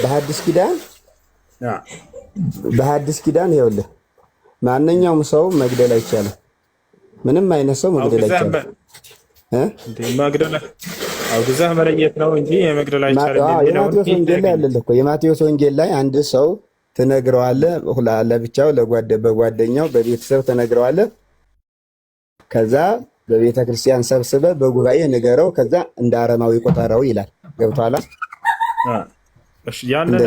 በሐዲስ ኪዳን በሐዲስ ኪዳን ይኸውልህ ማንኛውም ሰው መግደል አይቻልም። ምንም አይነት ሰው መግደል አይቻልም። መግደል አውግዛህ መለየት ነው እንጂ የመግደል አይቻልም የሚለው የማቴዎስ ወንጌል ላይ አለ እኮ። የማቴዎስ ወንጌል ላይ አንድ ሰው ትነግረዋለህ፣ ለብቻው በጓደኛው በቤተሰብ ትነግረዋለህ። ከዛ በቤተ ክርስቲያን ሰብስበህ በጉባኤ ንገረው፣ ከዛ እንደ አረማዊ ቆጠረው ይላል። ገብቶሃል? ያንን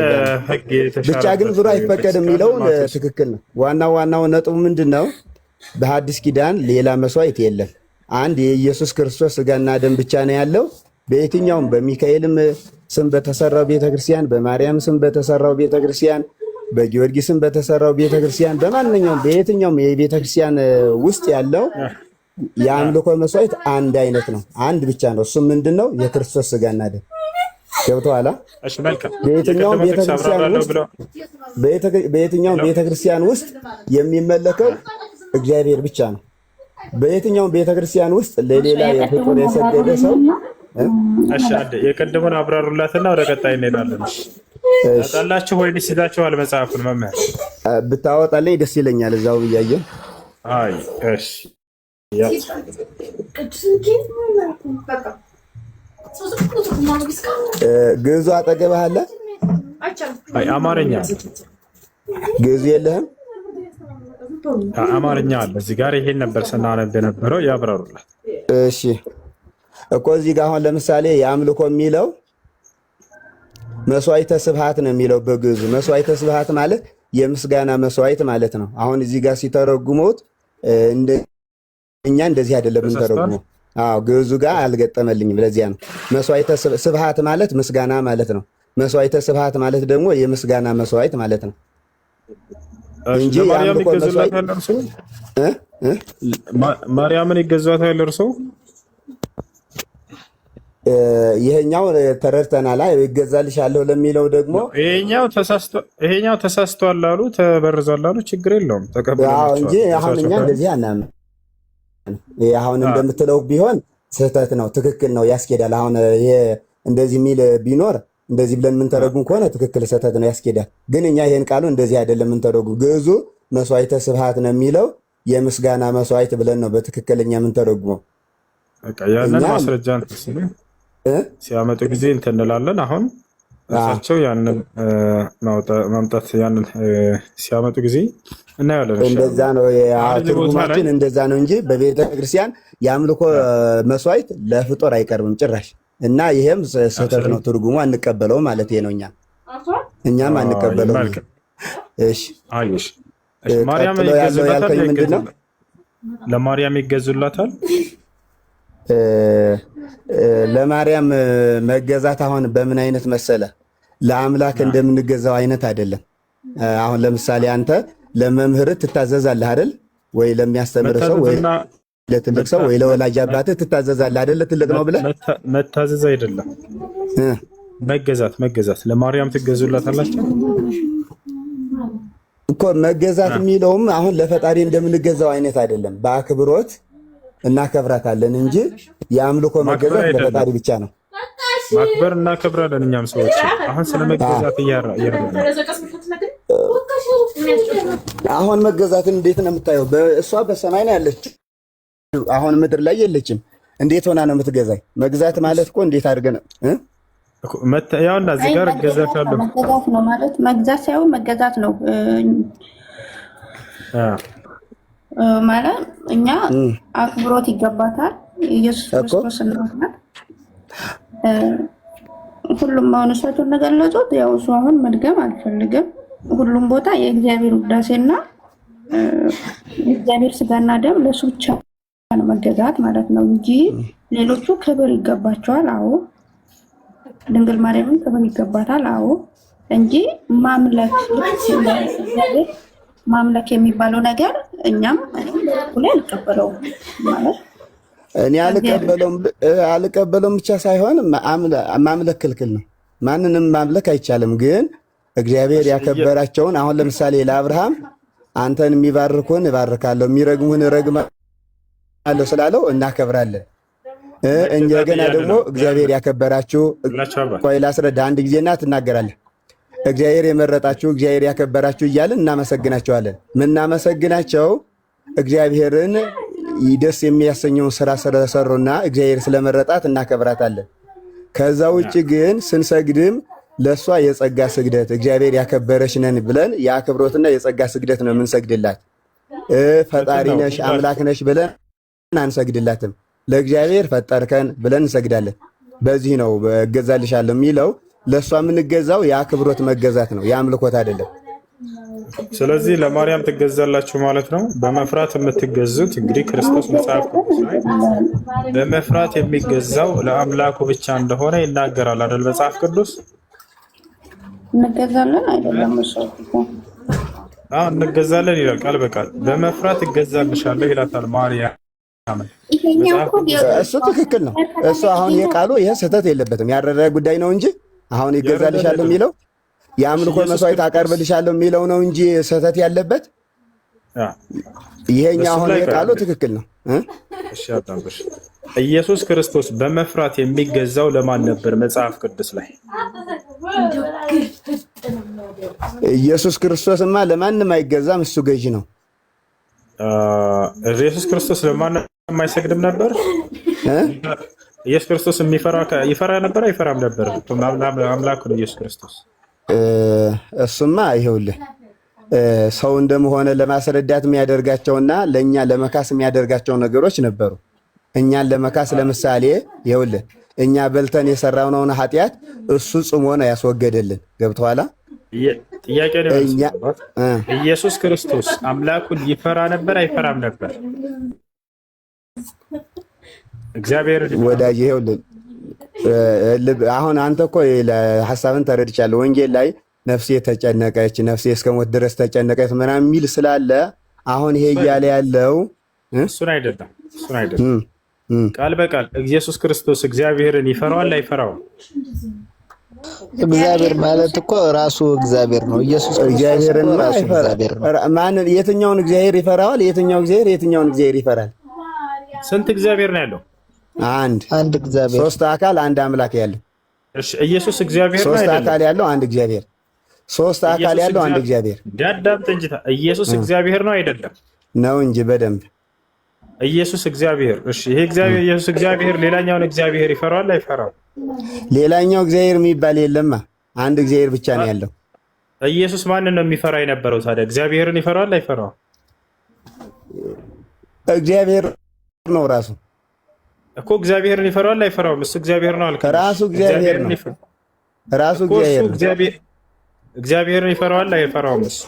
ህግ ብቻ ግን ዙሮ አይፈቀድም የሚለው ትክክል ነው። ዋናው ነጥቡ ምንድን ነው? በሐዲስ ኪዳን ሌላ መስዋዕት የለም። አንድ የኢየሱስ ክርስቶስ ስጋና ደም ብቻ ነው ያለው። በየትኛውም በሚካኤልም ስም በተሰራው ቤተክርስቲያን፣ በማርያም ስም በተሰራው ቤተክርስቲያን፣ በጊዮርጊስም በተሰራው ቤተክርስቲያን፣ በማንኛውም በየትኛውም የቤተክርስቲያን ውስጥ ያለው የአምልኮ መስዋዕት አንድ አይነት ነው፣ አንድ ብቻ ነው። እሱም ምንድነው? የክርስቶስ ስጋና ደም። ገብቶሃል? በየትኛውም ቤተክርስቲያን ውስጥ የሚመለከው እግዚአብሔር ብቻ ነው። በየትኛውም ቤተክርስቲያን ውስጥ ለሌላ የፍጡር የሰገደ ሰው የቀደሙን አብራሩላትና ወደ ቀጣይ እንሄዳለን። ታውቃላችሁ ወይስ ይዛችኋል መጽሐፉን? መምህር ብታወጣልኝ ደስ ይለኛል። እዛው ብያየሁ። አይ እሺ፣ ግዕዙ አጠገብህ አለ? አይ አማርኛ ግዕዙ የለህም? አማርኛ አለ እዚህ ጋር። ይሄን ነበር ስናነብ የነበረው። ያብራሩላት። እሺ እኮ እዚህ ጋር አሁን ለምሳሌ የአምልኮ የሚለው መስዋዕተ ስብሐት ነው የሚለው በግዕዙ። መስዋዕተ ስብሐት ማለት የምስጋና መስዋዕት ማለት ነው። አሁን እዚህ ጋር ሲተረጉሙት እኛ እንደዚህ አይደለም የምንተረጉመው። አዎ ግዕዙ ጋር አልገጠመልኝም። ለዚያ ነው መስዋዕተ ስብሐት ማለት ምስጋና ማለት ነው። መስዋዕተ ስብሐት ማለት ደግሞ የምስጋና መስዋዕት ማለት ነው እንጂ የአምልኮ መስዋዕት ማርያምን ይገዟታል እርሶ? ይሄኛው ተረድተናል። ይገዛልሻለሁ ለሚለው ደግሞ ይሄኛው ተሳስቷል አሉ፣ ተበርዟል አሉ። ችግር የለውም ተቀበሉ እንጂ አሁን እኛ እንደዚህ አናምን። አሁን እንደምትለው ቢሆን ስህተት ነው፣ ትክክል ነው፣ ያስኬዳል። አሁን ይሄ እንደዚህ የሚል ቢኖር እንደዚህ ብለን የምንተረጉም ከሆነ ትክክል ስህተት ነው፣ ያስኬዳል። ግን እኛ ይሄን ቃሉ እንደዚህ አይደለም የምንተረጉም። ግዕዙ መስዋዕተ ስብሐት ነው የሚለው የምስጋና መስዋዕት ብለን ነው በትክክለኛ የምንተረጉመው። ያንን ማስረጃ ሲያመጡ ጊዜ እንትን እንላለን። አሁን እሳቸው ያንን ማምጣት ያንን ሲያመጡ ጊዜ እናያለን። እንደዛ ነው ትርጉማችን፣ እንደዛ ነው እንጂ በቤተ ክርስቲያን የአምልኮ መስዋዕት ለፍጡር አይቀርብም ጭራሽ። እና ይሄም ስህተት ነው፣ ትርጉሙ አንቀበለው ማለት ነው። እኛም አንቀበለው። እሺ ማርያም ይገዙላታል። ምንድን ነው ለማርያም ይገዙላታል? ለማርያም መገዛት አሁን በምን አይነት መሰለ? ለአምላክ እንደምንገዛው አይነት አይደለም። አሁን ለምሳሌ አንተ ለመምህር ትታዘዛለህ አይደል? ወይ ለሚያስተምር ሰው ወይ ለትልቅ ሰው ወይ ለወላጅ አባትህ ትታዘዛለህ አይደል? ትልቅ ነው ብለህ መታዘዝ አይደለም መገዛት። ለማርያም ትገዙላታላችሁ እኮ። መገዛት የሚለውም አሁን ለፈጣሪ እንደምንገዛው አይነት አይደለም። በአክብሮት እናከብራታለን እንጂ የአምልኮ መገዛት ለፈጣሪ ብቻ ነው። ማክበር እናከብራለን እኛም ሰዎች። አሁን ስለ መገዛት አሁን መገዛትን እንዴት ነው የምታየው? እሷ በሰማይ ነው ያለችው፣ አሁን ምድር ላይ የለችም። እንዴት ሆና ነው የምትገዛኝ? መግዛት ማለት እኮ እንዴት አድርገን ያውና እዚህ ጋር እገዛታለሁ መገዛት ነው ማለት መግዛት ሳይሆን መገዛት ነው ማለት እኛ አክብሮት ይገባታል። ኢየሱስ ክርስቶስ እናት ሁሉም አሁን እሳቸው እንደገለጹት ያው እሱ አሁን መድገም አልፈልግም። ሁሉም ቦታ የእግዚአብሔር ውዳሴና የእግዚአብሔር ስጋና ደም ለሱ ብቻ ነው መገዛት ማለት ነው እንጂ ሌሎቹ ክብር ይገባቸዋል። አዎ ድንግል ማርያምን ክብር ይገባታል። አዎ እንጂ ማምለክ የሚባለው ነገር እኛም ላይ አልቀበለውም ማለት እኔ አልቀበለውም ብቻ ሳይሆን ማምለክ ክልክል ነው። ማንንም ማምለክ አይቻልም። ግን እግዚአብሔር ያከበራቸውን አሁን ለምሳሌ ለአብርሃም አንተን የሚባርኩን እባርካለሁ የሚረግሙህን እረግማለሁ ስላለው እናከብራለን። እንደገና ደግሞ እግዚአብሔር ያከበራችሁ ቆይ ላስረዳ አንድ ጊዜና ትናገራለህ። እግዚአብሔር የመረጣችሁ እግዚአብሔር ያከበራችሁ እያልን እናመሰግናቸዋለን። ምናመሰግናቸው እግዚአብሔርን ደስ የሚያሰኘውን ስራ ስለሰሩና እግዚአብሔር ስለመረጣት እናከብራታለን። ከዛ ውጭ ግን ስንሰግድም ለእሷ የጸጋ ስግደት እግዚአብሔር ያከበረች ነን ብለን የአክብሮትና የጸጋ ስግደት ነው የምንሰግድላት። ፈጣሪ ነሽ አምላክ ነሽ ብለን አንሰግድላትም። ለእግዚአብሔር ፈጠርከን ብለን እንሰግዳለን። በዚህ ነው እገዛልሻለሁ የሚለው። ለእሷ የምንገዛው የአክብሮት መገዛት ነው፣ የአምልኮት አይደለም። ስለዚህ ለማርያም ትገዛላችሁ ማለት ነው። በመፍራት የምትገዙት እንግዲህ ክርስቶስ መጽሐፍ ቅዱስ ላይ በመፍራት የሚገዛው ለአምላኩ ብቻ እንደሆነ ይናገራል አይደል? መጽሐፍ ቅዱስ እንገዛለን አይደለም? እንገዛለን ይላል ቃል በቃል። በመፍራት እገዛልሻለሁ ይላታል ማርያም። እሱ ትክክል ነው። እሱ አሁን የቃሉ ይህ ስህተት የለበትም። ያረረ ጉዳይ ነው እንጂ አሁን ይገዛልሻለሁ የሚለው የአምልኮ መስዋዕት አቀርብልሻለሁ የሚለው ነው እንጂ ስህተት ያለበት ይሄኛ አሁን የቃሉ ትክክል ነው። ኢየሱስ ክርስቶስ በመፍራት የሚገዛው ለማን ነበር? መጽሐፍ ቅዱስ ላይ ኢየሱስ ክርስቶስማ ለማንም አይገዛም፣ እሱ ገዢ ነው። ኢየሱስ ክርስቶስ ለማንም የማይሰግድም ነበር። ኢየሱስ ክርስቶስ ይፈራ ነበር አይፈራም ነበር? አምላክ ነው ኢየሱስ ክርስቶስ። እሱማ ይኸውልህ ሰው እንደመሆነ ለማስረዳት የሚያደርጋቸውና ለእኛ ለመካስ የሚያደርጋቸው ነገሮች ነበሩ። እኛን ለመካስ ለምሳሌ ይኸውልህ እኛ በልተን የሰራነውን ኃጢአት እሱ ጽሞ ነው ያስወገደልን። ገብቶሃል? ጥያቄ ኢየሱስ ክርስቶስ አምላኩን ይፈራ ነበር አይፈራም ነበር? እግዚአብሔር ወዳጅ ይኸውልህ አሁን አንተ እኮ ሀሳብን ተረድቻለሁ። ወንጌል ላይ ነፍሴ ተጨነቀች፣ ነፍሴ እስከ ሞት ድረስ ተጨነቀች ምናምን የሚል ስላለ አሁን ይሄ እያለ ያለው እሱን አይደለም። ቃል በቃል ኢየሱስ ክርስቶስ እግዚአብሔርን ይፈራዋል አይፈራውም? እግዚአብሔር ማለት እኮ ራሱ እግዚአብሔር ነው። ኢየሱስ እግዚአብሔርን ራሱ እግዚአብሔር ነው። ማን የትኛውን እግዚአብሔር ይፈራዋል? የትኛውን እግዚአብሔር ይፈራል? ስንት እግዚአብሔር ነው ያለው? አንድ እግዚአብሔር። ሶስት አካል አንድ አምላክ ያለው። እሺ ኢየሱስ እግዚአብሔር ነው አይደለም? ሶስት አካል ያለው አንድ እግዚአብሔር። ሶስት አካል ያለው አንድ እግዚአብሔር። ዳዳም ጥንጅታ ኢየሱስ እግዚአብሔር ነው አይደለም? ነው እንጂ በደንብ ኢየሱስ እግዚአብሔር። እሺ ይሄ እግዚአብሔር ኢየሱስ እግዚአብሔር ሌላኛውን እግዚአብሔር ይፈራዋል አይፈራው? ሌላኛው እግዚአብሔር የሚባል የለማ፣ አንድ እግዚአብሔር ብቻ ነው ያለው። ኢየሱስ ማንን ነው የሚፈራ የነበረው ታዲያ? እግዚአብሔርን ይፈራዋል አይፈራው? እግዚአብሔር ነው ራሱ እኮ እግዚአብሔርን ይፈራዋል አይፈራውም? እሱ እግዚአብሔር ነው አልከ። ራሱ እግዚአብሔር ነው። ራሱ እግዚአብሔር እግዚአብሔርን ይፈራዋል አይፈራውም? እሱ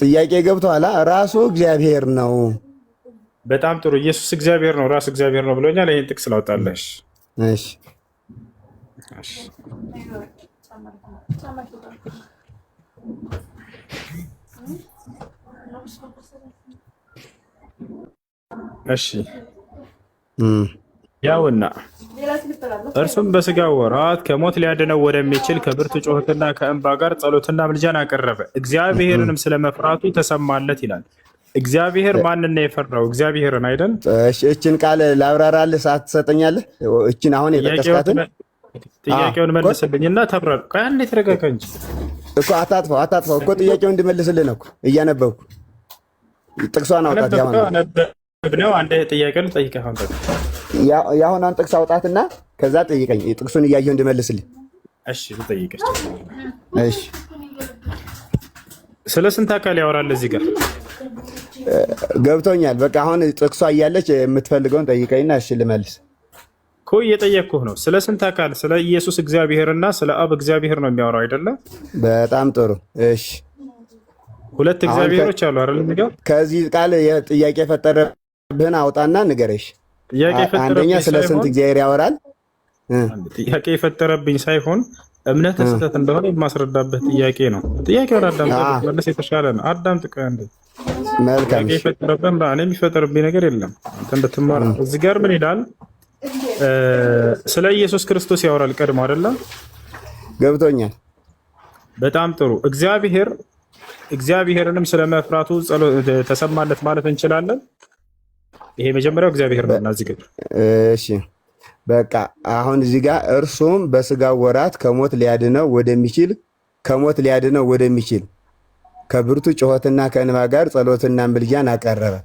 ጥያቄ ገብቶሃል? ራሱ እግዚአብሔር ነው። በጣም ጥሩ። ኢየሱስ እግዚአብሔር ነው፣ ራሱ እግዚአብሔር ነው ብሎኛል። ይሄን ጥቅስ ላውጣለሽ። እሺ እሺ ያውና እርሱም በስጋ ወራት ከሞት ሊያድነው ወደሚችል ከብርቱ ጩኸትና ከእንባ ጋር ጸሎትና ምልጃን አቀረበ፣ እግዚአብሔርንም ስለመፍራቱ ተሰማለት ይላል። እግዚአብሔር ማንን ነው የፈራው? እግዚአብሔርን አይደል? እችን ቃል ላብራራልህ ሰዓት ትሰጠኛለህ? እችን አሁን የጠቀስካትን ጥያቄውን መልስልኝና ተብራር። ቆይ አንዴ ተረጋጋ እንጂ እኮ አታጥፋው እኮ ጥያቄውን እንድመልስልህ ነው እያነበብኩ ጥቅሷን አውጣት። ነው አንድ ጥያቄ ልጠይቅህ። አሁን የአሁኗን ጥቅስ አውጣትና ከዛ ጠይቀኝ ጥቅሱን እያየሁ እንድመልስልህ። እሺ ልጠይቅህ። እሺ ስለ ስንት አካል ያወራል እዚህ ጋር? ገብቶኛል። በቃ አሁን ጥቅሷ እያለች የምትፈልገውን ጠይቀኝና እሺ ልመልስ እኮ እየጠየቅኩህ ነው። ስለ ስንት አካል? ስለ ኢየሱስ እግዚአብሔርና ስለ አብ እግዚአብሔር ነው የሚያወራው አይደለም? በጣም ጥሩ። እሺ ሁለት እግዚአብሔሮች አሉ አይደል? እዚህ ጋር ከዚህ ቃል ጥያቄ የፈጠረብህን አውጣና ንገረሽ። አንደኛ ስለ ስንት እግዚአብሔር ያወራል? ጥያቄ የፈጠረብኝ ሳይሆን እምነት ስህተት እንደሆነ የማስረዳበት ጥያቄ ነው። ጥያቄውን አዳምጥ፣ መለስ የተሻለ ነው። አዳምጥ። አንዴ መልካም። ጥያቄ የፈጠረብህ እኔ የሚፈጠርብኝ ነገር የለም። አንተ እንድትማር እዚህ ጋር ምን ይላል? ስለ ኢየሱስ ክርስቶስ ያወራል ቀድሞ አይደለም? ገብቶኛል። በጣም ጥሩ። እግዚአብሔርንም ስለመፍራቱ ተሰማለት ማለት እንችላለን? ይሄ መጀመሪያው እግዚአብሔር ነው እና እዚህ ጋር እሺ በቃ አሁን እዚህ ጋር እርሱም በስጋው ወራት ከሞት ሊያድነው ወደሚችል ከብርቱ ጩኸትና ከእንባ ጋር ጸሎትና ምልጃን አቀረበ።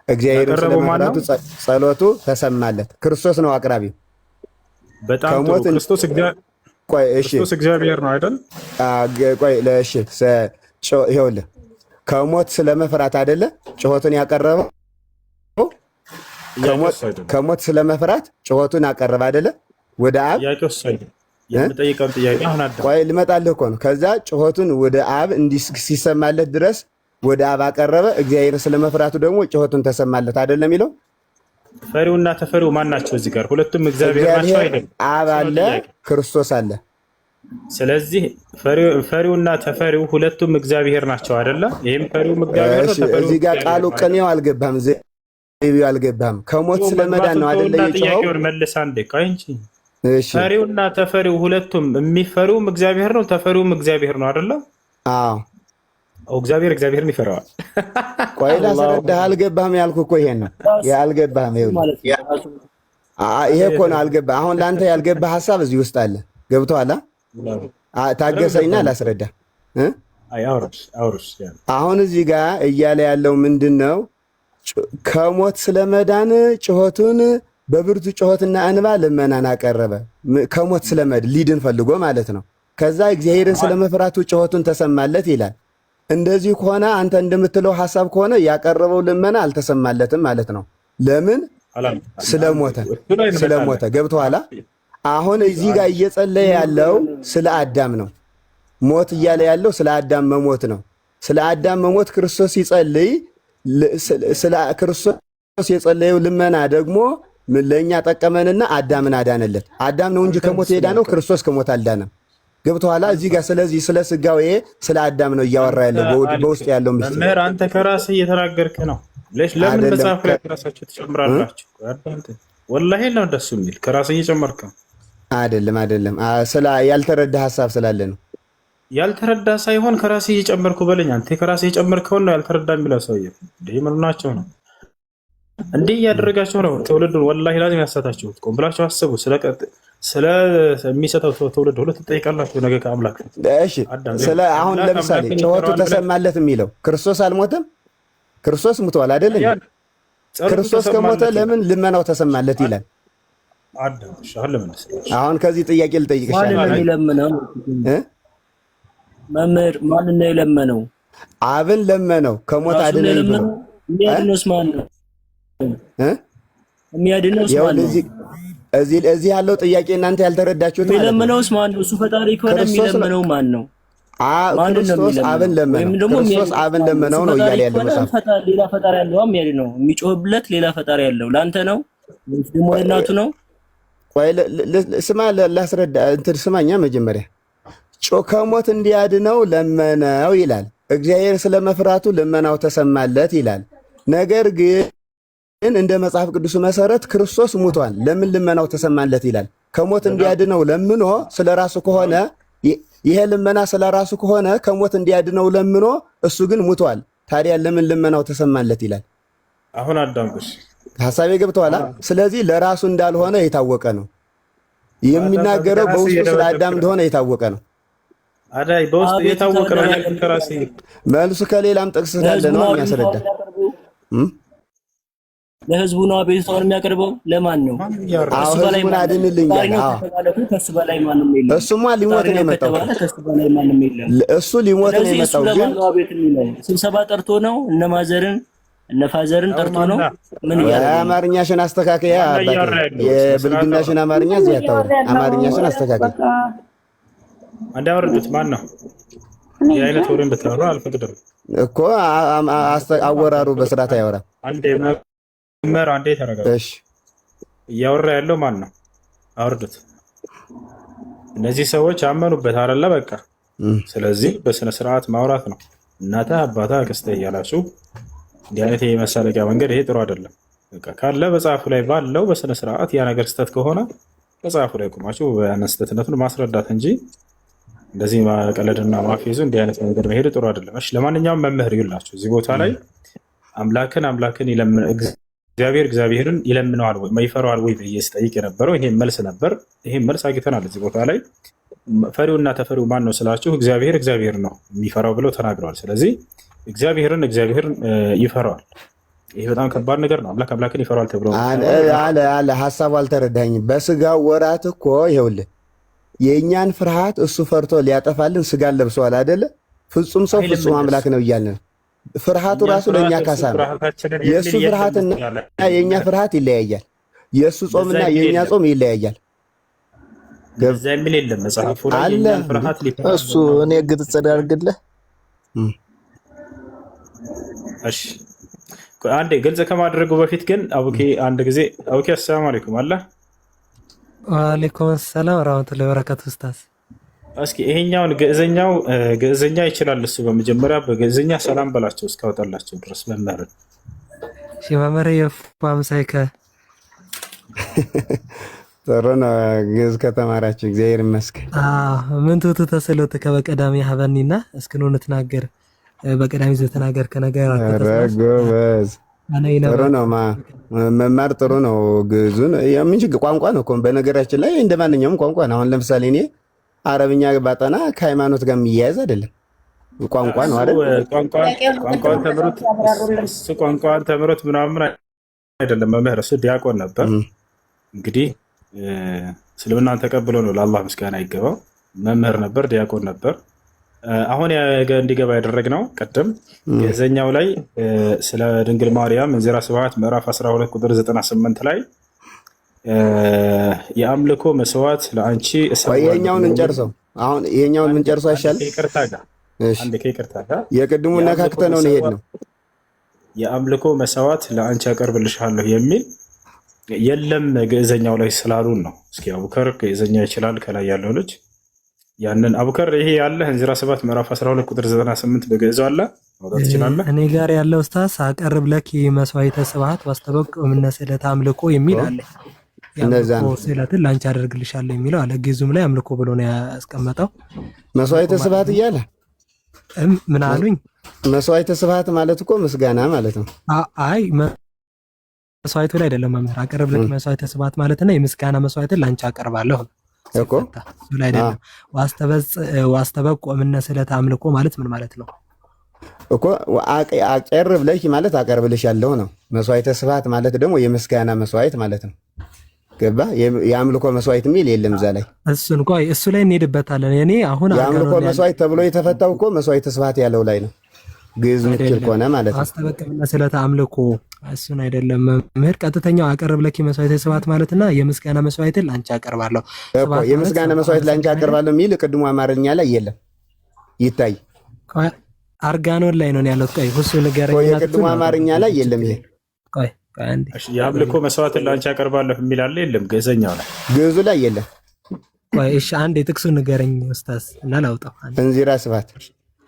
እግዚአብሔርን ስለመፍራቱ ጸሎቱ ተሰማለት። ክርስቶስ ነው አቅራቢው። በጣም ጥሩ። ክርስቶስ እግዚአብሔር ነው አይደል? ቆይ እሺ፣ ይኸውልህ ከሞት ስለመፍራት አይደለ ጩኸቱን ያቀረበው? ከሞት ስለመፍራት ጩኸቱን አቀረበ አይደለ? ወደ አብ የምጠይቀውን ጥያቄ አሁን ቆይ ልመጣልህ እኮ ነው። ከዛ ጩኸቱን ወደ አብ ሲሰማለት ድረስ ወደ አብ አቀረበ። እግዚአብሔርን ስለመፍራቱ ደግሞ ጩኸቱን ተሰማለት አይደለም የሚለው? ፈሪውና ተፈሪው ማን ናቸው? እዚህ ጋር ሁለቱም እግዚአብሔር ናቸው አይደል? አብ አለ፣ ክርስቶስ አለ። ስለዚህ ፈሪውና ተፈሪው ሁለቱም እግዚአብሔር ናቸው አይደለ? ይሄም ፈሪውም እግዚአብሔር ነው፣ ተፈሪው እዚህ ጋር ቃሉ ቅኔው አልገባም፣ ዘይቤው አልገባም። ከሞት ስለመዳን ነው አይደለ? ጥያቄውን መልስ አንዴ ቆይ እንጂ። ፈሪውና ተፈሪው ሁለቱም የሚፈሪውም እግዚአብሔር ነው፣ ተፈሪውም እግዚአብሔር ነው አይደለ? አዎ እግዚአብሔርን ይፈራዋል። ቆይ ላስረዳህ። አልገባህም ያልኩህ እኮ ይሄን ነው ያልገባህም። ይሄ እኮ ነው አልገባህ። አሁን ለአንተ ያልገባህ ሀሳብ እዚህ ውስጥ አለ። ገብቶሃል? ታገሰኝና ላስረዳህ። አሁን እዚህ ጋር እያለ ያለው ምንድን ነው? ከሞት ስለመዳን ጩኸቱን በብርቱ ጩኸትና እንባ ልመናን አቀረበ። ከሞት ሊድን ፈልጎ ማለት ነው። ከዛ እግዚአብሔርን ስለመፍራቱ ጩኸቱን ተሰማለት ይላል። እንደዚህ ከሆነ አንተ እንደምትለው ሐሳብ ከሆነ ያቀረበው ልመና አልተሰማለትም ማለት ነው። ለምን? ስለሞተ። ገብቶሃል? አሁን እዚህ ጋር እየጸለየ ያለው ስለ አዳም ነው። ሞት እያለ ያለው ስለ አዳም መሞት ነው። ስለ አዳም መሞት ክርስቶስ ሲጸልይ ስለ ክርስቶስ የጸለየው ልመና ደግሞ ለእኛ ጠቀመንና አዳምን አዳነለት። አዳም ነው እንጂ ከሞት የዳነው ክርስቶስ ከሞት አልዳነም። ገብቶሃል? እዚህ ጋር ስለዚህ ስለ ስጋዌ ስለ አዳም ነው እያወራ ያለው በውስጥ ያለው ምስጢር። መምህር አንተ ከራስህ እየተናገርክ ነው። ለምን መጽሐፍ ላይ ከራሳችሁ ትጨምራላችሁ? ወላሂ ነው ደስ የሚል ከራስህ እየጨመርክ ነው። አይደለም ስለ ያልተረዳ ሀሳብ ስላለ ነው። ያልተረዳ ሳይሆን ከራስህ እየጨመርኩ በለኝ። አንተ ከራስህ እየጨመርከውን ነው ያልተረዳ የሚለው ሰውዬ። እንዲህ ምናቸው ነው? እንዲህ እያደረጋችሁ ነው ትውልዱን ወላሂ ላዚም ያሳታችሁት። ቆም ብላችሁ አስቡ። ስለሚሰጠው ትውልድ ሁለት ትጠይቃላችሁ ነገ ከአምላክ። እሺ አሁን ለምሳሌ ጩኸቱ ተሰማለት የሚለው ክርስቶስ አልሞተም? ክርስቶስ ሙቷል አይደለም? ክርስቶስ ከሞተ ለምን ልመናው ተሰማለት ይላል? አሁን ከዚህ ጥያቄ ልጠይቅሽ። መምህር ማንን ነው የለመነው? አብን ለመነው ከሞት አድነኝ ብሎ። የሚያድነውስ ማን ነው? የሚያድነውስ ማን ነው? እዚህ ያለው ጥያቄ እናንተ ያልተረዳችሁት ማለት ነው። የሚለምነውስ ማን ነው? እሱ ፈጣሪ ከሆነ የሚለምነው ማን ነው? ክርስቶስ አብን ለመነው። ክርስቶስ አብን ለመነው ነው እያለ ያለው መጽሐፍ። ሌላ ፈጣሪ ያለው የሚያድነው የሚጮህብለት ሌላ ፈጣሪ ያለው ለአንተ ነው ወይስ ደግሞ ለእናቱ ነው? ቆይ ስማ ላስረዳ። እንትን ስማኛ መጀመሪያ ከሞት እንዲያድነው ለመነው ይላል። እግዚአብሔር ስለመፍራቱ ልመናው ተሰማለት ይላል። ነገር ግን እንደ መጽሐፍ ቅዱስ መሰረት ክርስቶስ ሙቷል። ለምን ልመናው ተሰማለት ይላል? ከሞት እንዲያድነው ለምኖ ስለራሱ ከሆነ ይሄ ልመና ስለራሱ ከሆነ ከሞት እንዲያድነው ለምኖ እሱ ግን ሙቷል። ታዲያ ለምን ልመናው ተሰማለት ይላል? አሁን አዳምኩሽ። ሐሳቤ ገብቶሃል? ስለዚህ ለራሱ እንዳልሆነ የታወቀ ነው። የሚናገረው በውስጡ ስለ አዳም እንደሆነ የታወቀ ነው። አዳይ በውስጡ የታወቀ ነው። ከራሴ መልሱ ከሌላም ጥቅስ ስላለ ነው የሚያስረዳ። ለህዝቡ ነው አቤቱታውን የሚያቀርበው። ለማን ነው? እሱ በላይ ምን አድንልኝ ያለ ከሱ በላይ ማንም የለም። እሱማ ሊሞት ነው የመጣው። ከሱ በላይ ማንም የለም። እሱ ሊሞት ነው የመጣው። ግን ስብሰባ ጠርቶ ነው እነ ማዘርን እነ ፋዘርን ጠርቶ ነው። ምን ያለ አማርኛሽን አስተካከያ አባቴ። የብልግናሽን አማርኛ እዚህ አታውሪ። አማርኛሽን አስተካከያ። አንዳወርዱት ማን ነው? የአይነት ወሬ እንድታወራ አልፈቅድም እኮ አወራሩ በስርዓት አያወራም። አንዴ መምህር አንዴ ተረጋጋ። እሺ እያወራ ያለው ማን ነው? አውርዱት። እነዚህ ሰዎች አመኑበት አይደለ? በቃ ስለዚህ በስነ ስርዓት ማውራት ነው። እናትህ አባትህ አክስትህ እያላችሁ እንዲህ አይነት የመሳለቂያ መንገድ ይሄ ጥሩ አይደለም። በቃ ካለ መጽሐፉ ላይ ባለው በስነ ስርዓት ያ ነገር ስህተት ከሆነ መጽሐፉ ላይ ቆማችሁ ያን ስህተትነቱን ማስረዳት እንጂ እንደዚህ ማቀለድና ማፌዙ እንዲህ አይነት መንገድ መሄድ ጥሩ አይደለም። እሺ ለማንኛውም መምህር ይውላችሁ እዚህ ቦታ ላይ አምላክን እግዚአብሔርን ይለምነዋል ወይ ይፈራዋል ወይ ብዬ ስጠይቅ የነበረው ይሄ መልስ ነበር። ይሄ መልስ አግኝተናል እዚህ ቦታ ላይ። ፈሪውና ተፈሪው ማን ነው ስላችሁ እግዚአብሔር ነው የሚፈራው ብለው ተናግረዋል። ስለዚህ እግዚአብሔርን ይፈራዋል። ይሄ በጣም ከባድ ነገር ነው። አምላክን ይፈራዋል ተብሎ አለ ሀሳቡ አልተረዳኝም። በስጋው ወራት እኮ ይኸውልህ የእኛን ፍርሃት እሱ ፈርቶ ሊያጠፋልን ስጋን ለብሰዋል አይደለ? ፍጹም ሰው ፍጹም አምላክ ነው እያልን ፍርሃቱ ራሱ ለእኛ ካሳ ነው። የእሱ ፍርሃትና የእኛ ፍርሃት ይለያያል። የእሱ ጾምና የእኛ ጾም ይለያያል። ገዛ የሚል የለም መጽሐፉ ላይ የእኛን ፍርሃት እሱ እኔ ግልጽ አድርግልህ። እሺ አንዴ ግልጽ ከማድረጉ በፊት ግን አቡኪ አንድ ጊዜ አቡኪ አሰላሙ አለይኩም አለ። ወአለይኩም ሰላም ወራህመቱላሂ ወበረካቱ። ኡስታዝ እስኪ ይሄኛውን ግዕዝኛ ይችላል እሱ። በመጀመሪያ በግዕዝኛ ሰላም በላቸው እስካወጣላቸው ድረስ መምህር ሽማመረ የፋምሳይከ ጥሩ ነው። ግዕዝ ከተማራችሁ እግዚአብሔር ይመስገን። ምን ትቱ ተሰሎተ ከበቀዳሚ ሀበኒና እስክኑ ንትናገር በቀዳሚ ዘተናገር ከነገር አረጎበዝ ጥሩ ነው። መማር ጥሩ ነው። ግዕዙን ምን ችግር ቋንቋ ነው እኮ በነገራችን ላይ እንደ ማንኛውም ቋንቋ ነው። አሁን ለምሳሌ እኔ አረብኛ ባጠና ከሃይማኖት ጋር የሚያያዝ አይደለም፣ ቋንቋ ነው አይደል? ቋንቋን ተምሮት ምናምን አይደለም። መምህር እሱ ዲያቆን ነበር። እንግዲህ እስልምናን ተቀብሎ ነው ለአላህ ምስጋና ይገባው። መምህር ነበር፣ ዲያቆን ነበር። አሁን እንዲገባ ያደረግነው ቅድም ግዕዘኛው ላይ ስለ ድንግል ማርያም እንዚራ ስብሐት ምዕራፍ 12 ቁጥር 98 ላይ የአምልኮ መስዋዕት ለአንቺ ይሄኛውን እንጨርሰው። አሁን ይሄኛውን እንጨርሰው አይሻልም? ከይቅርታ ጋር የቅድሙ ነካክተ ነው ሄድ ነው። የአምልኮ መስዋዕት ለአንቺ ያቀርብልሻለሁ የሚል የለም ግዕዘኛው ላይ ስላሉን ነው። እስኪ አቡከር ግዕዘኛ ይችላል ከላይ ያለው ልጅ ያንን አቡከር ይሄ ያለ እንዚራ ስብሐት ምዕራፍ 12 ቁጥር 98 በግዕዙ አለ ማውጣት ትችላለህ? እኔ ጋር ያለው ኡስታዝ አቀርብ ለኪ መስዋዕተ ስብሐት ዋስተበቅ እምነስዕለተ አምልኮ የሚል አለ። ያምልኮ ስዕለትን ላንቺ አደርግልሻለሁ የሚለው አለ። ግዕዙም ላይ አምልኮ ብሎ ነው ያስቀመጠው። መስዋዕተ ስብሐት እያለ ምን አሉኝ? መስዋዕተ ስብሐት ማለት እኮ ምስጋና ማለት ነው። አይ መስዋዕቱ ላይ አይደለም መምህር። አቀርብ ለኪ መስዋዕተ ስብሐት ማለትና የምስጋና መስዋዕትን ላንቺ አቀርባለሁ እኮ እሱ ላይ አይደለም። ዋስተበቅ እምነስዕለተ አምልኮ ማለት ምን ማለት ነው እኮ? አቀርብ ለኪ ማለት አቀርብልሻለሁ ነው። መስዋዕተ ስብሐት ማለት ደግሞ የምስጋና መስዋዕት ማለት ነው። ገባ? የአምልኮ መስዋዕት የሚል የለም እዛ ላይ። እሱን ቆይ እሱ ላይ እንሄድበታለን። እኔ አሁን የአምልኮ መስዋዕት ተብሎ የተፈታው እኮ መስዋዕተ ስብሐት ያለው ላይ ነው። ግዕዝ ምትል ከሆነ ማለት ነው። ዋስተበቅ እምነስዕለተ አምልኮ እሱን አይደለም መምህር። ቀጥተኛው አቀርብ ለኪ መስዋዕተ ስብሐት ማለትና የምስጋና መስዋዕትን ላንቺ አቀርባለሁ እኮ። የምስጋና መስዋዕት ላንቺ አቀርባለሁ የሚል ቅድሙ አማርኛ ላይ የለም። ይታይ አርጋኖን ላይ ነው ያለው። ቆይ ሁሱ ንገረኝ። የቅድሙ አማርኛ ላይ የለም ይሄ። ቆይ አንዴ የአምልኮ መስዋዕትን ላንቺ አቀርባለሁ የሚል አለ? የለም ግዕዘኛው ላይ ግዕዙ ላይ የለም። ቆይ እሺ አንዴ ጥቅሱን ንገረኝ ኡስታዝ እና ላውጣው።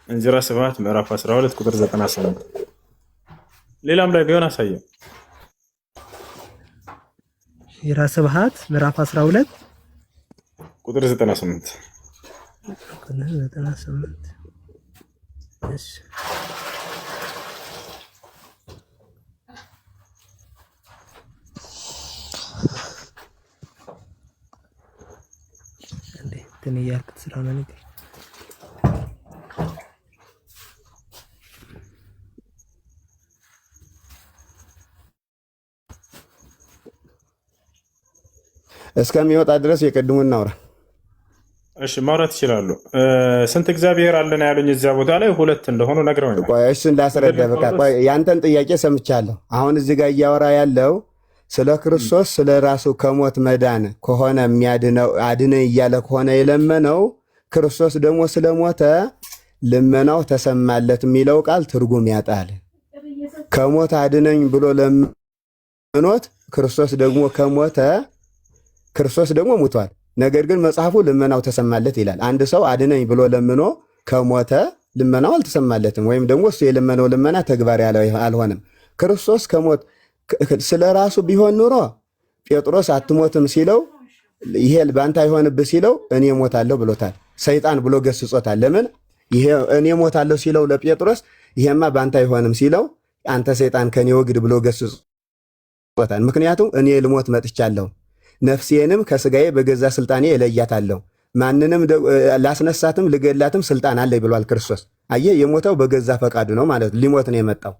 እንዚራ ስብሐት ምዕራፍ 12 ቁጥር 98 ሌላም ላይ ቢሆን አሳየው። እንዚራ ስብሐት ምዕራፍ 12 ቁጥር 98 እሺ እንዴ ትንያርክት ስለሆነ ነገር እስከሚወጣ ድረስ የቀድሙን እናውራ። እሺ ማውራት ይችላሉ። ስንት እግዚአብሔር አለ ነው ያሉኝ? እዚያ ቦታ ላይ ሁለት እንደሆኑ ነግረውኛል። ቆይ እሱ እንዳስረዳ በቃ። ቆይ ያንተን ጥያቄ ሰምቻለሁ። አሁን እዚህ ጋር እያወራ ያለው ስለ ክርስቶስ ስለ ራሱ ከሞት መዳን ከሆነ የሚያድነው አድነኝ እያለ ከሆነ የለመነው ክርስቶስ ደግሞ ስለሞተ ልመናው ተሰማለት የሚለው ቃል ትርጉም ያጣል። ከሞት አድነኝ ብሎ ለምኖት ክርስቶስ ደግሞ ሙቷል። ነገር ግን መጽሐፉ ልመናው ተሰማለት ይላል። አንድ ሰው አድነኝ ብሎ ለምኖ ከሞተ ልመናው አልተሰማለትም፣ ወይም ደግሞ እሱ የለመነው ልመና ተግባር አልሆነም። ክርስቶስ ከሞት ስለ ራሱ ቢሆን ኑሮ ጴጥሮስ አትሞትም ሲለው ይሄ በአንተ አይሆንብህ ሲለው እኔ ሞታለሁ ብሎታል። ሰይጣን ብሎ ገስጾታል። ለምን ይሄ እኔ ሞታለሁ ሲለው ለጴጥሮስ ይሄማ በአንተ አይሆንም ሲለው አንተ ሰይጣን ከኔ ወግድ ብሎ ገስጾ ሰጥቶታል። ምክንያቱም እኔ ልሞት መጥቻለሁ፣ ነፍሴንም ከስጋዬ በገዛ ስልጣኔ እለያታለሁ፣ ማንንም ላስነሳትም ልገላትም ስልጣን አለኝ ብሏል ክርስቶስ። አየህ፣ የሞተው በገዛ ፈቃዱ ነው ማለት ሊሞት ነው የመጣው።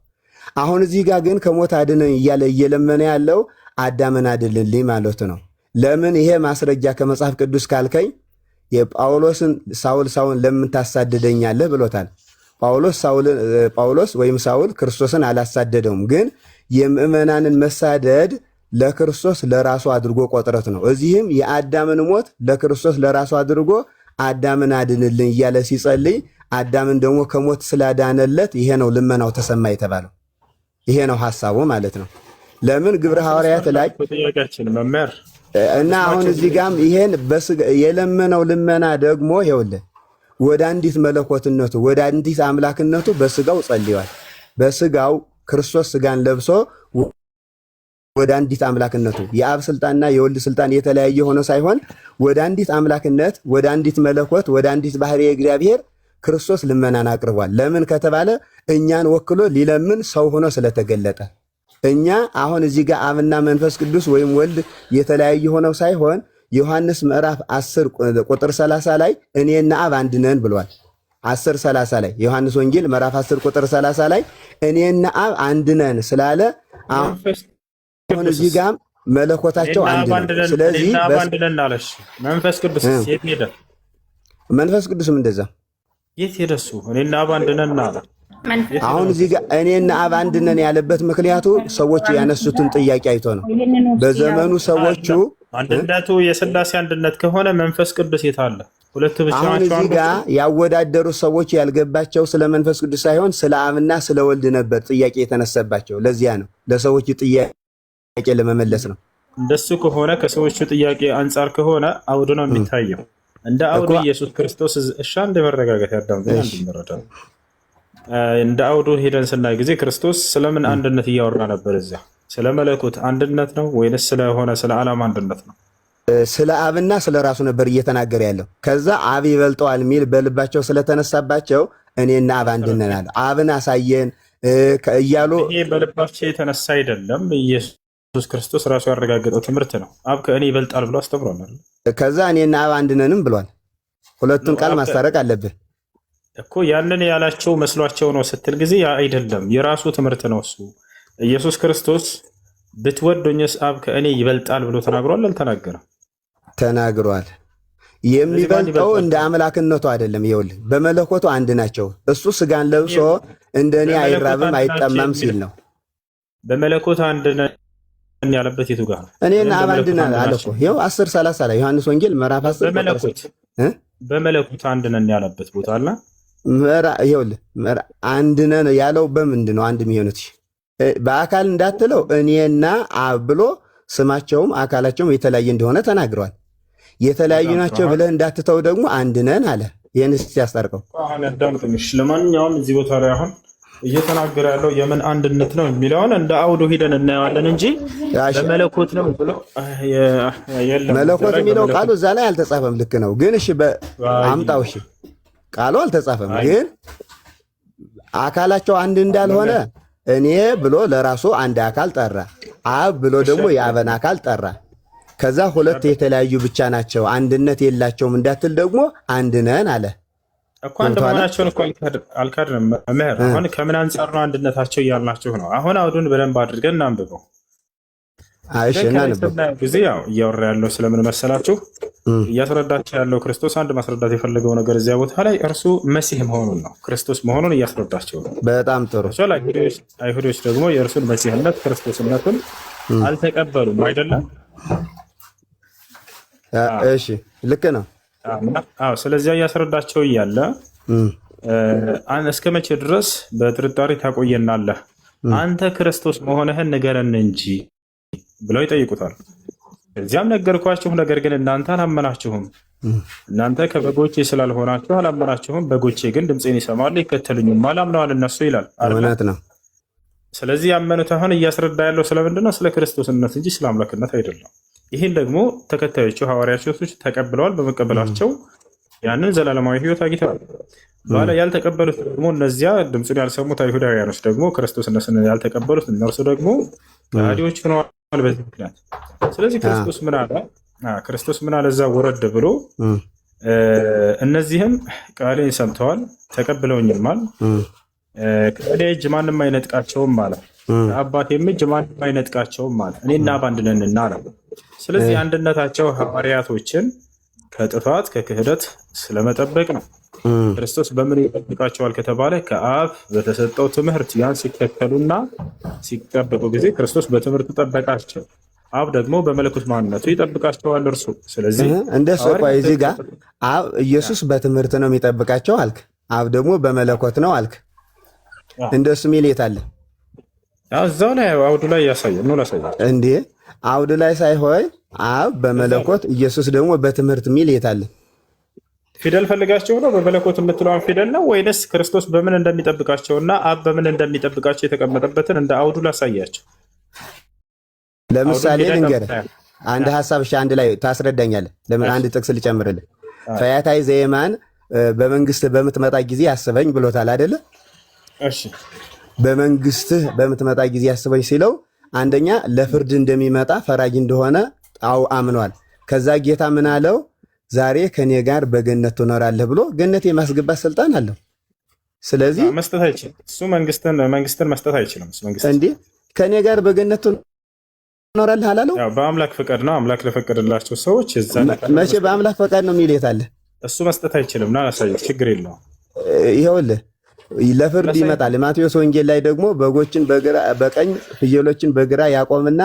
አሁን እዚህ ጋር ግን ከሞት አድነኝ እያለ እየለመነ ያለው አዳምን አድንልኝ ማለት ነው። ለምን ይሄ ማስረጃ ከመጽሐፍ ቅዱስ ካልከኝ የጳውሎስን ሳውል ለምን ታሳድደኛለህ ብሎታል። ጳውሎስ ወይም ሳውል ክርስቶስን አላሳደደውም፣ ግን የምእመናንን መሳደድ ለክርስቶስ ለራሱ አድርጎ ቆጥረት ነው። እዚህም የአዳምን ሞት ለክርስቶስ ለራሱ አድርጎ አዳምን አድንልኝ እያለ ሲጸልይ አዳምን ደግሞ ከሞት ስላዳነለት ይሄ ነው ልመናው ተሰማ የተባለው። ይሄ ነው ሐሳቡ ማለት ነው። ለምን ግብረ ሐዋርያት ላይ እና አሁን እዚህ ጋም ይሄን የለመነው ልመና ደግሞ ይኸውልህ ወደ አንዲት መለኮትነቱ ወደ አንዲት አምላክነቱ በስጋው ጸልየዋል። በስጋው ክርስቶስ ስጋን ለብሶ ወደ አንዲት አምላክነቱ የአብ ስልጣንና የወልድ ስልጣን የተለያየ ሆኖ ሳይሆን ወደ አንዲት አምላክነት ወደ አንዲት መለኮት ወደ አንዲት ባህሪ እግዚአብሔር ክርስቶስ ልመናን አቅርቧል። ለምን ከተባለ እኛን ወክሎ ሊለምን ሰው ሆኖ ስለተገለጠ። እኛ አሁን እዚህ ጋር አብና መንፈስ ቅዱስ ወይም ወልድ የተለያዩ ሆነው ሳይሆን ዮሐንስ ምዕራፍ 10 ቁጥር 30 ላይ እኔና አብ አንድ ነን ብሏል። 10:30 ላይ ዮሐንስ ወንጌል ምዕራፍ 10 ቁጥር 30 ላይ እኔና አብ አንድ ነን ስላለ አሁን እዚህ ጋር መለኮታቸው አንድ ነው። ስለዚህ መንፈስ ቅዱስ የት ሄደ? መንፈስ ቅዱስም እንደዛ የት ሄደሱ? እኔና አብ አንድ ነን አለ። አሁን እዚህ ጋር እኔና አብ አንድ ነን ያለበት ምክንያቱ ሰዎች ያነሱትን ጥያቄ አይቶ ነው። በዘመኑ ሰዎቹ አንድነቱ የሥላሴ አንድነት ከሆነ መንፈስ ቅዱስ የት አለ? ሁለቱ ብቻ ናቸው። አሁን እዚህ ጋር ያወዳደሩ ሰዎች ያልገባቸው ስለ መንፈስ ቅዱስ ሳይሆን ስለ አብና ስለ ወልድ ነበር ጥያቄ የተነሳባቸው። ለዚያ ነው ለሰዎች ጥያቄ ለመመለስ ነው። እንደሱ ከሆነ ከሰዎቹ ጥያቄ አንጻር ከሆነ አውዱ ነው የሚታየው። እንደ አውዱ ኢየሱስ ክርስቶስ እሻ እንደመረጋጋት ያዳም እንደ አውዱ ሄደን ስናይ ጊዜ ክርስቶስ ስለምን አንድነት እያወራ ነበር? እዚያ ስለ መለኮት አንድነት ነው ወይንስ ስለሆነ ስለ ዓላማ አንድነት ነው? ስለ አብና ስለ ራሱ ነበር እየተናገረ ያለው። ከዛ አብ ይበልጠዋል የሚል በልባቸው ስለተነሳባቸው እኔና አብ አንድ ነን አለ። አብን አሳየን እያሉ ይሄ በልባቸው የተነሳ አይደለም። ኢየሱስ ክርስቶስ ራሱ ያረጋገጠው ትምህርት ነው። አብ ከእኔ ይበልጣል ብሎ አስተምሮናል። ከዛ እኔና አብ አንድ ነንም ብሏል። ሁለቱን ቃል ማስታረቅ አለብህ እኮ። ያንን ያላቸው መስሏቸው ነው ስትል ጊዜ ያ አይደለም፣ የራሱ ትምህርት ነው እሱ። ኢየሱስ ክርስቶስ ብትወዱኝስ አብ ከእኔ ይበልጣል ብሎ ተናግሯል? አልተናገረም? ተናግሯል። የሚበልጠው እንደ አምላክነቱ አይደለም። ይኸውልህ በመለኮቱ አንድ ናቸው። እሱ ስጋን ለብሶ እንደኔ አይራብም አይጠማም ሲል ነው። በመለኮቱ አንድ ነን ያለበት የቱ ጋር ነው? እኔና አብ አንድ ነን አለ እኮ። ይኸው 10:30 ላይ ዮሐንስ ወንጌል ምዕራፍ 10 በመለኮቱ አንድ ነን ያለበት ቦታ አለ። ይኸውልህ አንድ ነን ያለው በምንድን ነው አንድ የሚሆኑት? በአካል እንዳትለው እኔና አብ ብሎ ስማቸውም አካላቸውም የተለያየ እንደሆነ ተናግረዋል። የተለያዩ ናቸው ብለህ እንዳትተው ደግሞ አንድ ነን አለ። ይህን እስኪ ያስታርቀው። ለማንኛውም እዚህ ቦታ ላይ አሁን እየተናገረ ያለው የምን አንድነት ነው የሚለውን እንደ አውዶ ሂደን እናየዋለን እንጂ በመለኮት ነው ብሎ የለም። መለኮት የሚለው ቃሉ እዛ ላይ አልተጻፈም። ልክ ነው ግን እሺ አምጣው። እሺ ቃሉ አልተጻፈም ግን አካላቸው አንድ እንዳልሆነ እኔ ብሎ ለራሱ አንድ አካል ጠራ። አብ ብሎ ደግሞ የአብን አካል ጠራ። ከዛ ሁለት የተለያዩ ብቻ ናቸው አንድነት የላቸውም እንዳትል ደግሞ አንድ ነን አለ እኮ። አንድ መሆናቸውን እኮ አልካድንም መምህር። አሁን ከምን አንጻር ነው አንድነታቸው እያልናቸው ነው። አሁን አውዱን በደንብ አድርገን እናንብበው። እሺ እናንብበው። ጊዜ ያው እያወራ ያለው ስለምን መሰላችሁ? እያስረዳቸው ያለው ክርስቶስ አንድ ማስረዳት የፈለገው ነገር እዚያ ቦታ ላይ እርሱ መሲህ መሆኑን ነው። ክርስቶስ መሆኑን እያስረዳቸው ነው። በጣም ጥሩ። አይሁዶች ደግሞ የእርሱን መሲህነት ክርስቶስነቱን አልተቀበሉም አይደለም? እሺ ልክ ነው። ስለዚያ እያስረዳቸው እያለ እስከ መቼ ድረስ በጥርጣሬ ታቆየናለህ? አንተ ክርስቶስ መሆንህን ንገረን እንጂ ብለው ይጠይቁታል። እዚያም ነገርኳችሁ፣ ነገር ግን እናንተ አላመናችሁም። እናንተ ከበጎቼ ስላልሆናችሁ አላመናችሁም። በጎቼ ግን ድምፄን ይሰማሉ ይከተሉኝማል፣ አምነዋል እነሱ ይላል። እውነት ነው። ስለዚህ ያመኑት አሁን እያስረዳ ያለው ስለምንድን ነው? ስለ ክርስቶስነት እንጂ ስለ አምላክነት አይደለም። ይህን ደግሞ ተከታዮቹ ሐዋርያቶች ተቀብለዋል። በመቀበላቸው ያንን ዘላለማዊ ሕይወት አግኝተዋል። በኋላ ያልተቀበሉት ደግሞ እነዚያ ድምፁን ያልሰሙት አይሁዳውያኖች ደግሞ ክርስቶስነትን ያልተቀበሉት እነርሱ ደግሞ ከሃዲዎች ሆነዋል በዚህ ምክንያት። ስለዚህ ክርስቶስ ምን አለ እዛ ወረድ ብሎ እነዚህም ቃሌን ሰምተዋል ተቀብለውኝማል፣ ከእኔ እጅ ማንም አይነጥቃቸውም አለ፣ ከአባቴም እጅ ማንም አይነጥቃቸውም አለ፣ እኔና አብ አንድ ነንና አለ። ስለዚህ አንድነታቸው ሐዋርያቶችን ከጥፋት ከክህደት ስለመጠበቅ ነው። ክርስቶስ በምን ይጠብቃቸዋል ከተባለ ከአብ በተሰጠው ትምህርት ያን ሲከተሉና ሲጠበቁ ጊዜ ክርስቶስ በትምህርቱ ጠበቃቸው፣ አብ ደግሞ በመለኮት ማንነቱ ይጠብቃቸዋል እርሱ። ስለዚህ እንደሱ ቆይ እዚህ ጋር አብ ኢየሱስ በትምህርት ነው የሚጠብቃቸው አልክ፣ አብ ደግሞ በመለኮት ነው አልክ። እንደሱ ሚል የት አለ? እዛው ላይ አውዱ ላይ ያሳያል ነው ላሳያል እንዴ? አውዱ ላይ ሳይሆን አብ በመለኮት ኢየሱስ ደግሞ በትምህርት ሚል የት አለ? ፊደል ፈልጋቸው ነው በመለኮት የምትለዋን ፊደል ነው ወይንስ ክርስቶስ በምን እንደሚጠብቃቸውና አብ በምን እንደሚጠብቃቸው የተቀመጠበትን እንደ አውዱ ላሳያቸው? ለምሳሌ ልንገርህ አንድ ሐሳብ እሺ፣ አንድ ላይ ታስረዳኛለህ። ለምን አንድ ጥቅስ ልጨምርልህ። ፈያታዊ ዘየማን በመንግስት በምትመጣ ጊዜ አስበኝ ብሎታል አይደለ? እሺ፣ በመንግስትህ በምትመጣ ጊዜ አስበኝ ሲለው አንደኛ ለፍርድ እንደሚመጣ ፈራጅ እንደሆነ አምኗል። ከዛ ጌታ ምን አለው? ዛሬ ከኔ ጋር በገነት ትኖራለህ ብሎ ገነት የማስገባት ስልጣን አለው። ስለዚህ መስጠት አይችልም እሱ መንግስትን መስጠት አይችልም። እንዴ ከኔ ጋር በገነት ትኖራለህ አላለው? ያው በአምላክ ፈቃድ ነው። አምላክ ለፈቀደላቸው ሰዎች መቼ በአምላክ ፈቃድ ነው የሚል የት አለ? እሱ መስጠት አይችልም ና ላሳየው፣ ችግር የለውም። ይኸውልህ ለፍርድ ይመጣል። ማቴዎስ ወንጌል ላይ ደግሞ በጎችን በቀኝ ፍየሎችን በግራ ያቆምና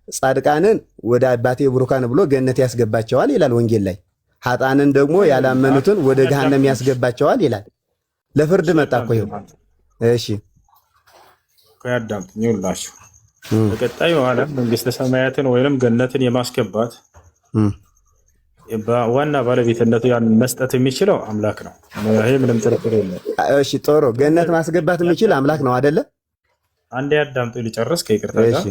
ጻድቃንን ወደ አባቴ ብሩካን ብሎ ገነት ያስገባቸዋል ይላል ወንጌል ላይ። ኃጥአንን ደግሞ ያላመኑትን ወደ ገሃነም ያስገባቸዋል ይላል። ለፍርድ መጣ እኮ ይኸው። እሺ ከያዳምጥ ይውላችሁ በቀጣዩ ዓለም መንግስተ ሰማያትን ወይንም ገነትን የማስገባት ዋና ባለቤትነቱ ያን መስጠት የሚችለው አምላክ ነው። ይሄ ምንም ጥርጥር የለም። እሺ ጥሩ። ገነት ማስገባት የሚችል አምላክ ነው አይደለ? አንዴ አዳምጡ ሊጨርስ ከይቅርታ ጋር።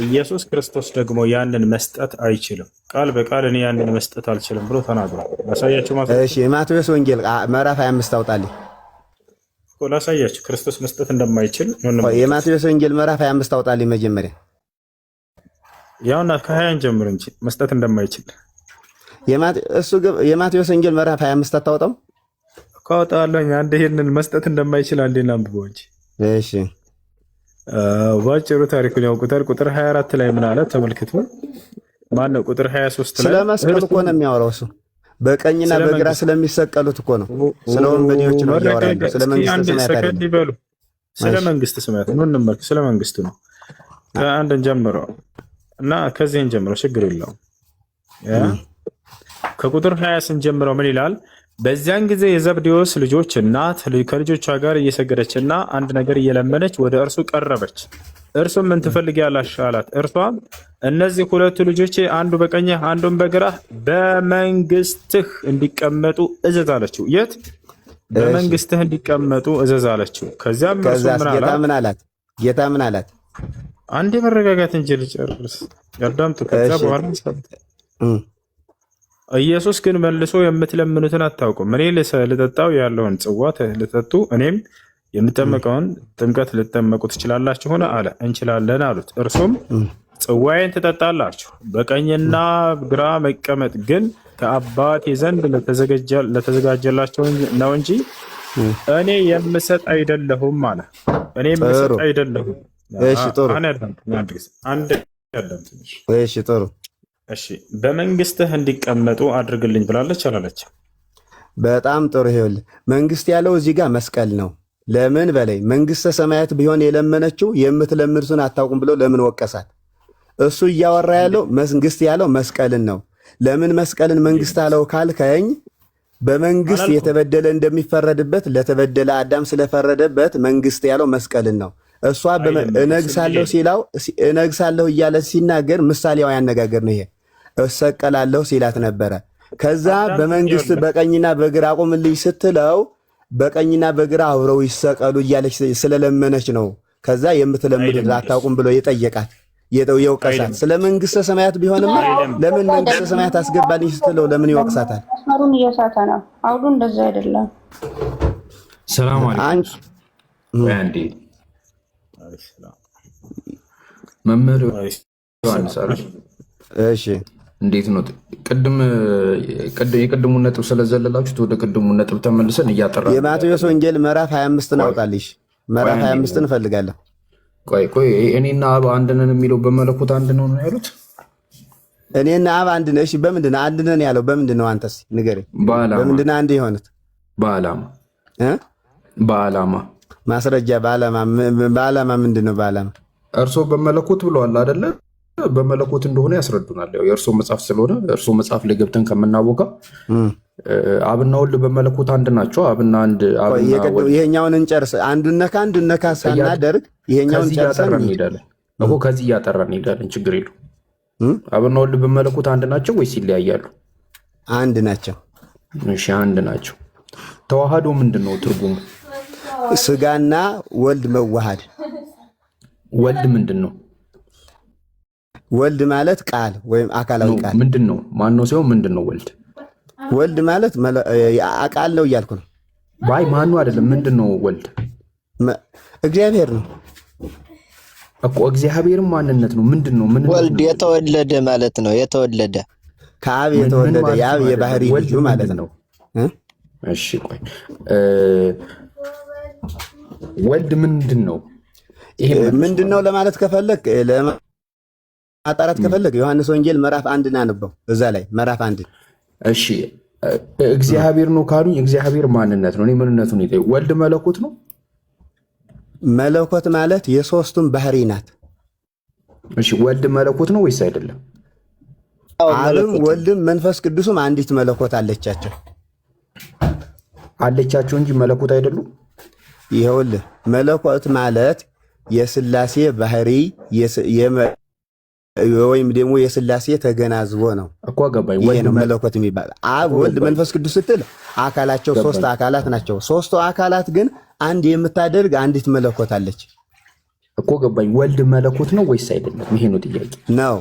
ኢየሱስ ክርስቶስ ደግሞ ያንን መስጠት አይችልም። ቃል በቃል እኔ ያንን መስጠት አልችልም ብሎ ተናግሯል። ላሳያችሁ ማለት እሺ፣ ማቴዎስ ወንጌል ምዕራፍ 25 አውጣልኝ እኮ ላሳያችሁ ክርስቶስ መስጠት እንደማይችል። የማቴዎስ ወንጌል ምዕራፍ 25 አውጣልኝ መጀመሪያ። ያውና ከ20 ጀምር እንጂ መስጠት እንደማይችል የማቴዎስ ወንጌል ምዕራፍ 25 አታወጣም? ካወጣለኝ አንድ ይሄንን መስጠት እንደማይችል አንዴ አንብበው እንጂ። እሺ ባጭሩ ታሪኩን ያውቁታል። ቁጥር 24 ላይ ምን አለ ተመልክቱ። ማን ነው? ቁጥር 23 ላይ ስለ መስቀል እኮ ነው የሚያወራው እሱ። በቀኝና በግራ ስለሚሰቀሉት እኮ ነው። ስለ ወንበዴዎች ነው ያወራው። ስለ መንግስተ ሰማያት አይደለም። ስለ መንግስተ ሰማያት ነው እንመልክ። ስለ መንግስቱ ነው። ከአንድን ጀምሮ እና ከዚህን ጀምሮ ችግር የለውም። ከቁጥር 20 ስንጀምረው ምን ይላል? በዚያን ጊዜ የዘብዴዎስ ልጆች እናት ከልጆቿ ጋር እየሰገደችና አንድ ነገር እየለመነች ወደ እርሱ ቀረበች። እርሱም ምን ትፈልጊያለሽ አላት። እርሷም እነዚህ ሁለቱ ልጆቼ አንዱ በቀኝህ አንዱን በግራህ በመንግስትህ እንዲቀመጡ እዘዝ አለችው። የት? በመንግስትህ እንዲቀመጡ እዘዝ አለችው። ከዚያም እርሱ ጌታ ምን አላት? አንዴ መረጋጋት እንጂ ልጨርስ ያዳምጡ። ከዛ በኋላ ኢየሱስ ግን መልሶ የምትለምኑትን አታውቁም። እኔ ልጠጣው ያለውን ጽዋ ልጠጡ፣ እኔም የምጠመቀውን ጥምቀት ልጠመቁ ትችላላችሁን? አለ። እንችላለን አሉት። እርሱም ጽዋዬን ትጠጣላችሁ፣ በቀኝና ግራ መቀመጥ ግን ከአባቴ ዘንድ ለተዘጋጀላቸው ነው እንጂ እኔ የምሰጥ አይደለሁም አለ። እኔ የምሰጥ አይደለሁም። እሺ ጥሩ። እሺ ጥሩ። እሺ በመንግስትህ እንዲቀመጡ አድርግልኝ ብላለች አላለች? በጣም ጥሩ። ይኸውልህ መንግስት ያለው እዚህ ጋር መስቀል ነው። ለምን በላይ መንግስተ ሰማያት ቢሆን የለመነችው የምትለምኑትን አታውቁም ብሎ ለምን ወቀሳት? እሱ እያወራ ያለው መንግስት ያለው መስቀልን ነው። ለምን መስቀልን መንግስት አለው ካልከኝ በመንግስት የተበደለ እንደሚፈረድበት ለተበደለ አዳም ስለፈረደበት መንግስት ያለው መስቀልን ነው። እሷ እነግሳለሁ እያለ ሲናገር ምሳሌያዊ አነጋገር ነው ይሄ። እሰቀላለሁ ሲላት ነበረ። ከዛ በመንግስት በቀኝና በግራ አቁምልኝ ስትለው በቀኝና በግራ አብረው ይሰቀሉ እያለች ስለለመነች ነው። ከዛ የምትለምዱት አታውቁም ብሎ የጠየቃት የውቀሳት። ስለ መንግስተ ሰማያት ቢሆንማ ለምን መንግስተ ሰማያት አስገባልኝ ስትለው ለምን ይወቅሳታል? መስመሩን እየሳተ ነው። አውዱ እንደዛ አይደለም። ሰላም አለይኩም። መምህር ዮሐንስ አይደል? እሺ እንዴት ነው? የቅድሙን ነጥብ ስለዘለላችሁት ወደ ቅድሙ ነጥብ ተመልሰን እያጠራ የማቴዎስ ወንጌል ምዕራፍ 25 አውጣልሽ። ምዕራፍ 25 እንፈልጋለን። ቆይ እኔና አብ አንድ ነን የሚለው በመለኮት አንድ ነው ነው ያሉት? እኔና አብ አንድ ነን። እሺ በምንድን ነው አንድ ነን ያለው? በምንድን ነው? አንተስ ንገረኝ። በምንድን ነው አንድ የሆኑት? በዓላማ ማስረጃ። በዓላማ ምንድን ነው? በዓላማ እርሶ በመለኮት ብለዋል አይደለ? በመለኮት እንደሆነ ያስረዱናል። ያው የእርሶ መጽሐፍ ስለሆነ እርሶ መጽሐፍ ላይ ገብተን ከምናወጋ አብና ወልድ በመለኮት አንድ ናቸው። አብና አንድ ይሄኛውን እንጨርስ። አንዱን ነካ ሳናደርግ ይሄኛውን ጨርሰን እንሄዳለን እኮ። ከዚህ እያጠራን እንሄዳለን። ችግር የለውም። አብና ወልድ በመለኮት አንድ ናቸው ወይስ ይለያያሉ? አንድ ናቸው። እሺ አንድ ናቸው። ተዋህዶ ምንድን ነው ትርጉሙ? ስጋና ወልድ መዋሃድ። ወልድ ምንድን ነው? ወልድ ማለት ቃል ወይም አካላዊ ቃል ምንድን ነው? ማን ነው ሲሆን ምንድን ነው ወልድ? ወልድ ማለት ቃል ነው እያልኩ ነው። ባይ ማኑ አይደለም። ምንድን ነው ወልድ? እግዚአብሔር ነው እኮ። እግዚአብሔርም ማንነት ነው። ምንድን ነው? ወልድ የተወለደ ማለት ነው። የተወለደ ከአብ የተወለደ የአብ የባህሪ ልጁ ማለት ነው። እሺ ቆይ ወልድ ምንድን ነው? ይሄ ምንድን ነው ለማለት ከፈለክ ለማጣራት ከፈለክ ዮሐንስ ወንጌል ምዕራፍ 1 እናነበው። እዛ ላይ ምዕራፍ 1 እሺ እግዚአብሔር ነው ካሉኝ እግዚአብሔር ማንነት ነው። እኔ ምንነቱን ይጠይቅ። ወልድ መለኮት ነው። መለኮት ማለት የሶስቱም ባህሪ ናት። እሺ ወልድ መለኮት ነው ወይስ አይደለም? አብም ወልድም መንፈስ ቅዱስም አንዲት መለኮት አለቻቸው እንጂ መለኮት አይደሉም። ይኸውልህ መለኮት ማለት የስላሴ ባህሪ ወይም ደግሞ የስላሴ ተገናዝቦ ነው እኮ ገባኝ። ይሄ ነው መለኮት የሚባል። አብ ወልድ መንፈስ ቅዱስ ስትል አካላቸው ሶስት አካላት ናቸው። ሶስቱ አካላት ግን አንድ የምታደርግ አንዲት መለኮት አለች እኮ ገባኝ። ወልድ መለኮት ነው ወይስ አይደለም? ይሄ ነው ጥያቄ ነው።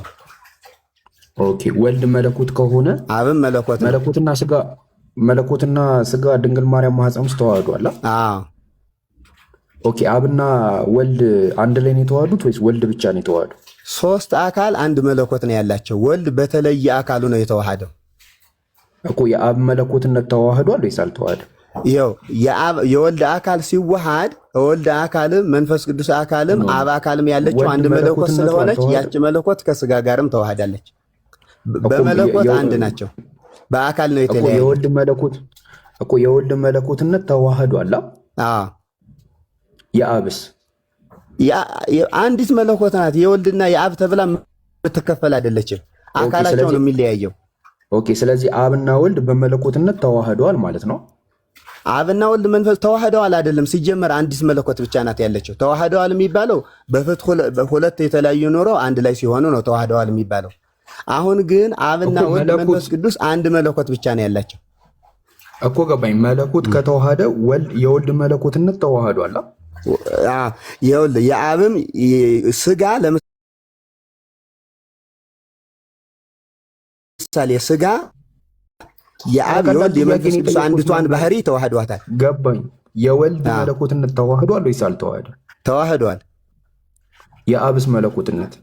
ኦኬ ወልድ መለኮት ከሆነ አብም መለኮት ነው። መለኮትና ስጋ ድንግል ማርያም ማህፀን ውስጥ ተዋህዷል። አዎ ኦኬ አብና ወልድ አንድ ላይ ነው የተዋህዱት ወይስ ወልድ ብቻ ነው የተዋህደው? ሶስት አካል አንድ መለኮት ነው ያላቸው። ወልድ በተለየ አካሉ ነው የተዋሃደው እኮ። የአብ መለኮትነት ተዋህዷል ወይስ አልተዋህደም? ይኸው የወልድ አካል ሲዋሃድ ወልድ አካልም መንፈስ ቅዱስ አካልም አብ አካልም ያለችው አንድ መለኮት ስለሆነች ያቺ መለኮት ከስጋ ጋርም ተዋህዳለች። በመለኮት አንድ ናቸው፣ በአካል ነው የተለያዩ። የወልድ መለኮትነት ተዋህዷል። አዎ የአብስ አንዲት መለኮት ናት። የወልድና የአብ ተብላ የምትከፈል አይደለችም። አካላቸው ነው የሚለያየው። ኦኬ ስለዚህ አብና ወልድ በመለኮትነት ተዋህደዋል ማለት ነው። አብና ወልድ መንፈስ ተዋህደዋል አይደለም። ሲጀመር አንዲት መለኮት ብቻ ናት ያለችው። ተዋህደዋል የሚባለው ሁለት የተለያዩ ኖረው አንድ ላይ ሲሆኑ ነው ተዋህደዋል የሚባለው። አሁን ግን አብና ወልድ መንፈስ ቅዱስ አንድ መለኮት ብቻ ነው ያላቸው እኮ። ገባኝ። መለኮት ከተዋህደ የወልድ መለኮትነት ተዋህዷል። የአብም ስጋ ለምሳሌ ስጋ የአብ የወልድ የመንፈስ ቅዱስ አንዲቷን ባህሪ ተዋህዷታል። ገባኝ። የወልድ መለኮትነት ተዋህዷል ወይስ አልተዋህደም? ተዋህዷል። የአብስ መለኮትነት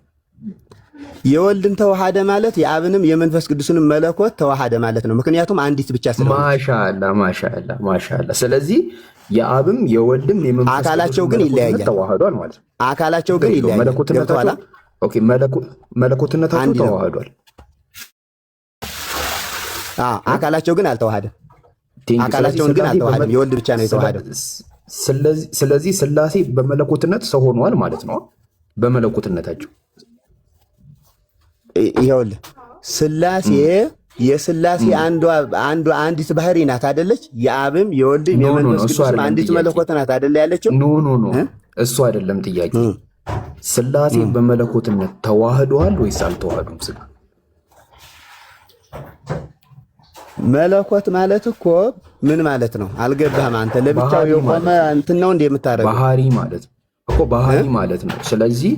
የወልድን ተዋሃደ ማለት የአብንም የመንፈስ ቅዱስንም መለኮት ተዋሃደ ማለት ነው። ምክንያቱም አንዲት ብቻ ስለሆነ። ማሻአላ። ስለዚህ የአብም የወልድም የመንፈስ አካላቸው ግን ይለያያል። ተዋህዷል ማለት ነው። አካላቸው ግን ይለያያል። መለኮትነታቸው ተዋህዷል። አካላቸው ግን አልተዋሃደም። አካላቸውን ግን አልተዋሃደም። የወልድ ብቻ ነው የተዋሃደው። ስለዚህ ስላሴ በመለኮትነት ሰው ሆነዋል ማለት ነው። በመለኮትነታቸው ይኸውልህ ስላሴ የስላሴ አንዲት ባህሪ ናት አይደለች? የአብም የወልድም የመንፈስ ቅዱስም አንዲት መለኮት ናት አይደለ ያለችው? ኖ እሱ አይደለም ጥያቄ። ስላሴ በመለኮትነት ተዋህደዋል ወይስ አልተዋህዱም? ስጋ መለኮት ማለት እኮ ምን ማለት ነው? አልገባህም አንተ። ለብቻው የቆመ እንትን ነው እንደ የምታረገው ባህሪ ማለት እኮ ባህሪ ማለት ነው። ስለዚህ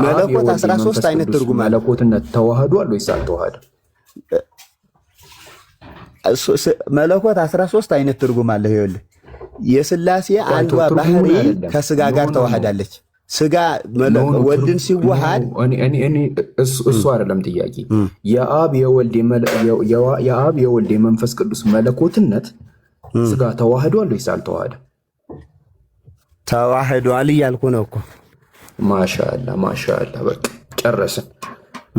መለኮት 13 አይነት ትርጉም አለ። መለኮትነት ተዋህዷል ወይስ አልተዋህደም? መለኮት 13 አይነት ትርጉም አለ። ይኸውልህ የስላሴ አንዷ ባህሪ ከስጋ ጋር ተዋህዳለች። ስጋ ወልድን ሲዋሃድ እሱ አይደለም ጥያቄ። የአብ የወልድ የመንፈስ ቅዱስ መለኮትነት ስጋ ተዋህዷል ወይስ አልተዋህደም? ተዋህዷል እያልኩ ነው እኮ። ማሻአላ በቃ ጨረስን።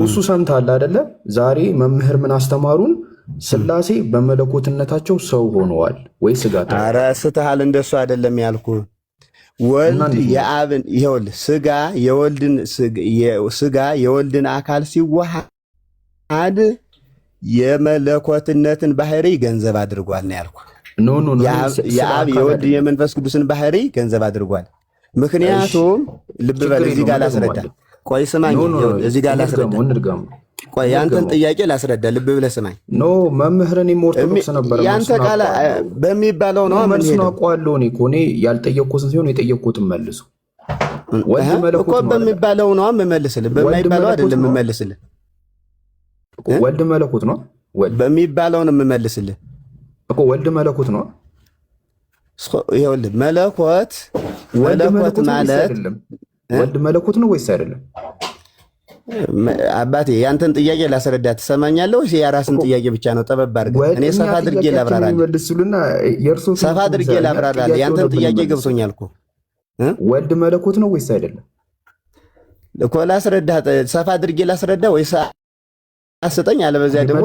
እሱ ሰምተሃል አይደለ? ዛሬ መምህር ምን አስተማሩን? ስላሴ በመለኮትነታቸው ሰው ሆነዋል ወይ ስጋ? ኧረ ስተሃል፣ እንደሱ አይደለም ያልኩ። ወልድ የአብን ይኸውልህ፣ ስጋ የወልድን አካል ሲዋሃድ የመለኮትነትን ባህሪ ገንዘብ አድርጓል ነው ያልኩ። የአብ የወልድ የመንፈስ ቅዱስን ባህሪ ገንዘብ አድርጓል። ምክንያቱም ልብ በል፣ እዚህ ጋር ላስረዳ። ቆይ ስማኝ፣ እዚህ ጋር ላስረዳ። ቆይ ያንተን ጥያቄ ላስረዳ፣ ልብ ብለህ ስማኝ። ኖ መምህርን ኦርቶዶክስ ነበር። ያንተ ቃል በሚባለው ነው ምን ነው አውቀዋለሁ። እኔ ያልጠየቅኩትን ሲሆን የጠየቅኩትን መልሱ። ወልድ መለኮት እኮ በሚባለው ነው የምመልስልህ፣ በማይባለው አይደለም የምመልስልህ። ወልድ መለኮት ነው በሚባለው ነው የምመልስልህ እኮ። ወልድ መለኮት ነው። ይኸውልህ መለኮት ማለት ወልድ መለኮት ነው ወይስ አይደለም? አባቴ ያንተን ጥያቄ ላስረዳ ትሰማኛለህ ወይስ የራስን ጥያቄ ብቻ ነው ጠበብ አድርገህ? እኔ ሰፋ አድርጌ ላብራራልህ። ሰፋ አድርጌ ላብራራልህ። ያንተን ጥያቄ ገብቶኛል እኮ። ወልድ መለኮት ነው ወይስ አይደለም እኮ ላስረዳ። ሰፋ አድርጌ ላስረዳ ወይስ አስጠኝ? አለበዚያ ደግሞ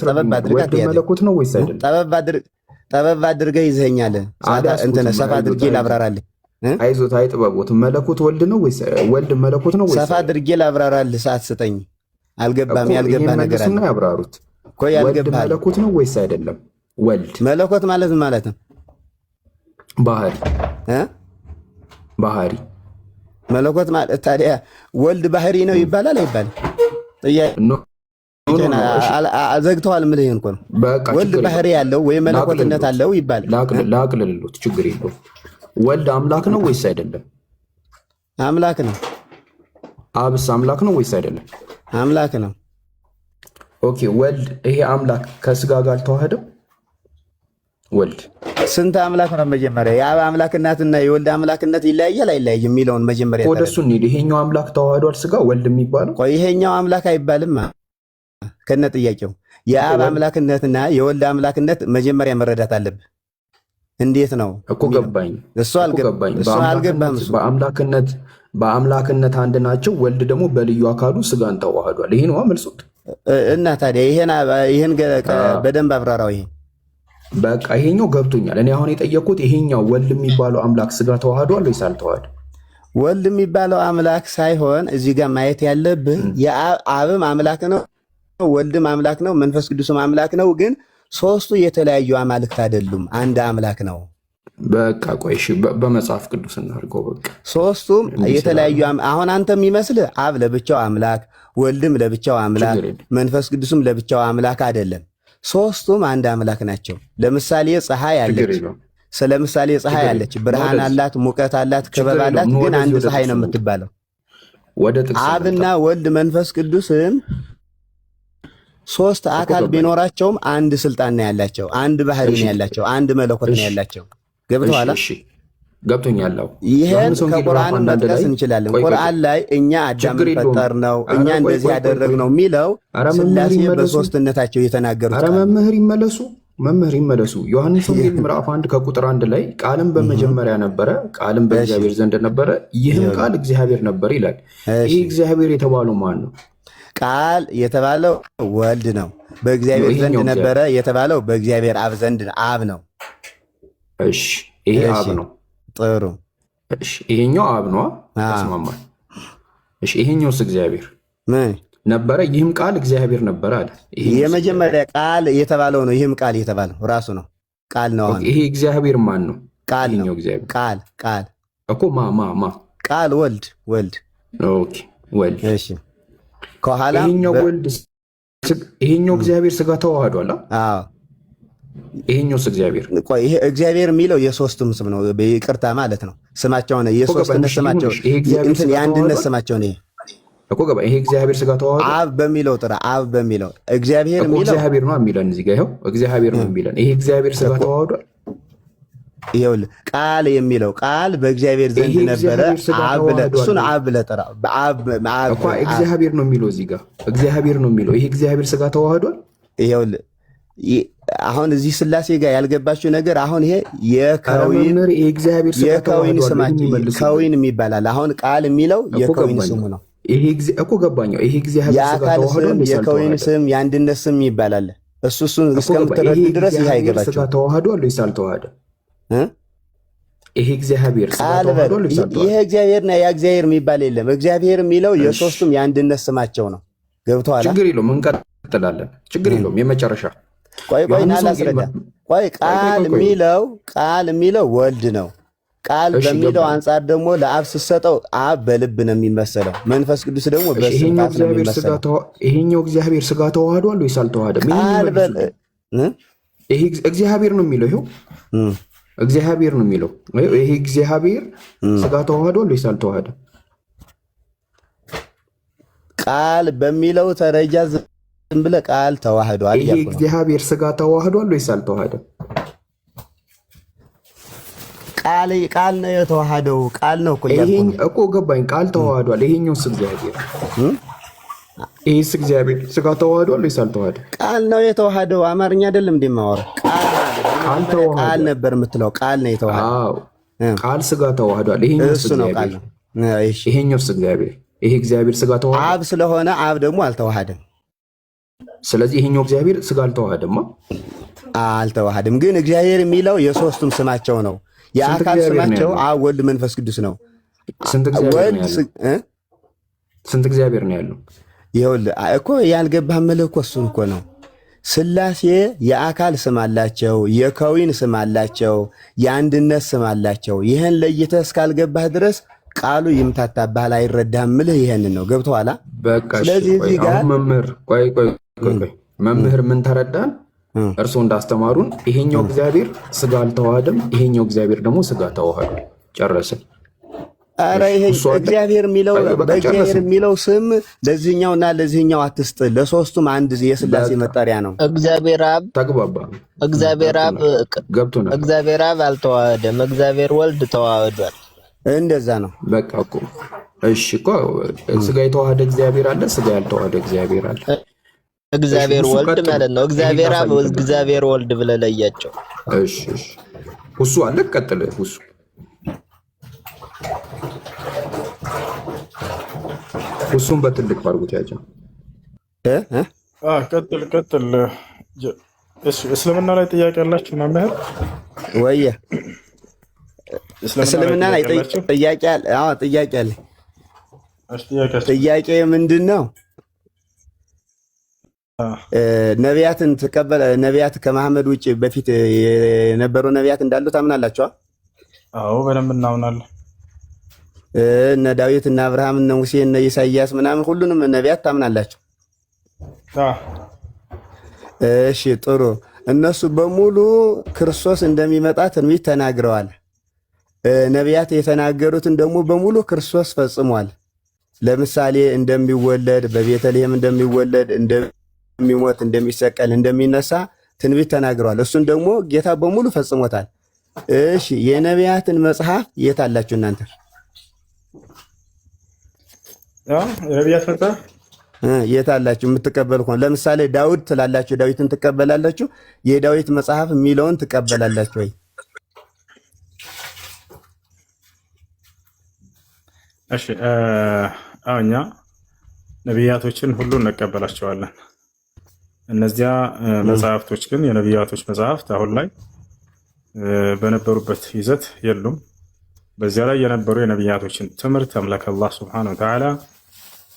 ጠበብ አድርገህ መለኮት ነው ወይስ አይደለም? ጠበብ አድርገህ ይዘኸኛል። እንትን ሰፋ አድርጌ ላብራራልህ። አይዞት አይጥበቦት። መለኮት ወልድ ነው ወይስ ወልድ መለኮት ነው ወይስ? ሰፋ አድርጌ ላብራራልህ። ሰዓት ስጠኝ። አልገባም። ያልገባ ነገር አለ ያብራሩት እኮ። ያልገባ መለኮት ነው ወይስ አይደለም? ወልድ መለኮት ማለት ምን ማለት ነው? ባህሪ መለኮት ማለት ታዲያ ወልድ ባህሪ ነው ይባላል አይባልም? ዘግተዋል። ምልህ እኮ ነው። ወልድ ባህሪ ያለው ወይ መለኮትነት አለው ይባላል። ላቅልልሎት፣ ችግር የለውም። ወልድ አምላክ ነው ወይስ አይደለም? አምላክ ነው። አብስ አምላክ ነው ወይስ አይደለም? አምላክ ነው። ኦኬ። ወልድ ይሄ አምላክ ከስጋ ጋር ተዋህደው? ወልድ ስንት አምላክ ነው? መጀመሪያ የአብ አምላክነትና የወልድ አምላክነት ይለያያል አይለያይም የሚለውን መጀመሪያ ወደሱ እንሂድ። ይሄኛው አምላክ ተዋህዷል ስጋ ወልድ የሚባለው? ቆይ ይሄኛው አምላክ አይባልም ከነ ጥያቄው። የአብ አምላክነትና የወልድ አምላክነት መጀመሪያ መረዳት አለብህ። እንዴት ነው እኮ ገባኝ። እሱ አልገባህም። በአምላክነት አንድ ናቸው። ወልድ ደግሞ በልዩ አካሉ ስጋን ተዋህዷል። ይሄ ነው መልሱት። እና ታዲያ ይሄን በደንብ አብራራው። ይሄ በቃ ይሄኛው ገብቶኛል። እኔ አሁን የጠየኩት ይሄኛው ወልድ የሚባለው አምላክ ስጋ ተዋህዷል ወይስ አልተዋህደም? ወልድ የሚባለው አምላክ ሳይሆን እዚህ ጋር ማየት ያለብህ የአብም አምላክ ነው፣ ወልድም አምላክ ነው፣ መንፈስ ቅዱስም አምላክ ነው። ግን ሶስቱ የተለያዩ አማልክት አይደሉም፣ አንድ አምላክ ነው። በቃ ቆይ እሺ፣ በመጽሐፍ ቅዱስ እናድርገው። በቃ ሶስቱም የተለያዩ አሁን አንተ የሚመስልህ አብ ለብቻው አምላክ፣ ወልድም ለብቻው አምላክ፣ መንፈስ ቅዱስም ለብቻው አምላክ አይደለም። ሶስቱም አንድ አምላክ ናቸው። ለምሳሌ ፀሐይ አለች። ስለምሳሌ ፀሐይ አለች፣ ብርሃን አላት፣ ሙቀት አላት፣ ክበብ አላት። ግን አንድ ፀሐይ ነው የምትባለው። አብና ወልድ መንፈስ ቅዱስም ሶስት አካል ቢኖራቸውም አንድ ስልጣን ነው ያላቸው፣ አንድ ባህሪ ነው ያላቸው፣ አንድ መለኮት ነው ያላቸው። ገብቶሃል? እሺ ገብቶኛል። ይሄን ከቁርአን መጥቀስ እንችላለን። ቁርአን ላይ እኛ አዳም ፈጠር ነው እኛ እንደዚህ ያደረግነው የሚለው ስላሴ በሶስትነታቸው የተናገሩት። ኧረ መምህር ይመለሱ። ዮሐንስ ወንጌል ምዕራፍ 1 ከቁጥር 1 ላይ ቃልም በመጀመሪያ ነበረ፣ ቃልም በእግዚአብሔር ዘንድ ነበረ፣ ይህም ቃል እግዚአብሔር ነበር ይላል። ይህ እግዚአብሔር የተባለው ማን ነው? ቃል የተባለው ወልድ ነው። በእግዚአብሔር ዘንድ ነበረ የተባለው በእግዚአብሔር አብ ዘንድ አብ ነው። እሺ ይሄ አብ ነው። ጥሩ። እሺ ይሄኛው አብ ነው። ተስማማል። እሺ ይሄኛውስ እግዚአብሔር ምን ነበረ? ይህም ቃል እግዚአብሔር ነበረ አለ። የመጀመሪያ ቃል የተባለው ነው። ይህም ቃል የተባለው ራሱ ነው። ቃል ነው። ይሄ እግዚአብሔር ማን ነው? ቃል ነው። እግዚአብሔር ቃል እኮ ማ ቃል ወልድ። ኦኬ ወልድ። እሺ ከኋላ ይሄኛው እግዚአብሔር ስጋ ተዋህዷል። አዎ ይሄኛውስ እግዚአብሔር? ቆይ ይሄ እግዚአብሔር የሚለው የሶስቱም ስም ነው። ይቅርታ ማለት ነው። ስማቸው ነው የሶስትነት ስማቸው፣ እንትን የአንድነት ስማቸው ነው እኮ ገባ። ይሄ እግዚአብሔር ስጋ ተዋህዷል። አብ በሚለው ጥራ። አብ በሚለው እግዚአብሔር የሚለው እግዚአብሔር ነው የሚለን እዚህ ጋር ይኸው እግዚአብሔር ነው የሚለን። ይሄ እግዚአብሔር ስጋ ተዋህዷል። ይኸውልህ ቃል የሚለው ቃል በእግዚአብሔር ዘንድ ነበረ። እሱን አብ ብለህ ጠራ። እኮ እግዚአብሔር ነው የሚለው እዚህ ጋር እግዚአብሔር ነው የሚለው። ይሄ እግዚአብሔር ስጋ ተዋህዷል። ይኸውልህ አሁን እዚህ ስላሴ ጋር ያልገባችው ነገር አሁን ይሄ የከዊን ስማችን ከዊን የሚባላል። አሁን ቃል የሚለው የከዊን ስሙ ነው። ይሄ እኮ ገባኛው። ይሄ እግዚአብሔር ስጋ ተዋህዷል። የከዊን ስም የአንድነት ስም ይባላል። እሱን እስከምትረዱ ድረስ ይሄ አይገባችሁም። ስጋ ተዋህዷል ወይስ አልተዋህደም? ይሄ እግዚአብሔር ስጋ ተዋህዷል ወይስ አልተዋህደም? ይሄ እግዚአብሔርና ያ እግዚአብሔር የሚባል የለም። እግዚአብሔር የሚለው የሶስቱም የአንድነት ስማቸው ነው። ገብቶሃል? ችግር የለውም እንቀጥላለን። ችግር የለውም። የመጨረሻ ቆይ እናስረዳ። ቆይ ቃል የሚለው ወልድ ነው። ቃል በሚለው አንጻር ደግሞ ለአብ ስትሰጠው አብ በልብ ነው የሚመሰለው። መንፈስ ቅዱስ ደግሞ በስልጣን ነው የሚመሰለው። ይሄኛው እግዚአብሔር ስጋ ተዋህዷል ወይስ አልተዋህደም? ይሄ እግዚአብሔር ነው የሚለው። ይሄው እግዚአብሔር ነው የሚለው። ይሄ እግዚአብሔር ስጋ ተዋህዷል ወይስ አልተዋህደም? ቃል በሚለው ተረጃ ዝም ብለህ ቃል ተዋህዷል። ይሄ እግዚአብሔር ስጋ ተዋህዷል ወይስ አልተዋህደም? ቃል ነው የተዋሃደው። ቃል ነው እኮ ገባኝ። ቃል ተዋህዷል። ይሄኛውስ እግዚአብሔር ይሄስ እግዚአብሔር ስጋ ተዋህዷል ወይስ አልተዋህደም? ቃል ነው የተዋሃደው። አማርኛ አይደለም እንደማወራው ቃል ነበር የምትለው። ቃል ነው የተዋሃደው። ቃል ስጋ ተዋህዷል። ይሄኛውስ እግዚአብሔር ይሄኛውስ እግዚአብሔር ይሄ እግዚአብሔር ስጋ ተዋህዷል። አብ ስለሆነ አብ ደግሞ አልተዋሃደም። ስለዚህ ይሄኛው እግዚአብሔር ስጋ አልተዋሃደም። አልተዋሃደም። ግን እግዚአብሔር የሚለው የሶስቱም ስማቸው ነው። የአካል ስማቸው አብ ወልድ መንፈስ ቅዱስ ነው። ስንት እግዚአብሔር ነው ያለው? ይኸውልህ እኮ ያልገባህ መልህ እኮ እሱን እኮ ነው። ስላሴ የአካል ስም አላቸው፣ የከዊን ስም አላቸው፣ የአንድነት ስም አላቸው። ይህን ለይተህ እስካልገባህ ድረስ ቃሉ ይምታታብሃል፣ አይረዳህም። ምልህ ይሄንን ነው። ገብቶሃል? በቃ ስለዚህ እዚህ ጋር መምህር ምን ተረዳን? እርስዎ እንዳስተማሩን ይሄኛው እግዚአብሔር ስጋ አልተዋሃደም፣ ይሄኛው እግዚአብሔር ደግሞ ስጋ ተዋህዷል። ጨረስን። ኧረ ይሄ እግዚአብሔር የሚለው ስም ለዚህኛውና ለዚህኛው አትስጥ። ለሶስቱም አንድ የስላሴ መጠሪያ ነው። እግዚአብሔር አብ ተግባባ። እግዚአብሔር አብ ገብቶናል። እግዚአብሔር አብ አልተዋሃደም፣ እግዚአብሔር ወልድ ተዋህዷል። እንደዛ ነው። በቃ እኮ እሺ እኮ ስጋ የተዋሃደ እግዚአብሔር አለ፣ ስጋ ያልተዋሃደ እግዚአብሔር አለ። እግዚአብሔር ወልድ ማለት ነው። እግዚአብሔር አብ እግዚአብሔር ወልድ ብለህ ለያቸው። እሺ እሱ አለ። ቀጥል። እሱም በትልቅ አድርጉት ያቸው። ቀጥል። እስልምና ላይ ጥያቄ ያላችሁ መምህር? ወየ እስልምና ላይ ጥያቄ አለ? አዎ ጥያቄ አለ። ጥያቄ ምንድን ነው? ነቢያት ከመሐመድ ውጭ በፊት የነበሩ ነቢያት እንዳሉ ታምናላችኋ? አዎ በደንብ እናምናለን። እነ ዳዊት እነ አብርሃም እነ ሙሴ እነ ኢሳይያስ ምናምን ሁሉንም ነቢያት ታምናላችሁ? እሺ ጥሩ። እነሱ በሙሉ ክርስቶስ እንደሚመጣ ትንቢት ተናግረዋል። ነቢያት የተናገሩትን ደግሞ በሙሉ ክርስቶስ ፈጽሟል። ለምሳሌ እንደሚወለድ፣ በቤተልሔም እንደሚወለድ፣ እንደሚሞት፣ እንደሚሰቀል፣ እንደሚነሳ ትንቢት ተናግረዋል። እሱን ደግሞ ጌታ በሙሉ ፈጽሞታል። እሺ የነቢያትን መጽሐፍ የት አላችሁ እናንተ? የነቢያት መጽሐፍ የት አላችሁ የምትቀበሉ ከሆነ? ለምሳሌ ዳዊት ትላላችሁ፣ ዳዊትን ትቀበላላችሁ። የዳዊት መጽሐፍ የሚለውን ትቀበላላችሁ ወይ? እሺ እኛ ነቢያቶችን ሁሉ እንቀበላቸዋለን። እነዚያ መጽሐፍቶች ግን የነቢያቶች መጽሐፍት አሁን ላይ በነበሩበት ይዘት የሉም። በዚያ ላይ የነበሩ የነቢያቶችን ትምህርት አምላክ አላህ ሱብሓነሁ ወተዓላ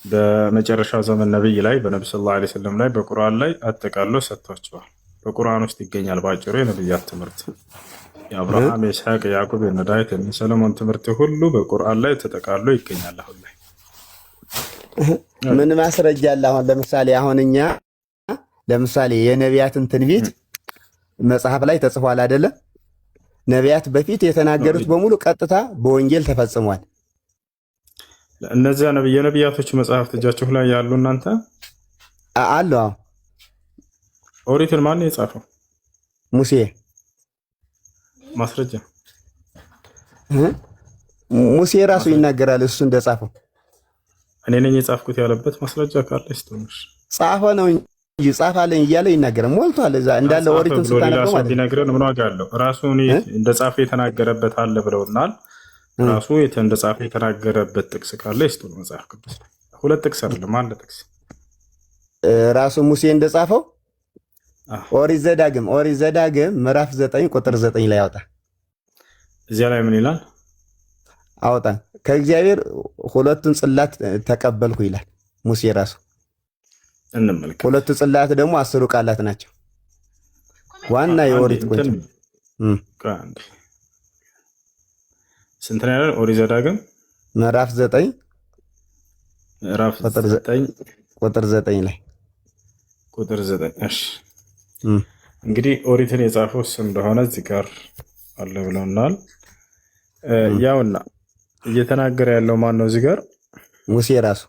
በመጨረሻው ዘመን ነቢይ ላይ በነቢ ሰለላሁ ዐለይሂ ወሰለም ላይ በቁርአን ላይ አጠቃሎ ሰጥቷቸዋል። በቁርአን ውስጥ ይገኛል በአጭሩ የነቢያት ትምህርት። የአብርሃም፣ የኢስሐቅ፣ የያዕቆብ፣ የነ ዳዊት፣ የነ ሰለሞን ትምህርት ሁሉ በቁርአን ላይ ተጠቃሎ ይገኛል። አሁን ላይ ምን ማስረጃ አለ? አሁን ለምሳሌ የነቢያትን ትንቢት መጽሐፍ ላይ ተጽፏል አይደለም? ነቢያት በፊት የተናገሩት በሙሉ ቀጥታ በወንጌል ተፈጽሟል። እነዚያ የነቢያቶች መጽሐፍት እጃችሁ ላይ ያሉ እናንተ አሉ? ኦሪትን ማን የጻፈው? ሙሴ። ማስረጃ ሙሴ ራሱ ይናገራል እሱ እንደጻፈው። እኔ ነኝ የጻፍኩት ያለበት ማስረጃ ካለ ይስተምር። ጻፈ ነው እንጂ ጻፋለኝ እያለ ይናገራል። ሞልቷል እዛ እንዳለ ኦሪትን ስታነበው ማለት ነው። ቢነግረን ምን ዋጋ አለው? ራሱ እንደጻፈ የተናገረበት አለ ብለውናል። ራሱ እንደጻፈ የተናገረበት ጥቅስ ካለ ይስጡን። መጽሐፍ ቅዱስ ላይ 2 ጥቅስ አይደለም 1 ጥቅስ ራሱ ሙሴ እንደጻፈው ኦሪት ዘዳግም ምዕራፍ 9 ቁጥር 9 ላይ ያወጣ። እዚያ ላይ ምን ይላል? አወጣ ከእግዚአብሔር 2ቱን ጽላት ተቀበልኩ ይላል ሙሴ ራሱ። እንመልከት። 2ቱ ጽላት ደግሞ 10 ቃላት ናቸው። ዋና የኦሪት ቁንጭ ስንት ነው ያለው? ኦሪት ዘዳግም ምዕራፍ 9 ቁጥር 9 ላይ ቁጥር 9። እሺ እንግዲህ ኦሪትን የጻፈው እሱ እንደሆነ እዚህ ጋር አለ ብለውናል። ያውና እየተናገረ ያለው ማን ነው? እዚህ ጋር ሙሴ ራሱ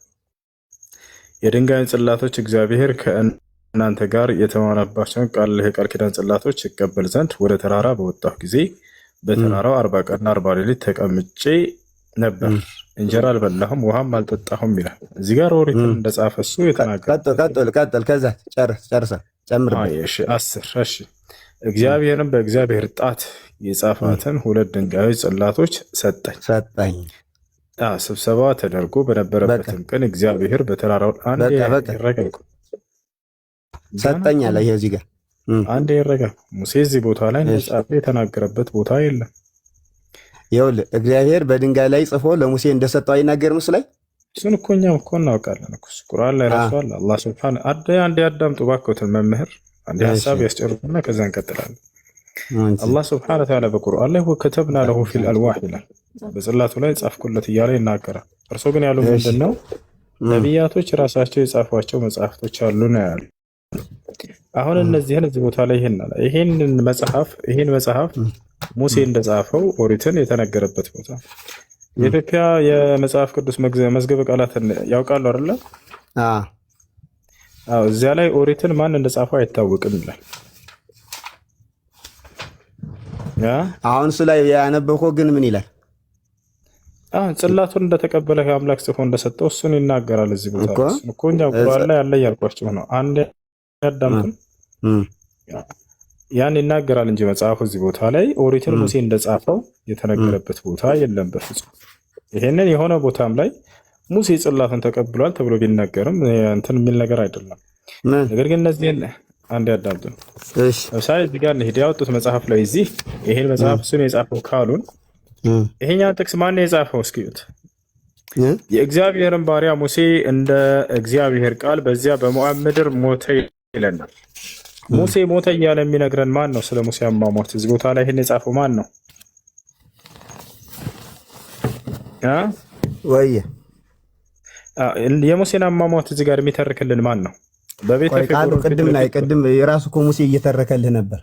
የድንጋይን ጽላቶች እግዚአብሔር ከእናንተ ጋር የተማማለባቸውን ቃል ኪዳን ጽላቶች ይቀበል ዘንድ ወደ ተራራ በወጣሁ ጊዜ በተራራው 40 ቀንና 40 ሌሊት ተቀምጬ ነበር፣ እንጀራ አልበላሁም ውሃም አልጠጣሁም ይላል። እዚህ ጋር ኦሪትን እንደጻፈ እሱ የተናገረ። ቀጥል ከዛ ጨርሰ ጨምር። እሺ 10 እሺ እግዚአብሔርም በእግዚአብሔር ጣት የጻፋትን 2 ድንጋዮች ጽላቶች ሰጠኝ። ስብሰባ ተደርጎ በነበረበትም ቀን እግዚአብሔር በተራራው ሰጠኝ አለ። ይሄ እዚህ ጋር አንድ ይረጋ። ሙሴ እዚህ ቦታ ላይ እንደጻፈ የተናገረበት ቦታ የለም። ይኸውልህ እግዚአብሔር በድንጋይ ላይ ጽፎ ለሙሴ እንደሰጠው አይናገርም እሱ ላይ። እሱን እኮ እኛም እኮ እናውቃለን እኮ ቁርአን ላይ ራሱ አለ። አላህ ሱብሃነሁ አንዴ አዳምጡ ባክዎትን መምህር፣ አንዴ ሐሳብ ያስጨርሱና ከዛ እንቀጥላለን። አላህ ሱብሃነሁ ወተዓላ በቁርአን ላይ ወከተብና ለሁ ፊል አልዋህ ይላል፣ በጽላቱ ላይ ጻፍኩለት እያለ ይናገራል። እርሶ ግን ያሉ ምንድነው? ነቢያቶች ራሳቸው የጻፏቸው መጽሐፍቶች አሉ ነው ያሉ። አሁን እነዚህን እዚህ ቦታ ላይ ይሄን መጽሐፍ ሙሴ እንደጻፈው ኦሪትን የተነገረበት ቦታ የኢትዮጵያ የመጽሐፍ ቅዱስ መዝገበ ቃላትን ያውቃሉ አይደለ? እዚያ ላይ ኦሪትን ማን እንደጻፈው አይታወቅም ይላል። አሁን እሱ ላይ ያነበብከው ግን ምን ይላል? ጽላቱን እንደተቀበለ ከአምላክ ጽፎ እንደሰጠው እሱን ይናገራል። እዚህ ቦታ እኮ እኛ ቁርአን ላይ ያለ ያልኳቸው ነው። አንድ ያዳምጡን ያን ይናገራል እንጂ መጽሐፉ እዚህ ቦታ ላይ ኦሪትን ሙሴ እንደጻፈው የተነገረበት ቦታ የለም በፍጹም። ይሄንን የሆነ ቦታም ላይ ሙሴ ጽላቱን ተቀብሏል ተብሎ ቢነገርም እንትን የሚል ነገር አይደለም። ነገር ግን እነዚህን አንድ ያዳምጡን። ለምሳሌ እዚህ ጋር እንሂድ። ያወጡት መጽሐፍ ላይ እዚህ ይሄን መጽሐፍ እሱን የጻፈው ካሉን ይሄኛው ጥቅስ ማን ነው የጻፈው? እስኪዩት። የእግዚአብሔርን ባሪያ ሙሴ እንደ እግዚአብሔር ቃል በዚያ በሞዓብ ምድር ሞተ ይለናል። ሙሴ ሞተ እያለ የሚነግረን ማን ነው? ስለ ሙሴ አሟሟት እዚህ ቦታ ላይ ይሄን የጻፈው ማን ነው? ወይ የሙሴን አሟሟት እዚህ ጋር የሚተርክልን ማን ነው? በቤተ ቅድም የራሱ እኮ ሙሴ እየተረከልህ ነበር።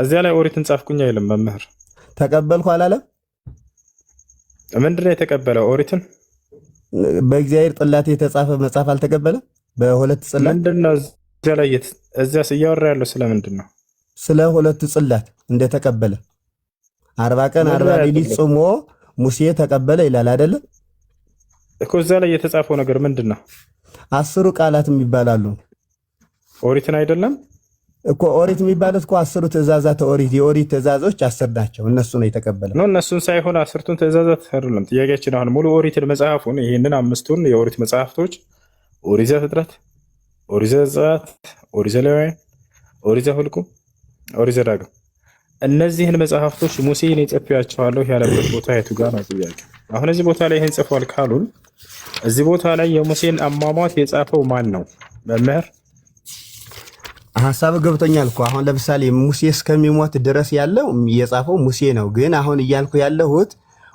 እዚያ ላይ ኦሪትን ጻፍኩኝ አይልም መምህር። ተቀበልኩ አላለም? ምንድን ነው የተቀበለው? ኦሪትን በእግዚአብሔር ጽላት የተጻፈ መጽሐፍ አልተቀበለም? በሁለት ጽላት ምንድን ነው እዚያ ላይ እዚያስ እያወራ ያለው ስለምንድን ነው? ስለ 2 ጽላት እንደተቀበለ 40 ቀን 40 ሌሊት ጾሞ ሙሴ ተቀበለ ይላል አይደለ እኮ። እዚያ ላይ የተጻፈው ነገር ምንድን ነው? 10 ቃላት የሚባላሉ ኦሪትን አይደለም እኮ። ኦሪት የሚባሉት እኮ 10 ትእዛዛት ኦሪት፣ የኦሪት ትእዛዞች 10 ናቸው። እነሱ ነው የተቀበለው ነው። እነሱን ሳይሆን 10ቱን ትእዛዛት አይደለም ጥያቄያችን። አሁን ሙሉ ኦሪትን መጽሐፉን ይሄንን 5ቱን የኦሪት መጽሐፍቶች ኦሪት ዘፍጥረት፣ ኦሪት ዘጸአት፣ ኦሪት ዘሌዋውያን፣ ኦሪት ዘኍልቍ፣ ኦሪት ዘዳግም እነዚህን መጽሐፍቶች ሙሴ እኔ ጽፌያቸዋለሁ ያለበት ቦታ የቱ ጋር ነው ጥያቄ። አሁን እዚህ ቦታ ላይ ይሄን ጽፏል ካሉን እዚህ ቦታ ላይ የሙሴን አሟሟት የጻፈው ማን ነው መምህር? ሐሳብ ገብቶኛል እኮ። አሁን ለምሳሌ ሙሴ እስከሚሞት ድረስ ያለው የጻፈው ሙሴ ነው። ግን አሁን እያልኩ ያለሁት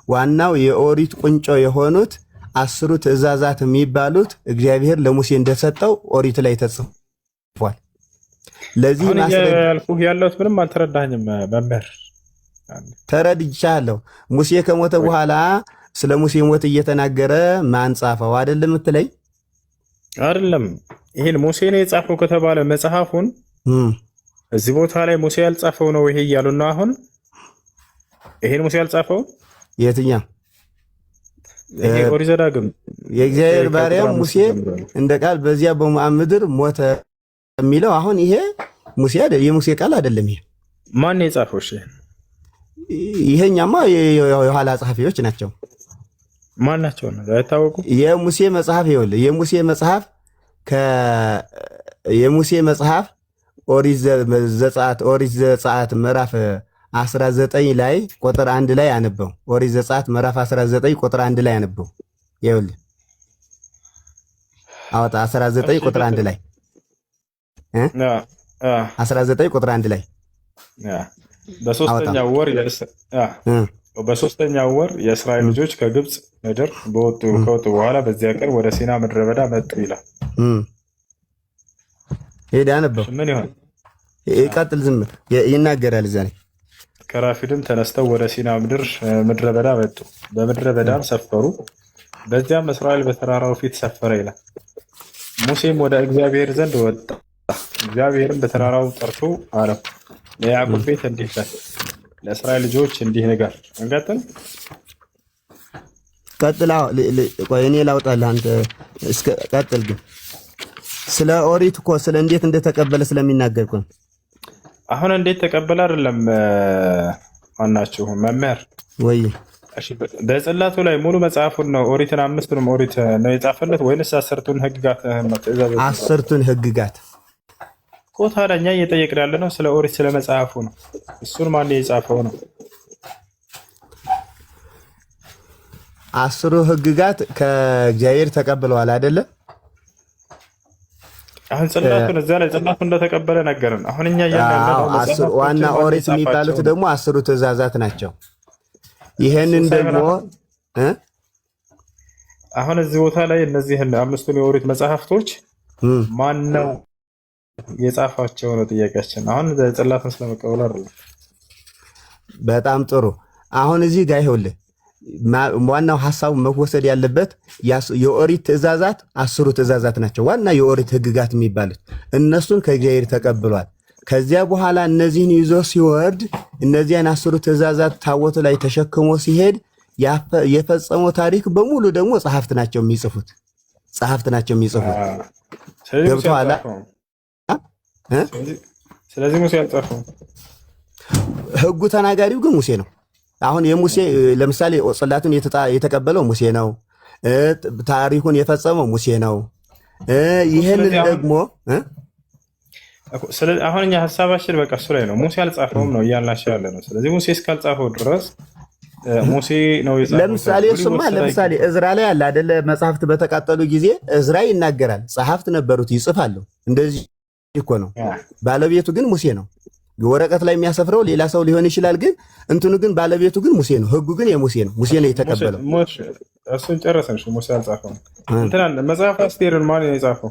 ዋናው የኦሪት ቁንጮ የሆኑት 10 ትእዛዛት የሚባሉት እግዚአብሔር ለሙሴ እንደሰጠው ኦሪት ላይ ተጽፏል። ለዚህ ያልኩ ያለሁት ምንም አልተረዳኝም መምህር። ተረድቻለሁ። ሙሴ ከሞተ በኋላ ስለ ሙሴ ሞት እየተናገረ ማን ጻፈው አይደለም የምትለኝ? አይደለም ይሄን ሙሴ ነው የጻፈው ከተባለ መጽሐፉን እዚህ ቦታ ላይ ሙሴ ያልጻፈው ነው ይሄ እያሉና አሁን ይሄን ሙሴ ያልጻፈው የትኛው ይሄ ኦሪት ዘዳግም የእግዚአብሔር ባሪያ ሙሴ እንደ ቃል በዚያ በሞዓብ ምድር ሞተ የሚለው አሁን ይሄ ሙሴ አይደል? የሙሴ ቃል አይደለም። ይሄ ማን የጻፈው? እሺ ይሄኛማ የኋላ ጸሐፊዎች ናቸው። ማን ናቸው? አይታወቁ። የሙሴ መጽሐፍ ይኸውልህ፣ የሙሴ መጽሐፍ ኦሪት ዘጸአት ምዕራፍ 19 ላይ ቁጥር 1 ላይ አነበው። ኦሪት ዘጸአት ምዕራፍ 19 ቁጥር 1 ላይ አነበው። ይኸውልህ አወጣ 19 ቁጥር 1 ላይ 19 ቁጥር 1 ላይ በሶስተኛው ወር የእስራኤል ልጆች ከግብፅ ምድር ከወጡ በኋላ በዚያ ቀን ወደ ሲና ምድረ በዳ መጡ ይላል። ሄዳ አነበው። ምን ይሆን? ይቀጥል። ዝም ይናገራል እዛ ላይ ከራፊድም ተነስተው ወደ ሲና ምድረ በዳ መጡ። በምድረ በዳም ሰፈሩ። በዚያም እስራኤል በተራራው ፊት ሰፈረ ይላል። ሙሴም ወደ እግዚአብሔር ዘንድ ወጣ። እግዚአብሔርም በተራራው ጠርቶ አለው፣ ለያዕቆብ ቤት እንዲህ በል፣ ለእስራኤል ልጆች እንዲህ ንገር። እንቀጥል። ቀጥል። ቆይ እኔ ላውጣልህ፣ አንተ እስከ ቀጥል። ግን ስለ ኦሪት እኮ ስለ እንዴት እንደተቀበለ ስለሚናገር እኮ አሁን እንዴት ተቀበለ አይደለም። ማናችሁ መምህር ወይ በጽላቱ ላይ ሙሉ መጽሐፉን ነው ኦሪትን አምስቱንም ኦሪት ነው የጻፈለት ወይንስ አስርቱን ህግጋት? አስርቱን ህግጋት እኮ ታዲያ እኛ እየጠየቅን ያለ ነው ስለ ኦሪት ስለ መጽሐፉ ነው። እሱን ማን የጻፈው ነው? አስሩ ህግጋት ከእግዚአብሔር ተቀብለዋል አይደለ? አሁን ጽላቱን እዛ ላይ ጽላቱን እንደተቀበለ ነገርን። አሁን እኛ ዋና ኦሪት የሚባሉት ደግሞ አስሩ ትእዛዛት ናቸው። ይሄንን ደግሞ አሁን እዚህ ቦታ ላይ እነዚህን አምስቱን የኦሪት መጽሐፍቶች ማን ነው የጻፋቸው ነው ጥያቄያችን። አሁን ጽላቱን ስለመቀበል አይደለም። በጣም ጥሩ። አሁን እዚህ ጋር ይኸውልህ ዋናው ሐሳቡ መወሰድ ያለበት የኦሪት ትእዛዛት አስሩ ትእዛዛት ናቸው። ዋና የኦሪት ህግጋት የሚባሉት እነሱን ከእግዚአብሔር ተቀብሏል። ከዚያ በኋላ እነዚህን ይዞ ሲወርድ እነዚያን አስሩ ትእዛዛት ታቦቱ ላይ ተሸክሞ ሲሄድ የፈጸመው ታሪክ በሙሉ ደግሞ ጸሐፍት ናቸው የሚጽፉት። ገብቶሃል? ስለዚህ ሙሴ አልጻፈው። ህጉ ተናጋሪው ግን ሙሴ ነው። አሁን የሙሴ ለምሳሌ ጽላቱን የተቀበለው ሙሴ ነው። ታሪኩን የፈጸመው ሙሴ ነው። ይሄንን ደግሞ አሁን እኛ ሀሳባችን በቃ እሱ ላይ ነው። ሙሴ አልጻፈውም ነው እያልናቸው ያለ ነው። ስለዚህ ሙሴ እስካልጻፈው ድረስ ሙሴ ነው የጻፈው። ለምሳሌ እሱማ ለምሳሌ እዝራ ላይ አለ አይደለ? መጽሐፍት በተቃጠሉ ጊዜ እዝራ ይናገራል። ጸሐፍት ነበሩት ይጽፋሉ። እንደዚህ እኮ ነው። ባለቤቱ ግን ሙሴ ነው። ወረቀት ላይ የሚያሰፍረው ሌላ ሰው ሊሆን ይችላል፣ ግን እንትኑ ግን ባለቤቱ ግን ሙሴ ነው። ህጉ ግን የሙሴ ነው። ሙሴ ነው የተቀበለው። እሱን ጨረሰን። ሙሴ አልጻፈውም። እንትና መጽሐፈ አስቴርን ማን ነው የጻፈው?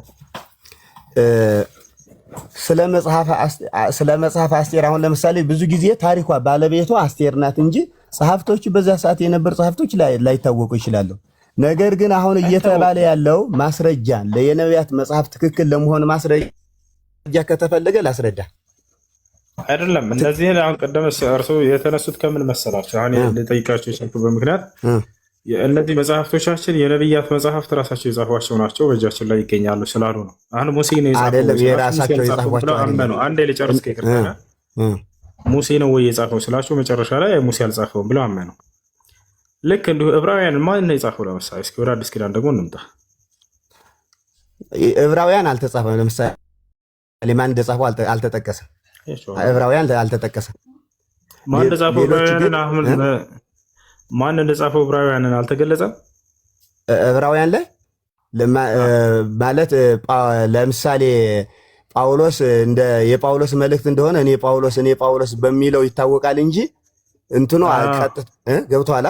ስለ መጽሐፈ አስቴር አሁን ለምሳሌ ብዙ ጊዜ ታሪኳ ባለቤቷ አስቴር ናት እንጂ ጸሐፍቶቹ በዛ ሰዓት የነበሩ ጸሐፍቶች ላይታወቁ ይችላሉ። ነገር ግን አሁን እየተባለ ያለው ማስረጃ ለየነቢያት መጽሐፍ ትክክል ለመሆን ማስረጃ ከተፈለገ ላስረዳ አይደለም። እነዚህን አሁን ቀደም እርሶ የተነሱት ከምን መሰላቸው? አሁን ልጠይቃቸው የቻልኩት በምክንያት እነዚህ መጽሐፍቶቻችን የነቢያት መጽሐፍት ራሳቸው የጻፏቸው ናቸው፣ በእጃችን ላይ ይገኛሉ ስላሉ ነው። አሁን ሙሴ ነው የጻፈው። አንዴ ልጨርስ ከይቅርታ ሙሴ ነው ወይ የጻፈው ስላቸው መጨረሻ ላይ ሙሴ አልጻፈውም ብለው አመኑ። ልክ እንዲሁ ዕብራውያን ማን ነው የጻፈው? ለምሳሌ እስኪ ወደ አዲስ ኪዳን ደግሞ እንምጣ። ዕብራውያን አልተጻፈም። ለምሳሌ ማን እንደጻፈው አልተጠቀሰም። ዕብራውያን አልተጠቀሰም። ማን እንደጻፈው ዕብራውያንን አሁን ማን እንደጻፈው ዕብራውያንን አልተገለጸም። ዕብራውያን ላይ ማለት ለምሳሌ ጳውሎስ እንደ የጳውሎስ መልእክት እንደሆነ እኔ ጳውሎስ በሚለው ይታወቃል እንጂ እንትኑ አልቀጥት ገብቶሃል?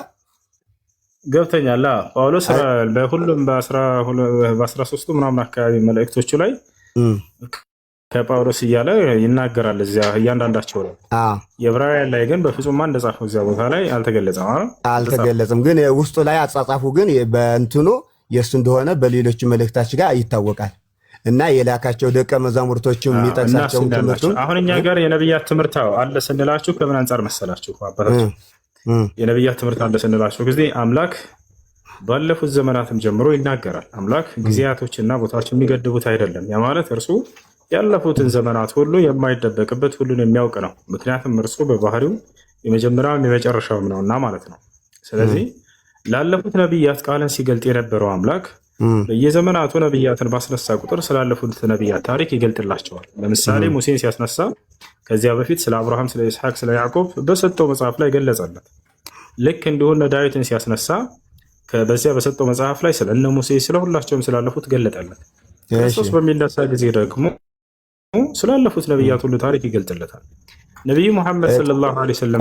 ገብተኛል። ጳውሎስ በሁሉም በ13ቱ ምናምን አካባቢ መልእክቶቹ ላይ ከጳውሎስ እያለ ይናገራል እዚያ እያንዳንዳቸው ላይ። የዕብራውያን ላይ ግን በፍጹም ማን እንደጻፈው እዚያ ቦታ ላይ አልተገለጸም። ግን ውስጡ ላይ አጻጻፉ ግን በእንትኑ የእሱ እንደሆነ በሌሎች መልእክታች ጋር ይታወቃል። እና የላካቸው ደቀ መዛሙርቶችም የሚጠቅሳቸው ትምህርቱ አሁን እኛ ጋር የነቢያት ትምህርት አለ ስንላችሁ ከምን አንጻር መሰላችሁ? አባታችሁ የነቢያት ትምህርት አለ ስንላቸው ጊዜ አምላክ ባለፉት ዘመናትም ጀምሮ ይናገራል። አምላክ ጊዜያቶችና ቦታዎች የሚገድቡት አይደለም። ያ ማለት እርሱ ያለፉትን ዘመናት ሁሉ የማይደበቅበት ሁሉን የሚያውቅ ነው። ምክንያቱም እርሱ በባህሪው የመጀመሪያውም የመጨረሻውም ነውና ማለት ነው። ስለዚህ ላለፉት ነቢያት ቃልን ሲገልጥ የነበረው አምላክ በየዘመናቱ ነቢያትን ባስነሳ ቁጥር ስላለፉት ነቢያት ታሪክ ይገልጥላቸዋል። ለምሳሌ ሙሴን ሲያስነሳ ከዚያ በፊት ስለ አብርሃም፣ ስለ ይስሐቅ፣ ስለ ያዕቆብ በሰጠው መጽሐፍ ላይ ገለጸለት። ልክ እንዲሁን ዳዊትን ሲያስነሳ በዚያ በሰጠው መጽሐፍ ላይ ስለ እነ ሙሴ ስለ ሁላቸውም ስላለፉት ገለጠለት። ክርስቶስ በሚነሳ ጊዜ ደግሞ ስላለፉት ነቢያት ሁሉ ታሪክ ይገልጥለታል። ነቢዩ ሙሐመድ ሰለላሁ ዐለይሂ ወሰለም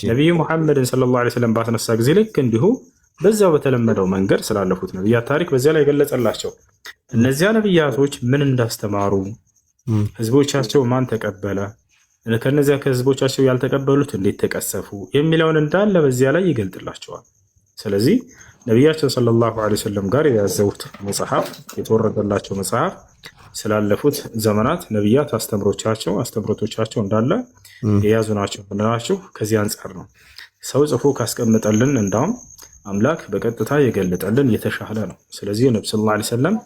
ነቢዩ ሙሐመድን ሰለላሁ ዐለይሂ ወሰለም ባስነሳ ጊዜ ልክ እንዲሁ በዚያው በተለመደው መንገድ ስላለፉት ነቢያት ታሪክ በዚያ ላይ ገለጸላቸው። እነዚያ ነቢያቶች ምን እንዳስተማሩ፣ ህዝቦቻቸው ማን ተቀበለ፣ ከነዚያ ከህዝቦቻቸው ያልተቀበሉት እንዴት ተቀሰፉ የሚለውን እንዳለ በዚያ ላይ ይገልጥላቸዋል። ስለዚህ ነቢያችን ሰለላሁ ዐለይሂ ወሰለም ጋር የያዘውት መጽሐፍ የተወረደላቸው መጽሐፍ ስላለፉት ዘመናት ነቢያት አስተምሮቶቻቸው እንዳለ የያዙ ናቸው ብለናችሁ ከዚህ አንጻር ነው። ሰው ጽፎ ካስቀመጠልን እንዳውም አምላክ በቀጥታ የገለጠልን የተሻለ ነው። ስለዚህ ነብዩ ሰለላሁ ዐለይሂ ወሰለም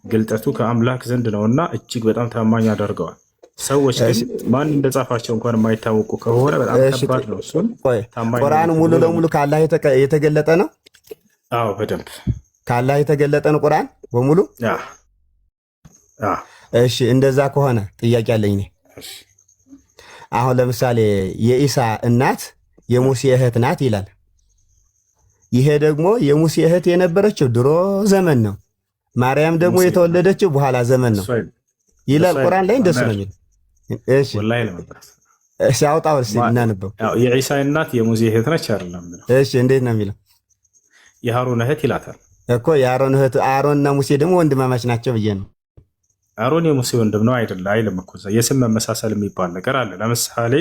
ግልጠቱ ከአምላክ ዘንድ ነውና እጅግ በጣም ታማኝ ያደርገዋል። ሰዎች ግን ማን እንደጻፋቸው እንኳን የማይታወቁ ከሆነ በጣም ከባድ ነው። እሱን ታማኝ ቁርአን ሙሉ ለሙሉ ከአላህ የተገለጠ ነው። አዎ በደንብ ከአላህ የተገለጠ ነው ቁርአን በሙሉ። እሺ እንደዛ ከሆነ ጥያቄ አለኝ እኔ። አሁን ለምሳሌ የኢሳ እናት የሙሴ እህት ናት ይላል። ይሄ ደግሞ የሙሴ እህት የነበረችው ድሮ ዘመን ነው። ማርያም ደግሞ የተወለደችው በኋላ ዘመን ነው ይላል ቁርአን ላይ። እንደሱ ነው የሚል። እሺ ወላሂ ለመጣስ እሺ አውጣው እስኪ እናንበው። የኢሳ እናት የሙሴ እህት ነች አይደለም? እሺ እንዴት ነው የሚለው? የሃሩን እህት ይላታል እኮ። የአሮን እህት አሮንና ሙሴ ደግሞ ወንድማማች ናቸው ብዬ ነው። አሮን የሙሴ ወንድም ነው አይልም እኮ። የስም መመሳሰል የሚባል ነገር አለ። ለምሳሌ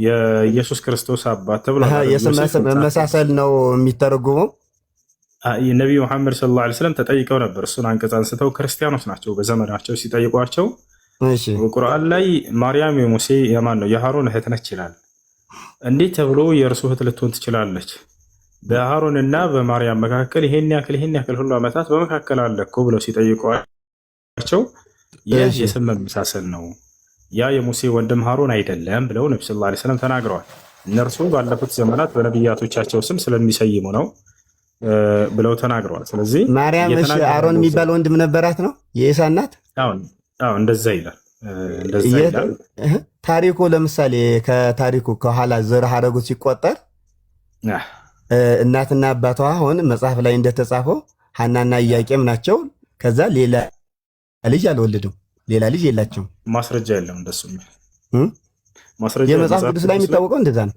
የኢየሱስ ክርስቶስ አባት ተብሎ የስም መመሳሰል ነው የሚተረጉመው። ነቢዩ መሐመድ ሰለላሁ ዐለይሂ ወሰለም ተጠይቀው ነበር። እሱን አንቀጽ አንስተው ክርስቲያኖች ናቸው በዘመናቸው ሲጠይቋቸው ቁርአን ላይ ማርያም የሙሴ የማን ነው የሃሩን እህት ነች ይላል። እንዴት ተብሎ የእርሱ እህት ልትሆን ትችላለች? በሃሩንና በማርያም መካከል ይሄን ያክል ሁሉ ዓመታት በመካከል አለ እኮ ብለው ሲጠይቋቸው ይህ የስም መመሳሰል ነው፣ ያ የሙሴ ወንድም ሃሩን አይደለም ብለው ነብዩ ሰለላሁ ዐለይሂ ወሰለም ተናግረዋል። እነርሱ ባለፉት ዘመናት በነቢያቶቻቸው ስም ስለሚሰይሙ ነው ብለው ተናግረዋል። ስለዚህ ማርያም እሺ አሮን የሚባል ወንድም ነበራት ነው የኢሳ እናት? አዎ እንደዛ ይላል። ታሪኩ ለምሳሌ ከታሪኩ ከኋላ ዘር ሐረጉ ሲቆጠር እናትና አባቷ አሁን መጽሐፍ ላይ እንደተጻፈው ሐናና ኢያቄም ናቸው። ከዛ ሌላ ልጅ አልወለዱም፣ ሌላ ልጅ የላቸውም። ማስረጃ የለም እንደሱ የሚል ማስረጃ የመጽሐፍ ቅዱስ ላይ የሚታወቀው እንደዛ ነው።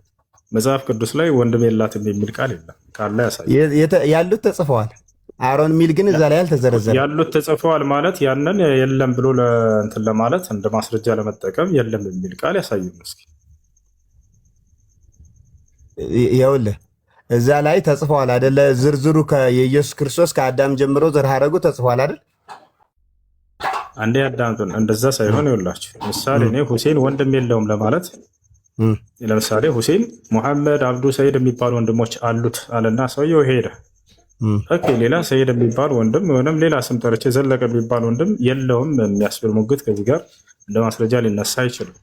መጽሐፍ ቅዱስ ላይ ወንድም የላትም የሚል ቃል የለም። ካለ ያሳይ። ያሉት ተጽፈዋል። አሮን የሚል ግን እዛ ላይ አልተዘረዘረም። ያሉት ተጽፈዋል ማለት ያንን የለም ብሎ እንትን ለማለት እንደ ማስረጃ ለመጠቀም የለም የሚል ቃል ያሳዩን እስኪ። ይኸውልህ እዛ ላይ ተጽፈዋል አይደለ? ዝርዝሩ የኢየሱስ ክርስቶስ ከአዳም ጀምሮ ዘር ሐረጉ ተጽፈዋል አይደል? አንዴ አዳምጡን። እንደዛ ሳይሆን ይኸውላችሁ፣ ምሳሌ እኔ ሁሴን ወንድም የለውም ለማለት ለምሳሌ ሁሴን፣ ሙሐመድ፣ አብዱ፣ ሰይድ የሚባሉ ወንድሞች አሉት አለና ሰውየው ሄደ። ኦኬ ሌላ ሰይድ የሚባል ወንድም ወይም ሌላ ስም ጠርቼ ዘለቀ የሚባል ወንድም የለውም የሚያስብል ሙግት ከዚህ ጋር እንደ ማስረጃ ሊነሳ አይችልም።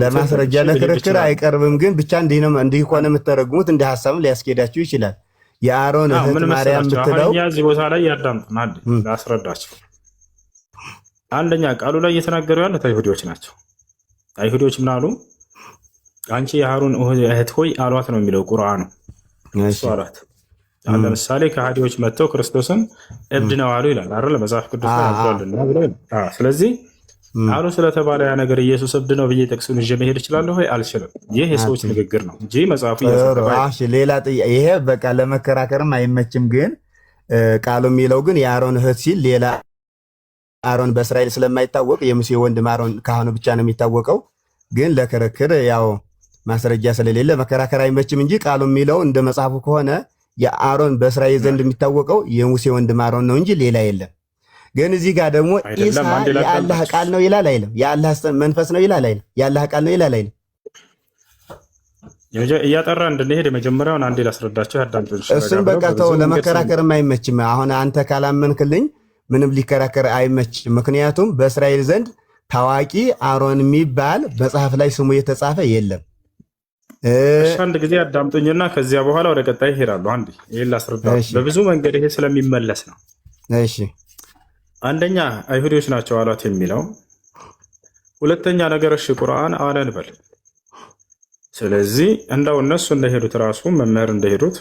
ለማስረጃ ለክርክር አይቀርብም። ግን ብቻ እንዲህ ከሆነ የምትተረጉሙት እንደ ሀሳብም ሊያስኬዳችሁ ይችላል። የአሮን እህት ማርያም የምትለው እዚህ ቦታ ላይ ያዳምጡናል። ላስረዳቸው። አንደኛ ቃሉ ላይ እየተናገሩ ያሉት አይሁዶች ናቸው። አይሁዶች ምን አሉ? አንቺ የሃሩን እህት ሆይ አሏት ነው የሚለው ቁርአኑ። እሱ አሏት። ለምሳሌ ከሃዲዎች መጥተው ክርስቶስን እብድ ነው አሉ ይላል አይደል? መጽሐፍ ቅዱስ ላይ አብዷልና ብለው። ስለዚህ አሉ ስለተባለ ያ ነገር ኢየሱስ እብድ ነው ብዬ ጥቅሱን ይዤ መሄድ እችላለሁ ወይ? አልችልም። ይህ የሰዎች ንግግር ነው እንጂ መጽሐፉ ሌላ ይሄ በቃ ለመከራከርም አይመችም። ግን ቃሉ የሚለው ግን የአሮን እህት ሲል ሌላ አሮን በእስራኤል ስለማይታወቅ የሙሴ ወንድም አሮን ካህኑ ብቻ ነው የሚታወቀው። ግን ለክርክር ያው ማስረጃ ስለሌለ መከራከር አይመችም እንጂ ቃሉ የሚለው እንደ መጽሐፉ ከሆነ የአሮን በእስራኤል ዘንድ የሚታወቀው የሙሴ ወንድም አሮን ነው እንጂ ሌላ የለም። ግን እዚህ ጋር ደግሞ ኢሳ የአላህ ቃል ነው ይላል አይልም? የአላህ መንፈስ ነው ይላል አይልም? የአላህ ቃል ነው ይላል አይልም? እያጠራ እንድንሄድ የመጀመሪያውን አንዴ ላስረዳቸው ያዳምጡኝ። እሱን በቃ ተው፣ ለመከራከርም አይመችም። አሁን አንተ ካላመንክልኝ ምንም ሊከራከር አይመችም። ምክንያቱም በእስራኤል ዘንድ ታዋቂ አሮን የሚባል መጽሐፍ ላይ ስሙ የተጻፈ የለም። አንድ ጊዜ አዳምጡኝና ከዚያ በኋላ ወደ ቀጣይ ይሄዳሉ። አንዴ ይሄን ላስረዳ። በብዙ መንገድ ይሄ ስለሚመለስ ነው። እሺ፣ አንደኛ አይሁዶች ናቸው አሏት የሚለው፣ ሁለተኛ ነገር እሺ ቁርአን አለን በል። ስለዚህ እንዳው እነሱ እንደሄዱት ራሱ መምህር እንደሄዱት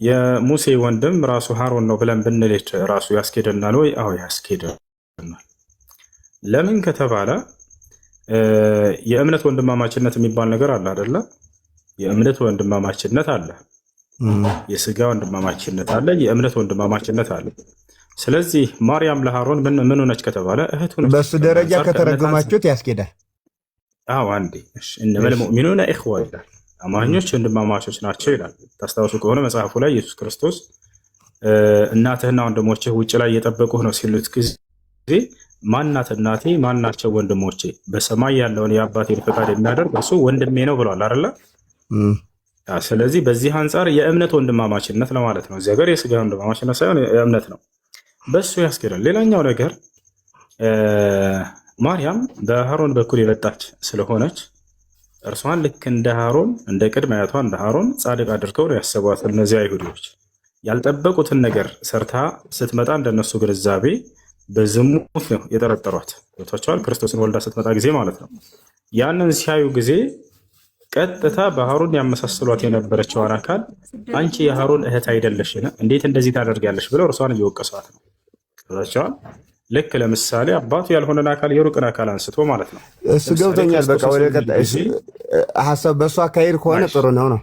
የሙሴ ወንድም ራሱ ሃሮን ነው ብለን ብንሌት ራሱ ያስኬደናል ወይ? አዎ ያስኬደናል። ለምን ከተባለ የእምነት ወንድማማችነት የሚባል ነገር አለ አይደለ? የእምነት ወንድማማችነት አለ፣ የስጋ ወንድማማችነት አለ፣ የእምነት ወንድማማችነት አለ። ስለዚህ ማርያም ለሃሮን ምን ሆነች ከተባለ እህቱ ነች። በሱ ደረጃ ከተረጎማችሁት ያስኬዳል። አዎ አንዴ እነመል ሙእሚኑነ ኢኽዋ ይላል። አማኞች ወንድማማቾች ናቸው ይላል። ታስታውሱ ከሆነ መጽሐፉ ላይ ኢየሱስ ክርስቶስ እናትህና ወንድሞችህ ውጭ ላይ እየጠበቁህ ነው ሲሉት ጊዜ ማናት እናቴ ማናቸው ወንድሞቼ? በሰማይ ያለውን የአባቴን ፈቃድ የሚያደርግ እርሱ ወንድሜ ነው ብሏል አይደለ? ስለዚህ በዚህ አንጻር የእምነት ወንድማማችነት ለማለት ነው። እዚህ ሀገር የስጋ ወንድማማችነት ሳይሆን የእምነት ነው። በሱ ያስኬዳል። ሌላኛው ነገር ማርያም በሃሮን በኩል የመጣች ስለሆነች እርሷን ልክ እንደ ሃሮን እንደ ቅድመ አያቷ እንደ ሃሮን ጻድቅ አድርገው ነው ያሰቧት። እነዚህ አይሁዶች ያልጠበቁትን ነገር ሰርታ ስትመጣ እንደነሱ ግንዛቤ በዝሙት ነው የጠረጠሯት። ቦታቸዋል ክርስቶስን ወልዳ ስትመጣ ጊዜ ማለት ነው። ያንን ሲያዩ ጊዜ ቀጥታ በሃሮን ያመሳስሏት የነበረችውን አካል አንቺ የሃሮን እህት አይደለሽን? እንዴት እንደዚህ ታደርጊያለሽ? ብለው እርሷን እየወቀሷት ነው። ቦታቸዋል ልክ ለምሳሌ አባቱ ያልሆነን አካል የሩቅን አካል አንስቶ ማለት ነው። እሱ ገብቶኛል። በቃ ወደ ቀጣይ ሀሳብ በእሱ አካሄድ ከሆነ ጥሩ ነው ነው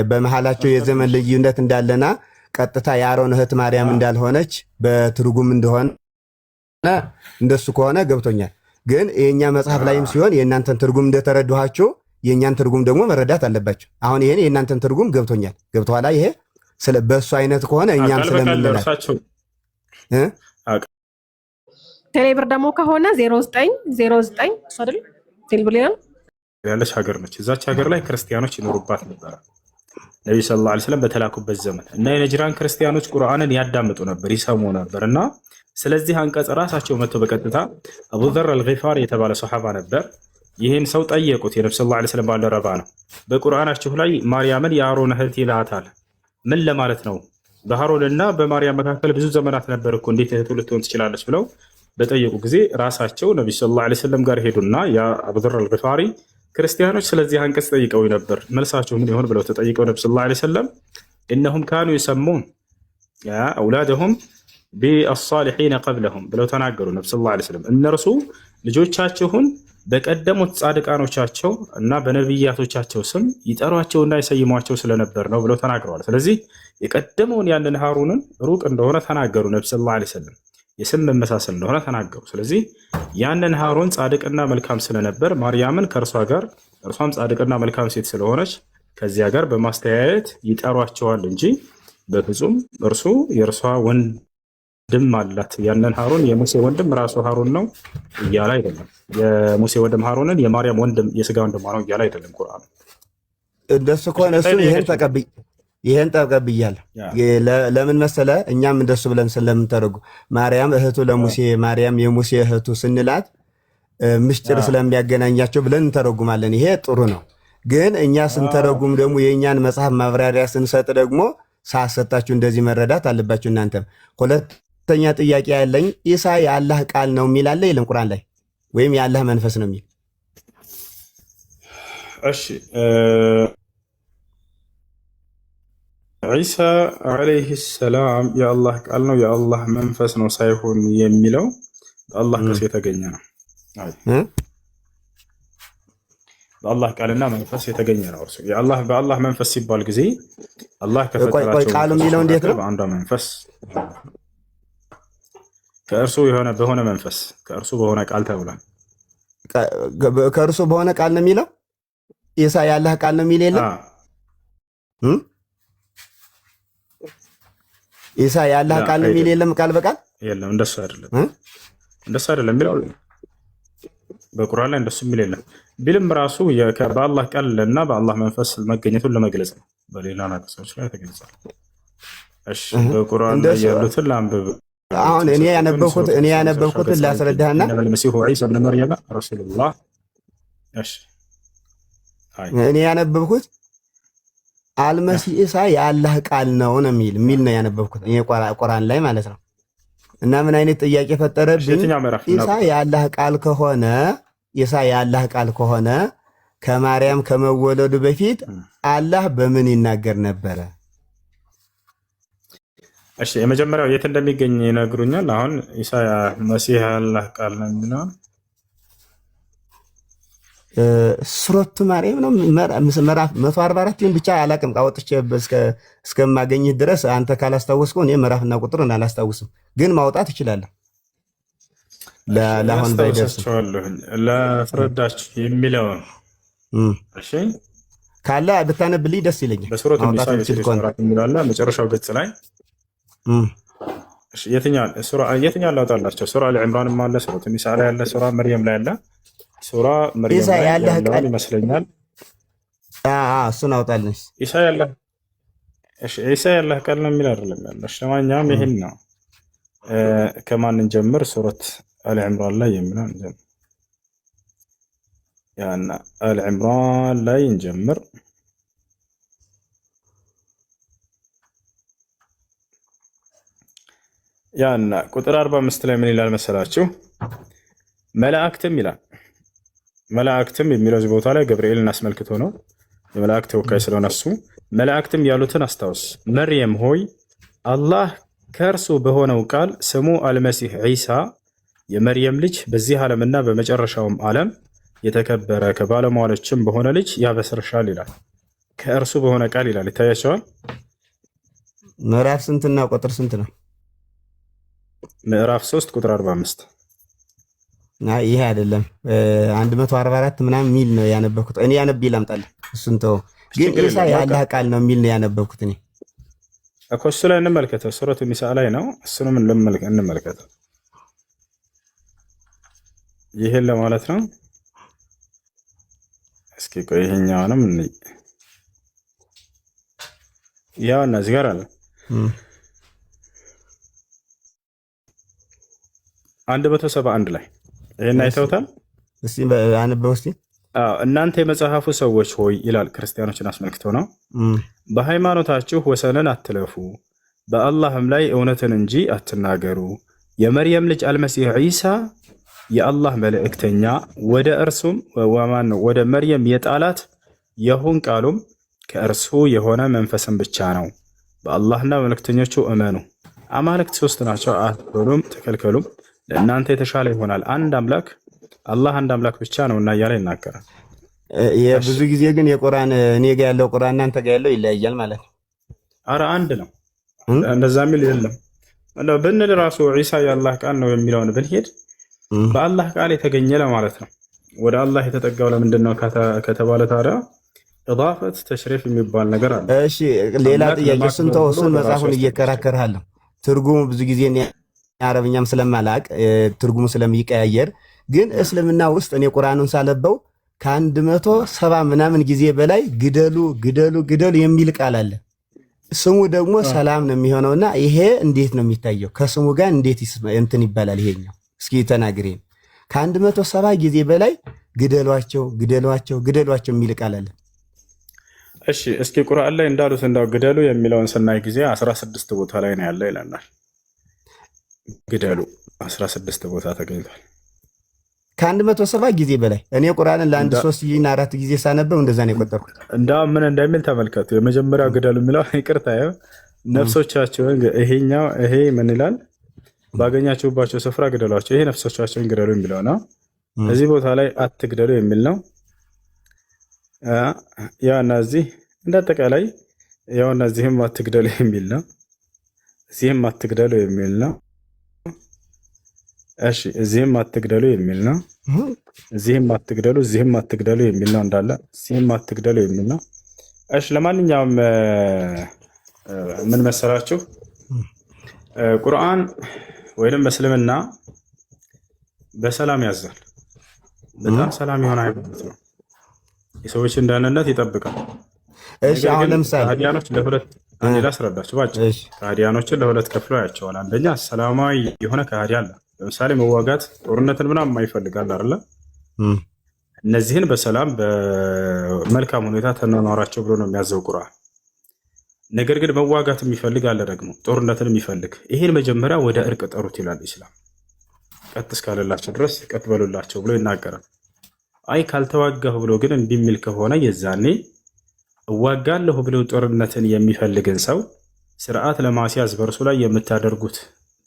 በመሀላቸው የዘመን ልዩነት እንዳለና ቀጥታ የአሮን እህት ማርያም እንዳልሆነች በትርጉም እንደሆነ እንደሱ ከሆነ ገብቶኛል። ግን የእኛ መጽሐፍ ላይም ሲሆን የእናንተን ትርጉም እንደተረድኋችሁ የእኛን ትርጉም ደግሞ መረዳት አለባቸው። አሁን ይሄን የእናንተን ትርጉም ገብቶኛል። ገብቶሃል? ይሄ በእሱ አይነት ከሆነ እኛም ስለምንላቸው ቴሌብር ደግሞ ከሆነ 0909 አይደል ቴሌብር ያለች ሀገር ነች። እዛች ሀገር ላይ ክርስቲያኖች ይኖሩባት ነበር። ነብዩ ሰለላሁ ዐለይሂ ወሰለም በተላኩበት ዘመን እና የነጅራን ክርስቲያኖች ቁርአንን ያዳምጡ ነበር፣ ይሰሙ ነበር። እና ስለዚህ አንቀጽ ራሳቸው መጥተው በቀጥታ አቡ ዘር አልጊፋሪ የተባለ ሱሐባ ነበር። ይህን ሰው ጠየቁት። የነብዩ ሰለላሁ ዐለይሂ ወሰለም ባልደረባ ነው። በቁርአናችሁ ላይ ማርያምን የአሮን እህት ይላታል፣ ምን ለማለት ነው? በሃሮንና በማርያም መካከል ብዙ ዘመናት ነበር እኮ እንዴት እህቱ ልትሆን ትችላለች? ብለው በጠየቁ ጊዜ ራሳቸው ነብዩ ሰለላሁ ዐለይሂ ወሰለም ጋር ሄዱና ያ አቡ ዘር አልጊፋሪ ክርስቲያኖች ስለዚህ አንቀጽ ጠይቀው ነበር፣ መልሳቸው ምን ይሆን ብለው ተጠይቀው ነብዩ ሰለላሁ ዐለይሂ ወሰለም እነሁም ካኑ ይሰሙን አውላደሁም ቢአሳሊሒነ ቀብለሁም ብለው ተናገሩ። ነብዩ ሰለላሁ ዐለይሂ ወሰለም እነርሱ ልጆቻቸውን በቀደሙት ጻድቃኖቻቸው እና በነቢያቶቻቸው ስም ይጠሯቸውና ይሰይሟቸው ስለነበር ነው ብለው ተናግረዋል። ስለዚህ የቀደመውን ያንን ሃሩንን ሩቅ እንደሆነ ተናገሩ። ነብዩ ሰለላሁ ዐለይሂ ወሰለም የስም መመሳሰል እንደሆነ ተናገሩ። ስለዚህ ያንን ሃሮን ጻድቅና መልካም ስለነበር ማርያምን ከእርሷ ጋር እርሷም ጻድቅና መልካም ሴት ስለሆነች ከዚያ ጋር በማስተያየት ይጠሯቸዋል እንጂ በፍጹም እርሱ የእርሷ ወንድም አላት። ያንን ሃሮን የሙሴ ወንድም ራሱ ሃሮን ነው እያለ አይደለም። የሙሴ ወንድም ሃሮንን የማርያም ወንድም የስጋ ወንድም ነው እያለ አይደለም ቁርአን። እንደሱ ከሆነ እሱ ይሄን ተቀብያለሁ። ለምን መሰለ? እኛም እንደሱ ብለን ስለምንተረጉ ማርያም እህቱ ለሙሴ ማርያም የሙሴ እህቱ ስንላት ምስጢር ስለሚያገናኛቸው ብለን እንተረጉማለን። ይሄ ጥሩ ነው። ግን እኛ ስንተረጉም ደግሞ የእኛን መጽሐፍ ማብራሪያ ስንሰጥ ደግሞ ሳሰጣችሁ እንደዚህ መረዳት አለባችሁ እናንተም። ሁለተኛ ጥያቄ ያለኝ ኢሳ የአላህ ቃል ነው የሚል አለ የለም ቁርአን ላይ? ወይም የአላህ መንፈስ ነው የሚል? እሺ ዒሳ ዓለይሂ ሰላም የአላህ ቃል ነው የአላህ መንፈስ ነው ሳይሆን የሚለው በአላህ ከሱ የተገኘ ነው። በአላህ ቃልና መንፈስ የተገኘ ነው። እርሱ በአላህ መንፈስ ሲባል ጊዜ አላህ ከፈጠራቸው ቃሉ የሚለው እንዴት ነው? በአንዷ መንፈስ ከእርሱ የሆነ በሆነ መንፈስ ከእርሱ በሆነ ቃል ተብሏል። ከእርሱ በሆነ ቃል ነው የሚለው። ኢሳ የአላህ ቃል ነው የሚል የለም። ኢሳ የአላህ ቃል ነው የሚል የለም። ቃል በቃል የለም። እንደሱ አይደለም፣ እንደሱ አይደለም የሚለው በቁርአን ላይ እንደሱ የሚል የለም። ቢልም ራሱ በአላህ ቃል እና በአላህ መንፈስ መገኘቱን ለመግለጽ ነው። በሌላ ነገሮች ላይ ተገልጿል። እሺ በቁርአን ላይ ያሉትን ላንብብ። አሁን እኔ ያነበብኩትን ላስረዳህና መሲሁ ዒሳ ኢብኑ መርየም ረሱሉላህ። እሺ እኔ ያነበብኩት አልመሲህ ኢሳ የአላህ ቃል ነው የሚል ነው ያነበብኩት እኔ ቁርአን ላይ ማለት ነው። እና ምን አይነት ጥያቄ ፈጠረብኝ? ኢሳ የአላህ ቃል ከሆነ ከማርያም ከመወለዱ በፊት አላህ በምን ይናገር ነበረ? እሺ የመጀመሪያው የት እንደሚገኝ ይነግሩኛል። አሁን ኢሳ መሲህ አላህ ቃል ነው የሚለው ሱረቱ ማርያም ነው ምዕራፍ 144 ብቻ አላቅም። ቃወጥቼ እስከማገኝህ ድረስ አንተ ካላስታወስከው እኔ ምዕራፍና ቁጥሩን አላስታውስም፣ ግን ማውጣት እችላለሁ። ለአሁን ባይደርስም ለፍረዳችሁ የሚለውን እሺ ካለ ብታነብልኝ ደስ ይለኛል። በሱረቱ ኒሳ የሚላለ መጨረሻው ገጽ ላይ እሺ የትኛው ላውጣላቸው? ሱራ አልዕምራን አለ፣ ሱረቱ ኒሳ ላይ ያለ፣ ሱራ መርየም ላይ ያለ ሱራ መርየም ላይ ያለው ይመስለኛል። እሱን አውጣልኝ። ኢሳ ያላህ ቃል ነው የሚል አይደለም ያለው። ለማንኛውም ይሄን ነው። ከማን እንጀምር? ሱረት አልዕምራን ላይ የሚለው እንጀምር። ያና አልዕምራን ላይ እንጀምር። ያና ቁጥር 45 ላይ ምን ይላል መሰላችሁ? መላእክትም ይላል። መላእክትም የሚለው እዚህ ቦታ ላይ ገብርኤልን አስመልክቶ ነው። የመላእክት ተወካይ ስለሆነ እሱ መላእክትም ያሉትን አስታውስ። መርየም ሆይ አላህ ከእርሱ በሆነው ቃል ስሙ አልመሲህ ዒሳ የመርየም ልጅ በዚህ ዓለምና በመጨረሻውም ዓለም የተከበረ ከባለሟሎችም በሆነ ልጅ ያበስርሻል ይላል። ከእርሱ በሆነ ቃል ይላል። ይታያቸዋል። ምዕራፍ ስንትና ቁጥር ስንት ነው? ምዕራፍ 3 ቁጥር 45። ይሄ አይደለም 144 ምናምን ሚል ነው ያነበብኩት እኔ። ያነብ ይላምጣልህ እሱን ተው። ግን ኢሳ የአላህ ቃል ነው የሚል ነው ያነበብኩት እኔ እኮ። እሱ ላይ እንመልከተው። ሱረቱ ኒሳ ላይ ነው። እሱንም እንመልከተው። ይሄን ለማለት ነው። እስኪ ቆይ ይሄኛውንም እንይ። ያው እነዚህ ጋር አለ 171 ላይ ይሄን አይተውታል። እስቲ አንበው እስቲ። እናንተ የመጽሐፉ ሰዎች ሆይ ይላል። ክርስቲያኖችን አስመልክቶ ነው። በሃይማኖታችሁ ወሰንን አትለፉ፣ በአላህም ላይ እውነትን እንጂ አትናገሩ። የመርየም ልጅ አልመሲህ ዒሳ የአላህ መልእክተኛ ወደ እርሱም ወደ መርየም የጣላት የሁን ቃሉም ከእርሱ የሆነ መንፈስም ብቻ ነው። በአላህና መልእክተኞቹ እመኑ። አማልክት ሶስት ናቸው፣ አትበሉም፣ ተከልከሉም። ለእናንተ የተሻለ ይሆናል። አንድ አምላክ አላህ አንድ አምላክ ብቻ ነው እና እያለ ይናገራል። ብዙ ጊዜ ግን የቁርአን እኔ ጋር ያለው ቁርአን እናንተ ጋር ያለው ይለያያል ማለት ነው። አረ አንድ ነው። እንደዛ የሚል የለም ብንል ራሱ ዒሳ የአላህ ቃል ነው የሚለውን ብንሄድ በአላህ ቃል የተገኘ ለማለት ነው። ወደ አላህ የተጠጋው ለምንድን ነው ከተባለ ታዲያ ኢዳፈት ተሽሪፍ የሚባል ነገር አለ። እሺ ሌላ ጥያቄ እሱን መጽሐፉን እየከራከርሃለሁ። ትርጉሙ ብዙ ጊዜ አረብኛም ስለማላቅ ትርጉሙ ስለሚቀያየር፣ ግን እስልምና ውስጥ እኔ ቁርአኑን ሳነበው ከ170 ምናምን ጊዜ በላይ ግደሉ ግደሉ ግደሉ የሚል ቃል አለ። ስሙ ደግሞ ሰላም ነው የሚሆነውና ይሄ እንዴት ነው የሚታየው? ከስሙ ጋር እንዴት እንትን ይባላል? ይሄኛው እስኪ ተናግሬን። ከ170 ጊዜ በላይ ግደሏቸው ግደሏቸው ግደሏቸው የሚል ቃል አለ። እሺ እስኪ ቁርአን ላይ እንዳሉት እንዳው ግደሉ የሚለውን ስናይ ጊዜ 16 ቦታ ላይ ነው ያለው ይለናል። ግደሉ 16 ቦታ ተገኝቷል። ከ170 ጊዜ በላይ እኔ ቁርአንን ለአንድ 3 እና 4 ጊዜ ሳነበው እንደዛ ነው የቆጠርኩት። እንዳው ምን እንደሚል ተመልከቱ። የመጀመሪያው ግደሉ የሚለው ይቅርታ ነፍሶቻቸውን ይሄ ምን ይላል? ባገኛችሁባቸው ስፍራ ግደሏቸው። ይሄ ነፍሶቻቸውን ግደሉ የሚለው ነው። እዚህ ቦታ ላይ አትግደሉ የሚል ነው። ያና እዚህ እንደአጠቃላይ ያውና እዚህም አትግደሉ የሚል ነው። እዚህም አትግደሉ የሚል ነው። እሺ እዚህም አትግደሉ የሚል ነው። እዚህም አትግደሉ፣ እዚህም አትግደሉ የሚል ነው እንዳለ። እዚህም አትግደሉ የሚል ነው። እሺ ለማንኛውም ምን መሰላችሁ ቁርአን ወይንም እስልምና በሰላም ያዛል። በጣም ሰላም የሆነ ሃይማኖት ነው። የሰዎችን ደህንነት ይጠብቃል። እሺ አሁን ለምሳሌ ከሃዲያኖች ለሁለት አንዴ ላስረዳችሁ ባጭሩ። ከሃዲያኖችን ለሁለት ከፍሎ ያቸዋል። አንደኛ ሰላማዊ የሆነ ከሃዲ አለ። ለምሳሌ መዋጋት፣ ጦርነትን ምናምን የማይፈልጋል አይደለ? እነዚህን በሰላም በመልካም ሁኔታ ተኗኗራቸው ብሎ ነው የሚያዘው ቁርአን። ነገር ግን መዋጋት የሚፈልግ አለ ደግሞ ጦርነትን የሚፈልግ። ይሄን መጀመሪያ ወደ እርቅ ጠሩት ይላል ኢስላም። ቀጥ እስካለላቸው ድረስ ቀጥ በሉላቸው ብሎ ይናገራል። አይ ካልተዋጋሁ ብሎ ግን እምቢ የሚል ከሆነ የዛኔ እዋጋለሁ ብሎ ጦርነትን የሚፈልግን ሰው ስርዓት ለማስያዝ በእርሱ ላይ የምታደርጉት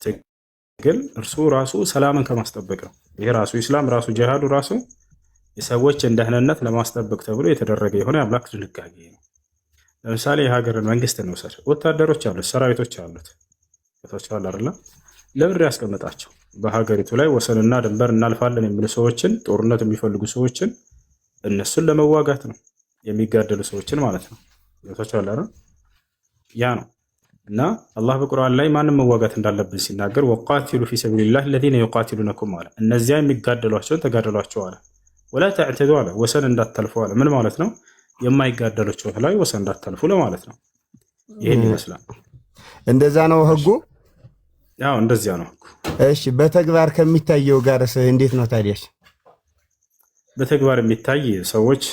ትግል እርሱ ራሱ ሰላምን ከማስጠበቅ ነው። ይሄ ራሱ ኢስላም ራሱ ጂሃዱ ራሱ የሰዎችን ደህንነት ለማስጠበቅ ተብሎ የተደረገ የሆነ የአምላክ ድንጋጌ ነው። ለምሳሌ የሀገርን መንግስት እንውሰድ። ወታደሮች አሉት፣ ሰራዊቶች አሉት። ከተቻለ አይደለ ለብር ያስቀምጣቸው በሀገሪቱ ላይ ወሰንና ድንበር እናልፋለን የሚሉ ሰዎችን፣ ጦርነት የሚፈልጉ ሰዎችን እነሱን ለመዋጋት ነው የሚጋደሉ ሰዎችን ማለት ነው። ከተቻለ አይደል ያ ነው። እና አላህ በቁርአን ላይ ማንም መዋጋት እንዳለብን ሲናገር ወቃቲሉ ፊ ሰቢልላህ الذين يقاتلونكم አለ። እነዚያ የሚጋደሏቸውን ተጋደሏቸው አለ። ወላ ተዕተዱ አለ፣ ወሰን እንዳታልፉ አለ። ምን ማለት ነው? የማይጋደሉት ላይ ወሰን እንዳታልፉ ለማለት ነው። ይሄን ይመስላል። እንደዛ ነው ህጉ። ያው እንደዚያ ነው ህጉ። እሺ በተግባር ከሚታየው ጋር እንዴት ነው ታዲያስ? በተግባር የሚታይ ሰዎች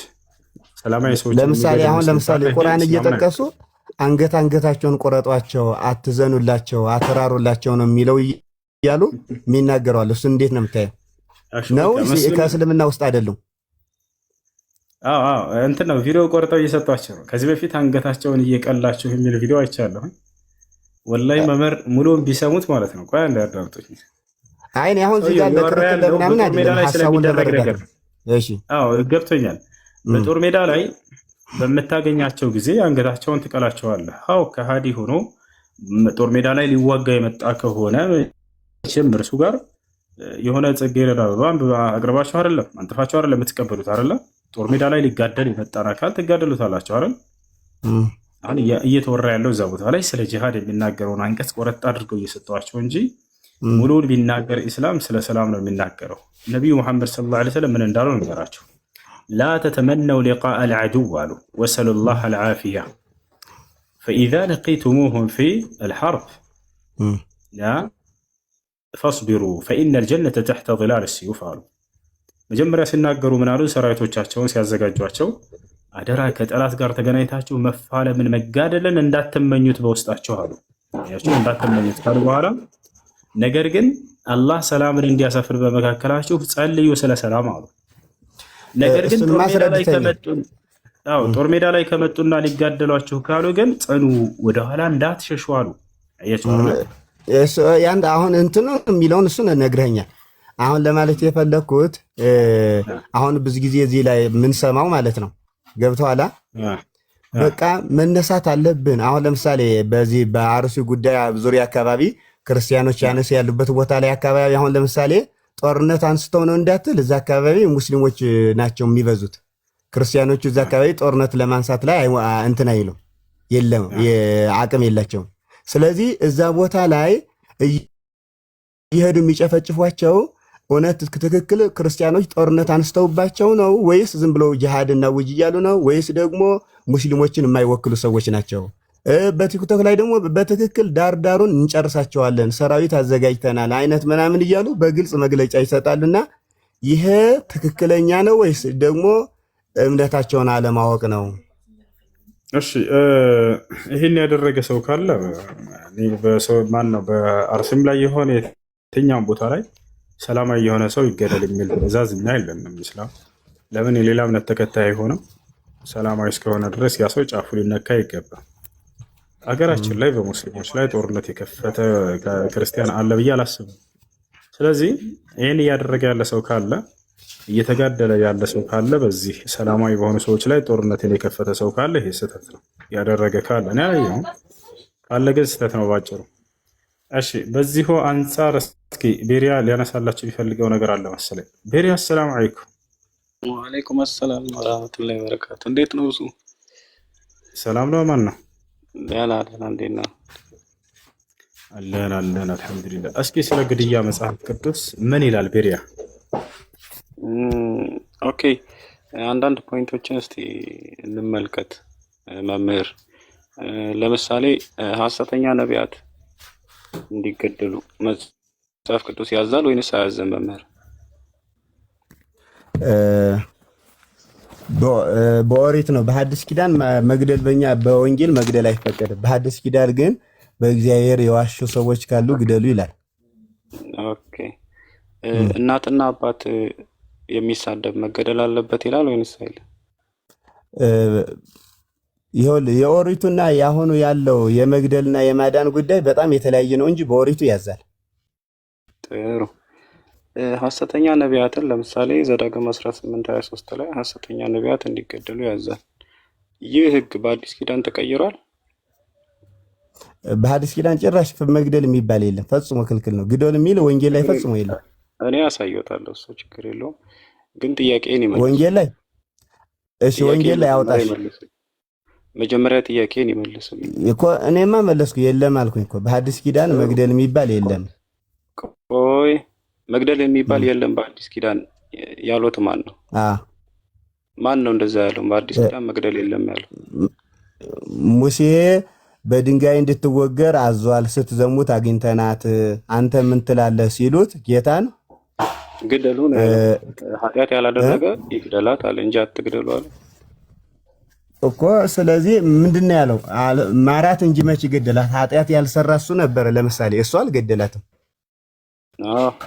ሰላማዊ ሰዎች ለምሳሌ አሁን ለምሳሌ ቁርአን እየጠቀሱ አንገታቸውን ቆረጧቸው፣ አትዘኑላቸው፣ አትራሩላቸው ነው የሚለው እያሉ የሚናገረው አለ። እሱ እንዴት ነው የምታየው? ነው ከእስልምና ውስጥ አይደሉም? አዎ እንትን ነው ቪዲዮ ቆርጠው እየሰጧቸው ነው። ከዚህ በፊት አንገታቸውን እየቀላችሁ የሚል ቪዲዮ አይቻለሁ። ወላሂ መመር ሙሉውን ቢሰሙት ማለት ነው። ቆይ እንዳያዳምጡኝ። አይ እኔ አሁን እዚህ ጋር ለክርክር ለምናምን አይደለም ሐሳቡን ለመረዳት። እሺ አዎ ገብቶኛል። በጦር ሜዳ ላይ በምታገኛቸው ጊዜ አንገታቸውን ትቀላቸዋለህ። አዎ ከሃዲ ሆኖ ጦር ሜዳ ላይ ሊዋጋ የመጣ ከሆነ እሺም እርሱ ጋር የሆነ ጽጌረዳ አበባ አቅርባችሁ አይደለም አንጥፋችሁ አይደለም የምትቀበሉት አይደለም። ጦር ሜዳ ላይ ሊጋደል የመጣን አካል ትጋደሉታላችሁ አይደል? አሁን እየተወራ ያለው እዛ ቦታ ላይ ስለ ጂሃድ የሚናገረውን አንቀጽ ቆረጥ አድርገው እየሰጧቸው እንጂ ሙሉውን ቢናገር ኢስላም ስለ ሰላም ነው የሚናገረው። ነቢዩ ሙሐመድ ሰለላሁ ዐለይሂ ወሰለም ምን እንዳሉ ነገራቸው። ላ ተተመነው ሊቃአ አልዐዱው አሉ ወሰሉላህ አልዓፊያ ፈኢዛ ለቂቱሙሁም ፊ አልሐርብ ፈስቢሩ ፈኢነል ጀነተ ተሕተ ዚላል ሲዩፍ አሉ። መጀመሪያ ሲናገሩ ምን አሉ? ሰራዊቶቻቸውን ሲያዘጋጇቸው አደራ ከጠላት ጋር ተገናኝታችሁ መፋለምን መጋደልን እንዳትመኙት በውስጣቸው አሉ። ያቸው እንዳትመኙት ካሉ በኋላ ነገር ግን አላህ ሰላምን እንዲያሰፍር በመካከላችሁ ጸልዩ ስለ ሰላም አሉ። ነገር ግን ጦር ሜዳ ላይ ከመጡና ሊጋደሏችሁ ካሉ ግን ጽኑ፣ ወደኋላ እንዳትሸሹ አሉ። አያችሁ አሁን እንትኑ የሚለውን እሱን ነግረኛል። አሁን ለማለት የፈለግኩት አሁን ብዙ ጊዜ እዚህ ላይ የምንሰማው ማለት ነው ገብቶሃል? በቃ መነሳት አለብን። አሁን ለምሳሌ በዚህ በአርሲ ጉዳይ ዙሪያ አካባቢ ክርስቲያኖች ያነሱ ያሉበት ቦታ ላይ አካባቢ አሁን ለምሳሌ ጦርነት አንስተው ነው እንዳትል፣ እዛ አካባቢ ሙስሊሞች ናቸው የሚበዙት። ክርስቲያኖቹ እዛ አካባቢ ጦርነት ለማንሳት ላይ እንትን አይሉም፣ የለም አቅም የላቸውም። ስለዚህ እዛ ቦታ ላይ እየሄዱ የሚጨፈጭፏቸው እውነት ትክክል ክርስቲያኖች ጦርነት አንስተውባቸው ነው ወይስ ዝም ብለው ጂሃድና ውጅ እያሉ ነው ወይስ ደግሞ ሙስሊሞችን የማይወክሉ ሰዎች ናቸው? በቲክቶክ ላይ ደግሞ በትክክል ዳርዳሩን እንጨርሳቸዋለን ሰራዊት አዘጋጅተናል አይነት ምናምን እያሉ በግልጽ መግለጫ ይሰጣሉና ይሄ ትክክለኛ ነው ወይስ ደግሞ እምነታቸውን አለማወቅ ነው? እሺ ይህን ያደረገ ሰው ካለ ማን ነው? በአርሲም ላይ የሆነ የትኛውም ቦታ ላይ ሰላማዊ የሆነ ሰው ይገደል የሚል ትዕዛዝ እኛ የለንም ኢስላም። ለምን የሌላ እምነት ተከታይ የሆነው ሰላማዊ እስከሆነ ድረስ ያ ሰው ጫፉ ሊነካ ይገባል። አገራችን ላይ በሙስሊሞች ላይ ጦርነት የከፈተ ክርስቲያን አለ ብዬ አላስብም። ስለዚህ ይህን እያደረገ ያለ ሰው ካለ እየተጋደለ ያለ ሰው ካለ በዚህ ሰላማዊ በሆኑ ሰዎች ላይ ጦርነትን የከፈተ ሰው ካለ ይሄ ስህተት ነው። ያደረገ ካለ እኔ አላየሁም፣ ካለ ግን ስህተት ነው ባጭሩ። እሺ በዚሁ አንጻር እስኪ ቤሪያ ሊያነሳላችሁ የሚፈልገው ነገር አለ መሰለኝ። ቤሪያ አሰላሙ አለይኩም። ወአለይኩም አሰላም ወራህመቱላሂ ወበረካቱ። እንዴት ነው እሱ? ሰላም ነው። ማን ነው? ደህና ደህና። እንዴት ነው? አለን አለን አልሐምዱሊላህ። እስኪ ስለ ግድያ መጽሐፍ ቅዱስ ምን ይላል ቤሪያ? ኦኬ አንዳንድ ፖይንቶችን እስቲ እንመልከት መምህር። ለምሳሌ ሐሰተኛ ነቢያት እንዲገደሉ መጽሐፍ ቅዱስ ያዛል ወይንስ አያዘም መምህር? በኦሪት ነው። በሐዲስ ኪዳን መግደል በወንጌል መግደል አይፈቀድም። በሐዲስ ኪዳን ግን በእግዚአብሔር የዋሹ ሰዎች ካሉ ግደሉ ይላል። ኦኬ እናትና አባት የሚሳደብ መገደል አለበት ይላል ወይንስ አይልም? ይኸውልህ የኦሪቱና የአሁኑ ያለው የመግደልና የማዳን ጉዳይ በጣም የተለያየ ነው እንጂ በኦሪቱ ያዛል። ጥሩ። ሐሰተኛ ነቢያትን ለምሳሌ ዘዳግም 18:23 ላይ ሐሰተኛ ነቢያት እንዲገደሉ ያዛል። ይህ ሕግ በአዲስ ኪዳን ተቀይሯል? በሐዲስ ኪዳን ጭራሽ መግደል የሚባል የለም፣ ፈጽሞ ክልክል ነው። ግደል የሚል ወንጌል ላይ ፈጽሞ የለም። እኔ ያሳየታለሁ፣ እሱ ችግር የለውም። ግን ጥያቄን ይመልስ። ወንጌል ላይ እሺ፣ ወንጌል ላይ አውጣሽ። መጀመሪያ ጥያቄን ይመልስልኝ እኮ እኔማ መለስኩ። የለም አልኩኝ እኮ በሐዲስ ኪዳን መግደል የሚባል የለም። ቆይ መግደል የሚባል የለም በአዲስ ኪዳን ያሉት ማን ነው? ማን ነው እንደዛ ያለው? በአዲስ ኪዳን መግደል የለም ያለው ሙሴ በድንጋይ እንድትወገር አዟል። ስትዘሙት አግኝተናት አንተ ምን ትላለህ ሲሉት ጌታን ግደሉ ነው። ኃጢአት ያላደረገ ይግደላት አለ እንጂ አትግደሉ አለ እኮ። ስለዚህ ምንድነው ያለው? ማራት እንጂ መች ገደላት? ኃጢአት ያልሰራ እሱ ነበር። ለምሳሌ እሱ አልገደላትም።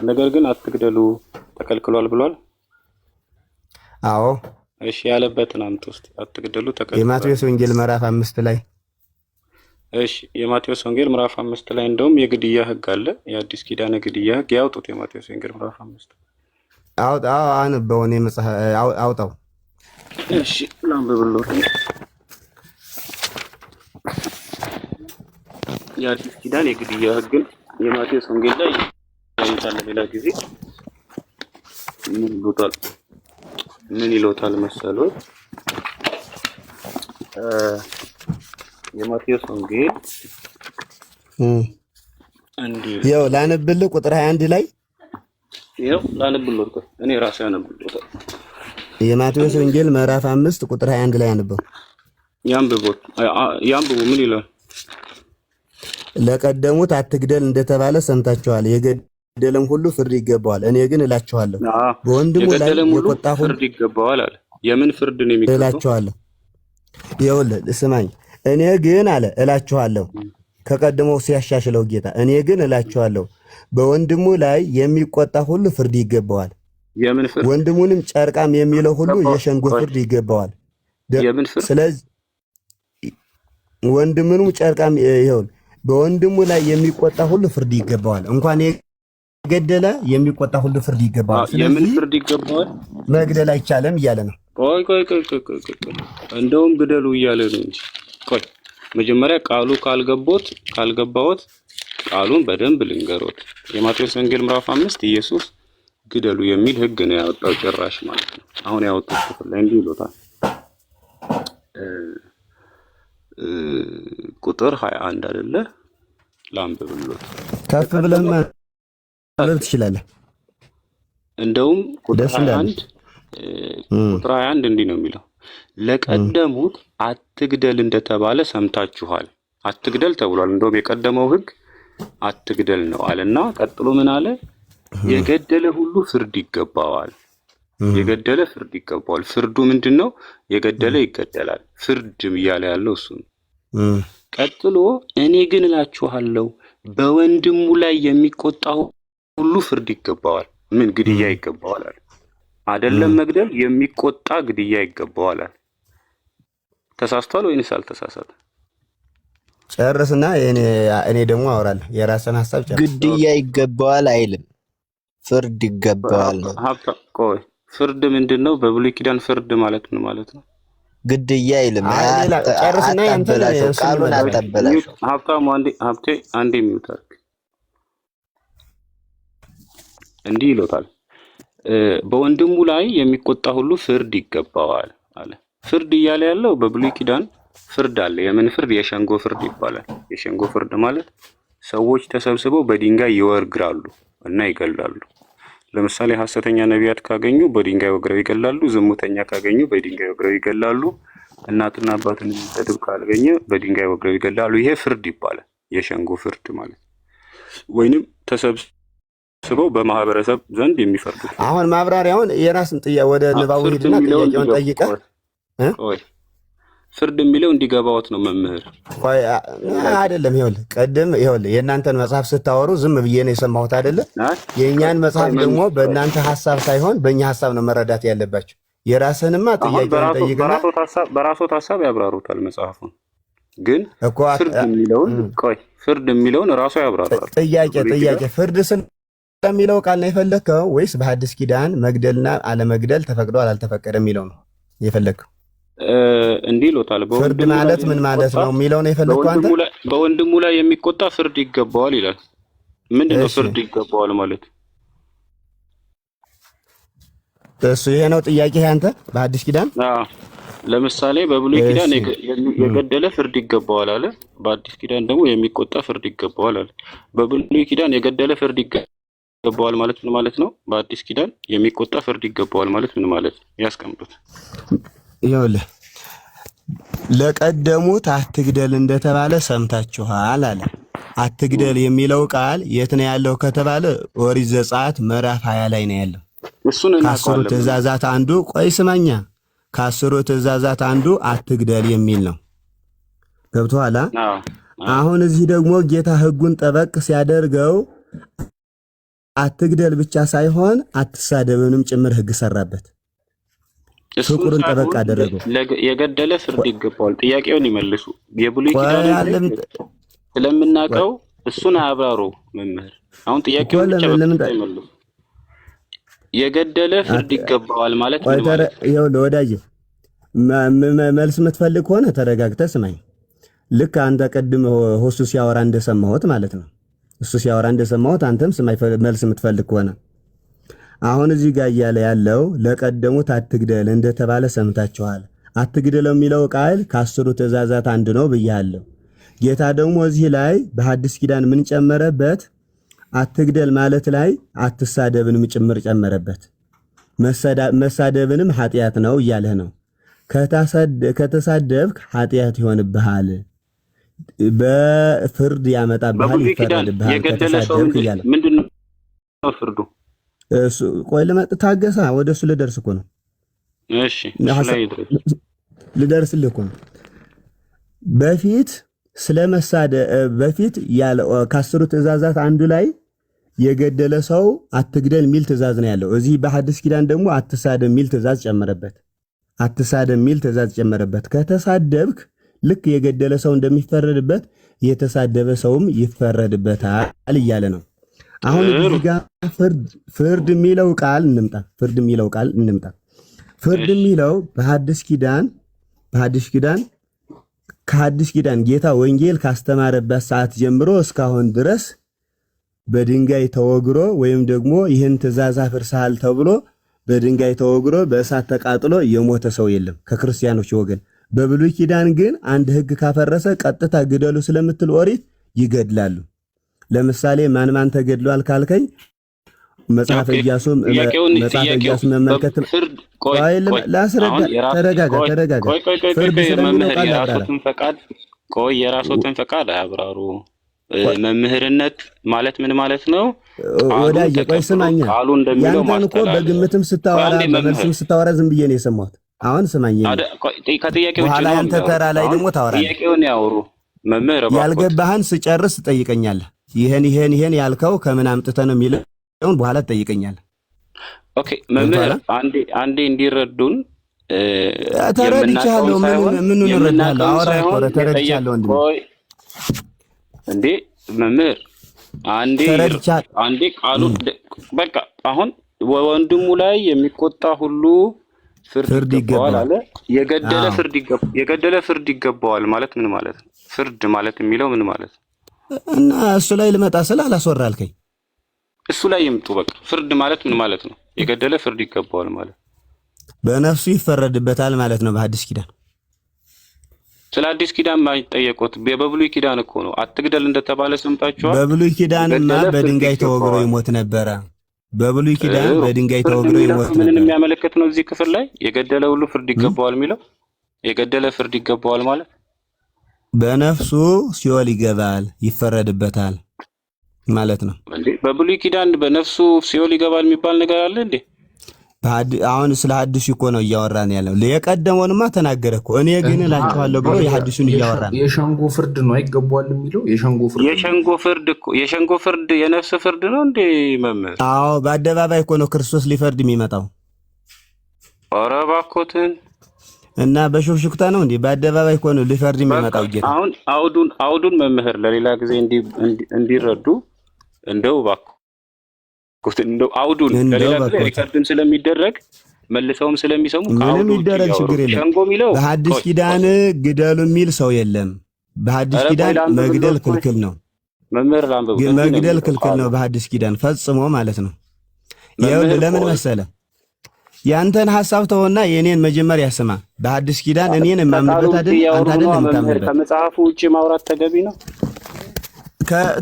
ነገር ግን አትግደሉ ተከልክሏል ብሏል። አዎ እሺ፣ ያለበትን አምጡ እስቲ። አትግደሉ ተከልክሏል። የማቴዎስ ወንጌል ምዕራፍ 5 ላይ እሺ፣ የማቴዎስ ወንጌል ምዕራፍ 5 ላይ እንደውም የግድያ ሕግ አለ። የአዲስ ኪዳን የግድያ ሕግ ያውጡት። የማቴዎስ ወንጌል ምዕራፍ 5 አንበውን አውጣው። እሺ፣ ላንብብልዎት። የአዲስ ኪዳን የግድያ ሕግን የማቴዎስ ወንጌል ላይ ያዩታል። ሌላ ጊዜ ምን ይሎታል መሰሎት? የማቴዎስ ወንጌል ያው ላነብልህ ቁጥር 21 ላይ ያው ላነብልህ እኔ ራሴ አነብልህ። የማቴዎስ ወንጌል ምዕራፍ 5 ቁጥር 21 ላይ አንብበው። ያንብቡ። ምን ይላል? ለቀደሙት አትግደል እንደተባለ ሰምታችኋል። የገደለም ሁሉ ፍርድ ይገባዋል። እኔ ግን እላችኋለሁ በወንድሙ ላይ የቆጣ ሁሉ ፍርድ ይገባዋል አለ። የምን ፍርድ ነው የሚገባው? እላችኋለሁ። ይኸውልህ ስማኝ። እኔ ግን አለ እላችኋለሁ። ከቀደመው ሲያሻሽለው ጌታ እኔ ግን እላችኋለሁ በወንድሙ ላይ የሚቆጣ ሁሉ ፍርድ ይገባዋል። የምን ፍርድ? ወንድሙንም ጨርቃም የሚለው ሁሉ የሸንጎ ፍርድ ይገባዋል። የምን ፍርድ? ስለዚህ ወንድሙንም ጨርቃም ይኸውልህ በወንድሙ ላይ የሚቆጣ ሁሉ ፍርድ ይገባዋል። እንኳን የገደለ የሚቆጣ ሁሉ ፍርድ ይገባዋል። የምን ፍርድ ይገባዋል? መግደል አይቻልም እያለ ነው። ቆይ እንደውም ግደሉ እያለ ነው እንጂ። ቆይ መጀመሪያ ቃሉ ካልገባዎት ቃሉን በደንብ ልንገሮት። የማቴዎስ ወንጌል ምዕራፍ 5 ኢየሱስ ግደሉ የሚል ሕግ ነው ያወጣው ጭራሽ ማለት ነው። አሁን ያወጡት ክፍል ላይ እንዲህ ይሉታል። ቁጥር 21 አይደለ? ላንብብልዎት። ከፍ ብለህ ማለት ትችላለህ። እንደውም ቁጥር 21 እንዲህ ነው የሚለው ለቀደሙት አትግደል እንደተባለ ሰምታችኋል። አትግደል ተብሏል። እንደውም የቀደመው ሕግ አትግደል ነው አለና ቀጥሎ ምን አለ? የገደለ ሁሉ ፍርድ ይገባዋል። የገደለ ፍርድ ይገባዋል። ፍርዱ ምንድነው? የገደለ ይገደላል። ፍርድ እያለ ያለው እሱ ነው። ቀጥሎ እኔ ግን እላችኋለሁ በወንድሙ ላይ የሚቆጣ ሁሉ ፍርድ ይገባዋል። ምን? ግድያ ይገባዋል አይደለም መግደል፣ የሚቆጣ ግድያ ይገባዋል። ተሳስቷል ወይንስ አልተሳሳተም? ጨርስና እኔ ደግሞ አወራለሁ። የራስን ሐሳብ ጨርስ። ግድያ ይገባዋል አይልም፣ ፍርድ ይገባዋል ነው። ቆይ ፍርድ ምንድነው? በብሉይ ኪዳን ፍርድ ማለት ምን ማለት ነው? ግድያ አይልም። ጨርስና ቃሉን አጠበላሽው። ሀብታሙ አንዴ የሚውታል እንዲህ ይሎታል። በወንድሙ ላይ የሚቆጣ ሁሉ ፍርድ ይገባዋል አለ። ፍርድ እያለ ያለው በብሉይ ኪዳን ፍርድ አለ። የምን ፍርድ? የሸንጎ ፍርድ ይባላል። የሸንጎ ፍርድ ማለት ሰዎች ተሰብስበው በድንጋይ ይወግራሉ እና ይገላሉ። ለምሳሌ ሐሰተኛ ነቢያት ካገኙ በድንጋይ ወግረው ይገላሉ። ዝሙተኛ ካገኙ በድንጋይ ወግረው ይገላሉ። እናትና አባትን የሚሰድብ ካገኘ በድንጋይ ወግረው ይገላሉ። ይሄ ፍርድ ይባላል። የሸንጎ ፍርድ ማለት ወይንም ተሰብስበው በማህበረሰብ ዘንድ የሚፈርዱት። አሁን ማብራሪያውን የራስን ወደ ንባቡ ሂድና ጥያቄውን ጠይቀህ ፍርድ የሚለው እንዲገባዎት ነው መምህር። አይደለም ይኸውልህ፣ ቅድም ይኸውልህ የእናንተን መጽሐፍ ስታወሩ ዝም ብዬ ነው የሰማሁት አይደለ? የእኛን መጽሐፍ ደግሞ በእናንተ ሀሳብ ሳይሆን በእኛ ሀሳብ ነው መረዳት ያለባቸው። የራስህንማ ጥያቄውን ጠይቅና በራስዎት ሀሳብ ያብራሩታል መጽሐፉን። ግን ፍርድ የሚለውን ራሱ ያብራራል። ጥያቄ ፍርድ ስለሚለው ቃል ነው የፈለግከው ወይስ በሐዲስ ኪዳን መግደልና አለመግደል ተፈቅዷል አልተፈቀደም የሚለው ነው የፈለግከው? እንዲህ ይሎታል። ፍርድ ማለት ምን ማለት ነው የሚለው ነው የፈለግከው አንተ? በወንድሙ ላይ የሚቆጣ ፍርድ ይገባዋል ይላል። ምንድነው ፍርድ ይገባዋል ማለት? እሱ ይሄ ነው ጥያቄ አንተ በሐዲስ ኪዳን? ለምሳሌ በብሉይ ኪዳን የገደለ ፍርድ ይገባዋል አለ። በአዲስ ኪዳን ደግሞ የሚቆጣ ፍርድ ይገባዋል አለ። በብሉይ ኪዳን የገደለ ፍርድ ይገባዋል ማለት ምን ማለት ነው? በአዲስ ኪዳን የሚቆጣ ፍርድ ይገባዋል ማለት ምን ማለት ነው? ያስቀምጡት። ይኸውልህ ለቀደሙት አትግደል እንደተባለ ሰምታችኋል አለ። አትግደል የሚለው ቃል የት ነው ያለው ከተባለ ኦሪት ዘጸአት ምዕራፍ 20 ላይ ነው ያለው። ከአስሩ ትእዛዛት አንዱ ቆይ ስማኛ፣ ከአስሩ ትእዛዛት አንዱ አትግደል የሚል ነው። ገብቶሃል? አሁን እዚህ ደግሞ ጌታ ሕጉን ጠበቅ ሲያደርገው አትግደል ብቻ ሳይሆን አትሳደብንም ጭምር ሕግ ሰራበት። ፍቅሩን ጠበቅ አደረገው። የገደለ ፍርድ ይገባዋል። ጥያቄውን ይመልሱ። የብሉይ ኪዳን ስለምናውቀው እሱን አብራሩ መምህር። አሁን ጥያቄውን ብቻ ይመልሱ። የገደለ ፍርድ ይገባዋል ማለት ምን ማለት ነው? ይኸውልህ ወዳጄ፣ መልስ የምትፈልግ ከሆነ ተረጋግተህ ስማኝ። ልክ አንተ ቅድም ሆሱ ሲያወራ እንደሰማሁት ማለት ነው። እሱ ሲያወራ እንደሰማሁት አንተም ስማኝ መልስ የምትፈልግ ከሆነ። አሁን እዚህ ጋር እያለ ያለው ለቀደሙት አትግደል እንደተባለ ሰምታችኋል። አትግደል የሚለው ቃል ከአስሩ ትእዛዛት አንድ ነው ብያለሁ። ጌታ ደግሞ እዚህ ላይ በሐዲስ ኪዳን ምን ጨመረበት? አትግደል ማለት ላይ አትሳደብንም ጭምር ጨመረበት። መሳደብንም ኃጢአት ነው እያለህ ነው። ከተሳደብክ ኃጢአት ይሆንብሃል፣ በፍርድ ያመጣብሃል፣ ይፈረድብሃል ከተሳደብክ እያለ ምንድነው ፍርዱ? ቆይ ታገሳ፣ ወደ እሱ ልደርስ እኮ ነው። እሺ ልደርስልህ እኮ ነው። በፊት ያለ ከአስሩ ትእዛዛት አንዱ ላይ የገደለ ሰው አትግደል የሚል ትእዛዝ ነው ያለው። እዚህ በሐዲስ ኪዳን ደግሞ አትሳደብ የሚል ትእዛዝ ጨመረበት። ከተሳደብክ ልክ የገደለ ሰው እንደሚፈረድበት የተሳደበ ሰውም ይፈረድበታል እያለ ነው። አሁን እዚህ ጋር ፍርድ የሚለው ቃል እንምጣ። ፍርድ የሚለው በሐዲስ ኪዳን ጌታ ወንጌል ካስተማረበት ሰዓት ጀምሮ እስካሁን ድረስ በድንጋይ ተወግሮ ወይም ደግሞ ይህን ትእዛዝ አፍርሰሃል ተብሎ በድንጋይ ተወግሮ በእሳት ተቃጥሎ የሞተ ሰው የለም ከክርስቲያኖች ወገን። በብሉይ ኪዳን ግን አንድ ሕግ ካፈረሰ ቀጥታ ግደሉ ስለምትል ኦሪት ይገድላሉ። ለምሳሌ ማን ተገድሏል ካልከኝ መጽሐፈ ኢያሱ መመልከት። ተረጋጋ። ፍርድ ስለሚለው ቃል የራስዎትን ፈቃድ አያብራሩ። መምህርነት ማለት ምን ማለት ነው? ወዳጄ ቆይ ስማኝ። ያንተን እኮ በግምትም ስታወራ በመልስም ስታወራ ዝም ብዬ ነው የሰማሁት። አሁን ስማኝ። ከጥያቄው በኋላ ያንተ ተራ ላይ ደግሞ ታወራለህ። ጥያቄውን ያወሩ መምህር። ያልገባህን ስጨርስ ትጠይቀኛለህ። ይሄን ያልከው ከምን አምጥተህ ነው የሚለውን በኋላ ትጠይቀኛለህ። ኦኬ መምህር፣ አንዴ እንዲረዱን ተረድቻለሁ። ምን እንረዳለሁ? አወራ እኮ ተረድቻለሁ። እንዴ መምህር አንዴ ቃሉ በቃ አሁን ወንድሙ ላይ የሚቆጣ ሁሉ ፍርድ ይገባዋል አለ። የገደለ ፍርድ ይገባዋል ማለት ምን ማለት ነው? ፍርድ ማለት የሚለው ምን ማለት ነው? እና እሱ ላይ ልመጣ ስለ አላስወራልከኝ። እሱ ላይ ይምጡ። በቃ ፍርድ ማለት ምን ማለት ነው? የገደለ ፍርድ ይገባዋል ማለት በነፍሱ ይፈረድበታል ማለት ነው በሐዲስ ኪዳን። ስለ አዲስ ኪዳን ማይጠየቁት በብሉይ ኪዳን እኮ ነው። አትግደል እንደተባለ ሰምታችኋል። በብሉይ ኪዳንማ በድንጋይ ተወግሮ ይሞት ነበረ። በብሉይ ኪዳን በድንጋይ ተወግሮ ይሞት ነበር። ምንን የሚያመለክት ነው? እዚህ ክፍል ላይ የገደለ ሁሉ ፍርድ ይገባዋል የሚለው የገደለ ፍርድ ይገባዋል ማለት በነፍሱ ሲኦል ይገባል ይፈረድበታል ማለት ነው እንዴ? በብሉይ ኪዳን በነፍሱ ሲኦል ይገባል የሚባል ነገር አለ እንዴ? አሁን ስለ ሐዲሱ እኮ ነው እያወራን ያለው። የቀደመውንማ ተናገረ እኮ እኔ ግን እላችኋለሁ ብሎ የሐዲሱን እያወራን የሸንጎ ፍርድ ነው አይገባዋል የሚለው የሸንጎ ፍርድ የነፍስ ፍርድ ነው እንዴ መምህር? አዎ በአደባባይ እኮ ነው ክርስቶስ ሊፈርድ የሚመጣው። ኧረ እባክዎትን እና በሹክሹክታ ነው እንዴ? በአደባባይ እኮ ነው ሊፈርድ የሚመጣው ጌታ። አሁን አውዱን መምህር ለሌላ ጊዜ እንዲረዱ እንደው እባክዎ እንደው አውዱን ለሌላ ጊዜ ሪከርድም ስለሚደረግ መልሰውም ስለሚሰሙ ምንም ይደረግ ችግር የለም። ሸንጎ የሚለው በሐዲስ ኪዳን ግደሉ የሚል ሰው የለም። በሐዲስ ኪዳን መግደል ክልክል ነው። መምህር ላንብብ። መግደል ክልክል ነው በሐዲስ ኪዳን ፈጽሞ ማለት ነው። ይኸውልህ ለምን መሰለህ? ያንተን ሐሳብ ተውና የኔን መጀመሪያ ስማ። በሐዲስ ኪዳን እኔን የማምንበት አይደል አንተ አይደል የምታምንበት። ከመጽሐፉ ውጪ ማውራት ተገቢ ነው?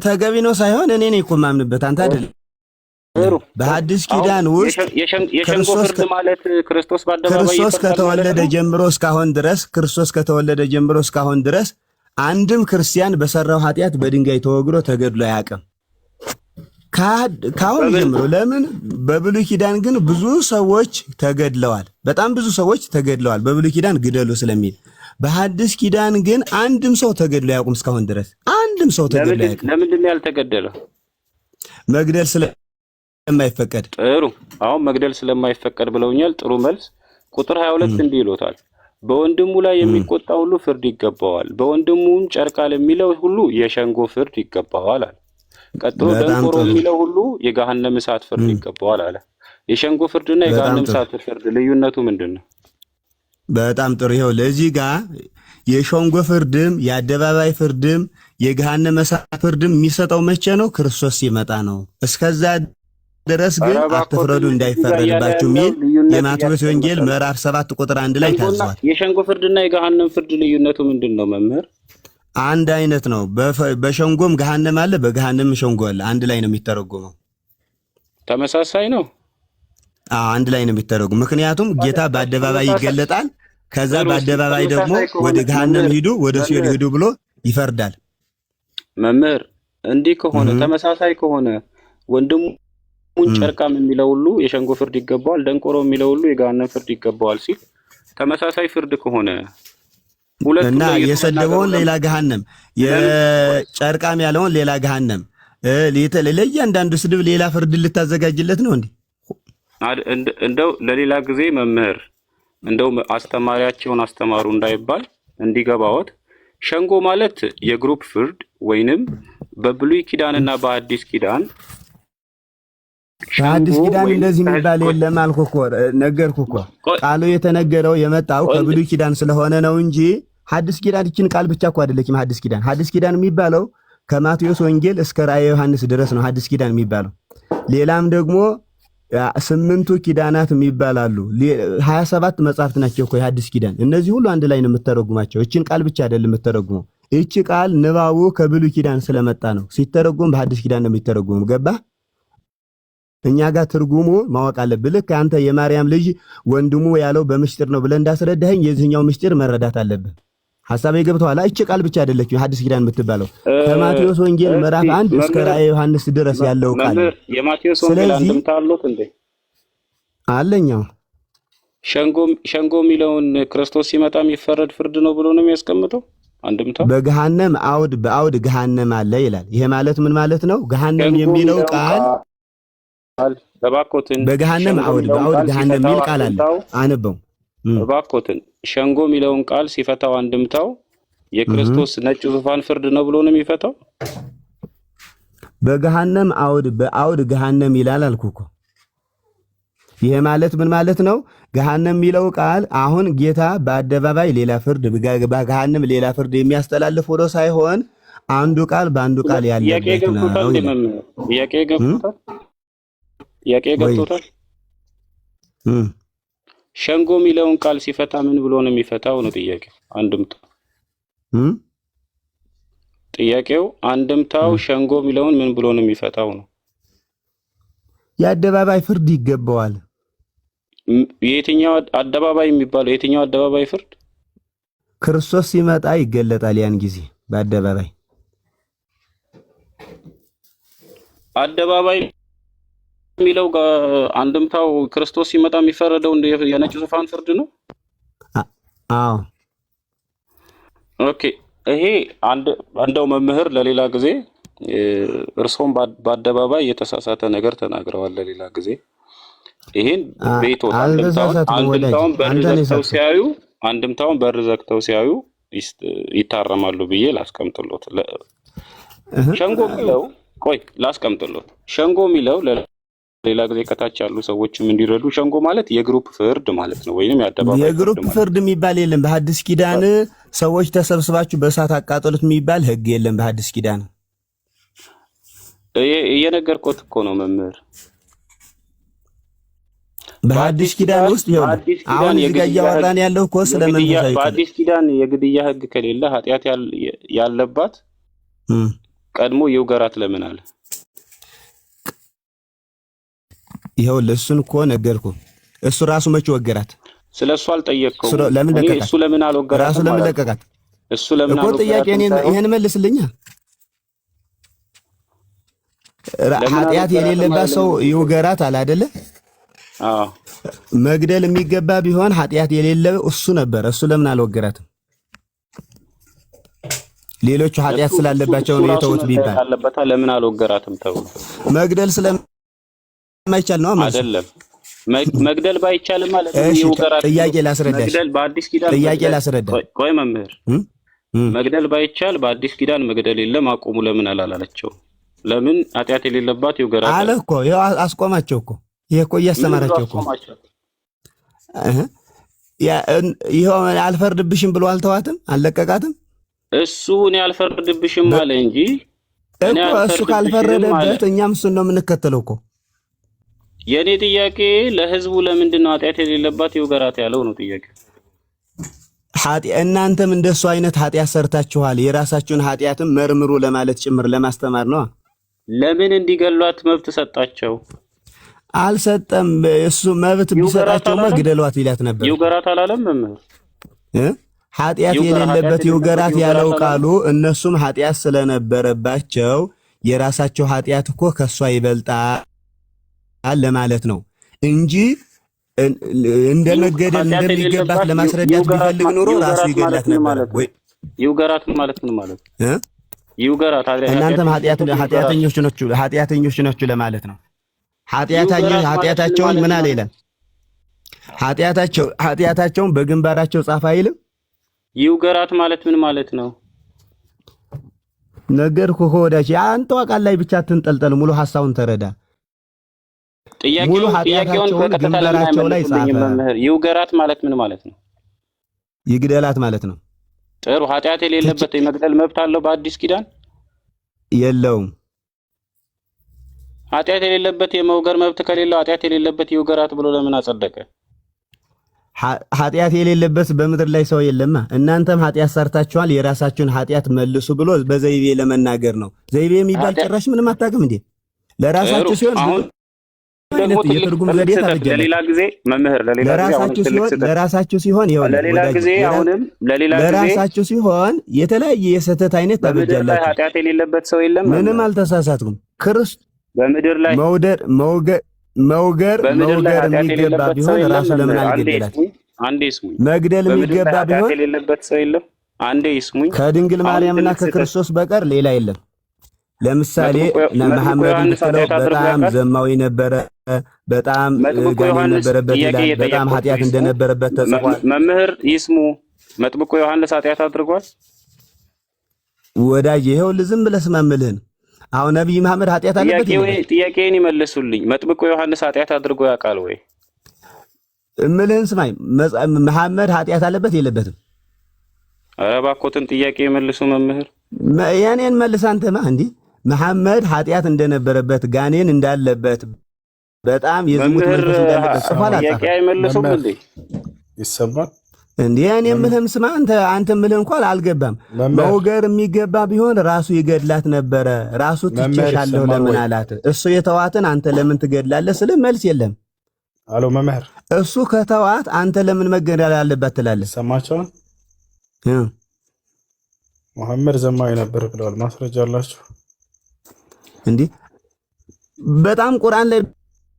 ተገቢ ነው ሳይሆን እኔ ነኝ እኮ የማምንበት አንተ አይደል። በሐዲስ ኪዳን ውስጥ የሸንጎ ፍርድ ማለት ክርስቶስ ከተወለደ ጀምሮ እስካሁን ድረስ አንድም ክርስቲያን በሰራው ኃጢአት በድንጋይ ተወግሮ ተገድሎ አያውቅም። ካሁን ጀምሮ ለምን? በብሉይ ኪዳን ግን ብዙ ሰዎች ተገድለዋል። በጣም ብዙ ሰዎች ተገድለዋል በብሉይ ኪዳን ግደሉ ስለሚል። በሐዲስ ኪዳን ግን አንድም ሰው ተገድሎ አያውቁም እስካሁን ድረስ አንድም ሰው ተገድሎ አያውቅም። ለምንድን ነው ያልተገደለው? መግደል ስለማይፈቀድ። ጥሩ አሁን መግደል ስለማይፈቀድ ብለውኛል። ጥሩ መልስ። ቁጥር 22 እንዲህ ይሎታል፣ በወንድሙ ላይ የሚቆጣ ሁሉ ፍርድ ይገባዋል፣ በወንድሙም ጨርቃል የሚለው ሁሉ የሸንጎ ፍርድ ይገባዋል አለ። ቀጥሎ ደንቆሮ የሚለው ሁሉ የገሃነም እሳት ፍርድ ይገባዋል አለ። የሸንጎ ፍርድና የገሃነም እሳት ፍርድ ልዩነቱ ምንድን ነው? በጣም ጥሩ። ይኸው ለዚህ ጋር የሸንጎ ፍርድም የአደባባይ ፍርድም የገሃነም እሳት ፍርድም የሚሰጠው መቼ ነው? ክርስቶስ ሲመጣ ነው። እስከዛ ድረስ ግን አትፍረዱ እንዳይፈረድባችሁ የሚል የማቴዎስ ወንጌል ምዕራፍ 7 ቁጥር 1 ላይ ታዟል። የሸንጎ ፍርድና የገሃነም ፍርድ ልዩነቱ ምንድን ነው መምህር? አንድ አይነት ነው። በሸንጎም ገሃነም አለ፣ በገሃነም ሸንጎ አለ። አንድ ላይ ነው የሚተረጎመው። ተመሳሳይ ነው። አንድ ላይ ነው የሚተረጎመው። ምክንያቱም ጌታ በአደባባይ ይገለጣል። ከዛ በአደባባይ ደግሞ ወደ ገሃነም ሂዱ፣ ወደ ሲኦል ሂዱ ብሎ ይፈርዳል። መምህር እንዲህ ከሆነ ተመሳሳይ ከሆነ ወንድሙን ጨርቃም የሚለው ሁሉ የሸንጎ ፍርድ ይገባዋል፣ ደንቆሮ የሚለው ሁሉ የገሃነም ፍርድ ይገባዋል ሲል ተመሳሳይ ፍርድ ከሆነ እና የሰደበውን ሌላ ገሃነም የጨርቃም ያለውን ሌላ ገሃነም ለእያንዳንዱ ስድብ ሌላ ፍርድ ልታዘጋጅለት ነው እንዴ? እንደው ለሌላ ጊዜ መምህር እንደው አስተማሪያቸውን አስተማሩ እንዳይባል እንዲገባዎት ሸንጎ ማለት የግሩፕ ፍርድ ወይንም በብሉይ ኪዳንና በአዲስ ኪዳን በአዲስ ኪዳን እንደዚህ የሚባል የለም አልኩህ እኮ ነገርኩህ እኮ። ቃሉ የተነገረው የመጣው ከብሉይ ኪዳን ስለሆነ ነው እንጂ ሐዲስ ኪዳን ይችን ቃል ብቻ እኮ አይደለችም። ሐዲስ ኪዳን የሚባለው ከማቴዎስ ወንጌል እስከ ራእየ ዮሐንስ ድረስ ነው ሐዲስ ኪዳን የሚባለው። ሌላም ደግሞ 8ቱ ኪዳናት የሚባላሉ 27 መጽሐፍት ናቸው እኮ የሐዲስ ኪዳን። እነዚህ ሁሉ አንድ ላይ ነው የምተረጉማቸው። ይችን ቃል ብቻ አይደለም የምተረጉመው። ይቺ ቃል ንባቡ ከብሉይ ኪዳን ስለመጣ ነው። ሲተረጉም በሐዲስ ኪዳን ነው የሚተረጉመው። ገባህ? እኛ ጋር ትርጉሙ ማወቅ አለብህ። ልክ አንተ የማርያም ልጅ ወንድሙ ያለው በምስጢር ነው ብለህ እንዳስረዳኸኝ የዚህኛው ምስጢር መረዳት አለብህ። ሐሳቤ ገብቶሃል? እቺ ቃል ብቻ አይደለችም ሐዲስ ኪዳን የምትባለው ከማቴዎስ ወንጌል ምዕራፍ 1 እስከ ራእየ ዮሐንስ ድረስ ያለው ቃል። የማቴዎስ ወንጌል አንድምታ አለው እንዴ? አለኛው ሸንጎ የሚለውን ክርስቶስ ሲመጣ የሚፈረድ ፍርድ ነው ብሎ ነው የሚያስቀምጠው አንድምታ። በገሃነም በአውድ ገሃነም አለ ይላል። ይሄ ማለት ምን ማለት ነው? ገሃነም የሚለው ቃል በገሃነም በአውድ ገሃነም የሚል ቃል አለ። አንበው እባክዎትን። ሸንጎ የሚለውን ቃል ሲፈታው አንድምታው የክርስቶስ ነጭ ዙፋን ፍርድ ነው ብሎ ነው የሚፈታው። በገሃነም በአውድ ገሃነም ይላል አልኩህ እኮ። ይሄ ማለት ምን ማለት ነው? ገሃነም የሚለው ቃል አሁን ጌታ በአደባባይ ሌላ ፍርድ በገሃነም ሌላ ፍርድ የሚያስተላልፍ ሆኖ ሳይሆን አንዱ ቃል በአንዱ ቃል ያለበት ነው። ጥያቄ ገብቶታል? ሸንጎ የሚለውን ቃል ሲፈታ ምን ብሎ ነው የሚፈታው ነው ጥያቄው። ጥያቄው አንድምታው ሸንጎ የሚለውን ምን ብሎ ነው የሚፈታው ነው። የአደባባይ ፍርድ ይገባዋል። የትኛው አደባባይ የሚባለው የትኛው አደባባይ ፍርድ? ክርስቶስ ሲመጣ ይገለጣል። ያን ጊዜ በአደባባይ አደባባይ የሚለው አንድምታው ክርስቶስ ሲመጣ የሚፈረደው የነጭ ዙፋን ፍርድ ነው። አዎ ኦኬ። ይሄ እንደው መምህር ለሌላ ጊዜ እርሶም በአደባባይ የተሳሳተ ነገር ተናግረዋል ለሌላ ጊዜ። ይሄን ቤቶት አንድምታውን በር ዘግተው ሲያዩ ይታረማሉ ብዬ ላስቀምጥሎት። ሸንጎ የሚለው ቆይ ላስቀምጥሎት። ሸንጎ የሚለው ሌላ ጊዜ ከታች ያሉ ሰዎችም እንዲረዱ ሸንጎ ማለት የግሩፕ ፍርድ ማለት ነው፣ ወይንም የአደባባይ የግሩፕ ፍርድ የሚባል የለም በሐዲስ ኪዳን። ሰዎች ተሰብስባችሁ በእሳት አቃጠሉት የሚባል ሕግ የለም በሐዲስ ኪዳን። እየነገርኩት እኮ ነው መምህር። በሐዲስ ኪዳን ውስጥ ይኸውልህ አሁን እዚህ ጋር እያወራን ያለው እኮ ስለመንፈሳዊ በሐዲስ ኪዳን የግድያ ሕግ ከሌለ ኃጢአት ያለባት ቀድሞ ይውገራት ለምን አለ? ይኸውልህ እሱን እኮ ነገርኩህ። እሱ ራሱ መቼ ወገራት? ስለሱ አልጠየቅከው። ለምን ለቀቃት? እሱ ለምን አልወገራት? ራሱ ለምን ለቀቃት? እሱ ለምን እኮ ጥያቄ ይሄን መልስልኛ። ኃጢአት የሌለባት ሰው ይውገራት አለ አይደለ? አዎ መግደል የሚገባ ቢሆን ኃጢአት የሌለው እሱ ነበር። እሱ ለምን አልወገራትም? ሌሎቹ ኃጢአት ስላለባቸው ነው የተውት ቢባል አለበታ ለምን አልወገራትም? ተው መግደል ስለማይቻል ነው ማለት አይደለም። መግደል ባይቻልም ማለት ነው ይውገራት። ጥያቄ ላስረዳሽ። መግደል በአዲስ ኪዳን ጥያቄ ላስረዳ። ቆይ መምህር መግደል ባይቻል በአዲስ ኪዳን መግደል የለም አቁሙ ለምን አላላቸው? ለምን ኃጢአት የሌለባት ይውገራት አለ እኮ። ይኸው አስቆማቸው እኮ። ይሄ እኮ እያስተማራቸው እኮ ይኸው አልፈርድብሽም ብሎ አልተዋትም፣ አልለቀቃትም። እሱ እኔ አልፈርድብሽም አለ እንጂ እኮ እሱ ካልፈረደበት እኛም እሱን ነው የምንከተለው እኮ። የኔ ጥያቄ ለህዝቡ ለምንድን ነው ኃጢአት የሌለባት ይውገራት ያለው ነው ጥያቄ። እናንተም እንደሱ አይነት ኃጢአት ሰርታችኋል፣ የራሳችሁን ኃጢአትም መርምሩ ለማለት ጭምር ለማስተማር ነው። ለምን እንዲገሏት መብት ሰጣቸው? አልሰጠም። እሱ መብት ቢሰጣቸውማ ግደሏት ይላት ነበር። ይውገራት አላለም መምህር? ኃጢአት የሌለበት ይውገራት ያለው ቃሉ እነሱም ኃጢአት ስለነበረባቸው የራሳቸው ኃጢአት እኮ ከሷ ይበልጣል ለማለት ነው እንጂ እንደ መገደል እንደሚገባት ለማስረዳት ቢፈልግ ኑሮ ራሱ ይገላት ነበር ወይ? ይውገራት ማለት ምን ማለት ነው? ይውገራት እናንተም ኃጢአተኞች ናችሁ ለማለት ነው። ኃጢአታቸውን ምን አለ ይላል? ኃጢአታቸውን በግንባራቸው ጻፈ አይልም? ይውገራት ማለት ምን ማለት ነው? ነገርኩህ ወዳጅ። አንተ ቃል ላይ ብቻ አትንጠልጠል፣ ሙሉ ሐሳቡን ተረዳ። ጥያቄውን በግንባራቸው ላይ ጻፈ። ይውገራት ማለት ምን ማለት ነው? ይግደላት ማለት ነው። ጥሩ። ኃጢአት የሌለበት የመግደል መብት አለው በአዲስ ኪዳን? የለውም። ኃጢአት የሌለበት የመውገር መብት ከሌለው ኃጢአት የሌለበት ይውገራት ብሎ ለምን አጸደቀ? ኃጢአት የሌለበት በምድር ላይ ሰው የለማ። እናንተም ኃጢአት ሰርታችኋል፣ የራሳችሁን ኃጢአት መልሱ ብሎ በዘይቤ ለመናገር ነው። ዘይቤ የሚባል ጭራሽ ምንም አታውቅም እንዴ? ለራሳችሁ ሲሆን አይነት የትርጉም ዘዴ ታበጃለህ። ለሌላ ጊዜ መምህር ለራሳችሁ ሲሆን ለራሳችሁ ሲሆን የተለያየ የስህተት አይነት ታበጃላችሁ። ኃጢአት የሌለበት ሰው የለም። ምንም አልተሳሳትኩም። ክርስቶስ በምድር ላይ መውገር የሚገባ ቢሆን ራሱ ለምን አልገደላት? አንዴ ስሙኝ። መግደል የሚገባ ቢሆን የሌለበት ሰው የለም። አንዴ ስሙኝ። ከድንግል ማርያምና ከክርስቶስ በቀር ሌላ የለም። ለምሳሌ መሐመድ ብትለው በጣም ዘማዊ ነበረ፣ በጣም ጋኔን ነበረበት ይላል። በጣም ኃጢአት እንደነበረበት ተጽፏል። መምህር ይስሙ። መጥምቁ ዮሐንስ ኃጢአት አድርጓል? ወዳጅ ይኸውልህ ዝም ብለህ ስማምልህን። አሁን ነብይ መሐመድ ኃጢአት አለበት? ጥያቄን ይመልሱልኝ። መጥምቁ ዮሐንስ ኃጢአት አድርጎ ያውቃል ወይ? እምልህን ስማኝ። መሐመድ ኃጢአት አለበት የለበትም? ኧረ እባክዎትን ጥያቄ ይመልሱ መምህር። የኔን መልስ አንተማ እንዴ። መሐመድ ኃጢአት እንደነበረበት ጋኔን እንዳለበት በጣም የዝሙት መንፈስ እንዳለበት ጽፏል። ጥያቄ አይመልሱም እንዴ? ይሰማል እንዴ እኔ የምልህም ስማ፣ አንተ የምልህ እንኳን አልገባም። መውገር የሚገባ ቢሆን ራሱ ይገድላት ነበረ። ራሱ ትቼሻለሁ ለምን አላት? እሱ የተዋትን አንተ ለምን ትገድላለህ ስልህ መልስ የለም። አሎ መምህር፣ እሱ ከተዋት አንተ ለምን መገደል አለባት ትላለህ? ሰማቸውን መሐመድ ዘማዊ ነበር ብለዋል። ማስረጃ አላችሁ? እንዴ በጣም ቁርአን ላይ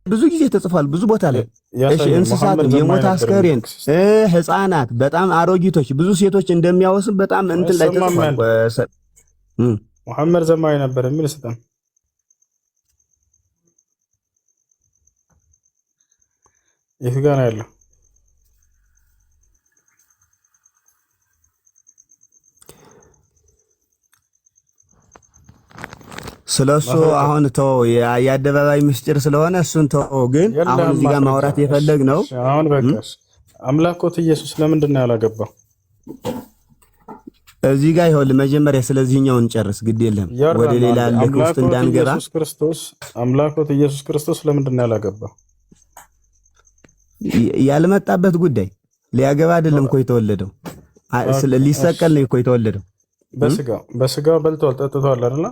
ብዙ ጊዜ ተጽፏል፣ ብዙ ቦታ ላይ። እሺ እንስሳት፣ የሞት አስከሬን፣ ህፃናት፣ በጣም አሮጊቶች፣ ብዙ ሴቶች እንደሚያወሱ በጣም እንትን ላይ ተጽፏል። መሐመድ ዘማዊ ነበር የሚል ስጠን። የት ጋር ነው ያለው? ስለሱ አሁን ተው፣ የአደባባይ ምስጢር ስለሆነ እሱን ተው። ግን አሁን እዚህ ጋር ማውራት የፈለግ ነው። አሁን በቃሽ። አምላኮት ኢየሱስ ለምንድን ነው ያላገባው? እዚህ ጋር ይኸውልህ መጀመሪያ ስለዚህኛው እንጨርስ፣ ግድ የለም ወደ ሌላ ልክ ውስጥ እንዳንገባ። አምላኮት ኢየሱስ ክርስቶስ ለምንድን ነው ያላገባው? ያልመጣበት ጉዳይ ሊያገባ አይደለም እኮ የተወለደው፣ ሊሰቀል ነው እኮ የተወለደው። በስጋው በልቷል ጠጥቷል አይደል?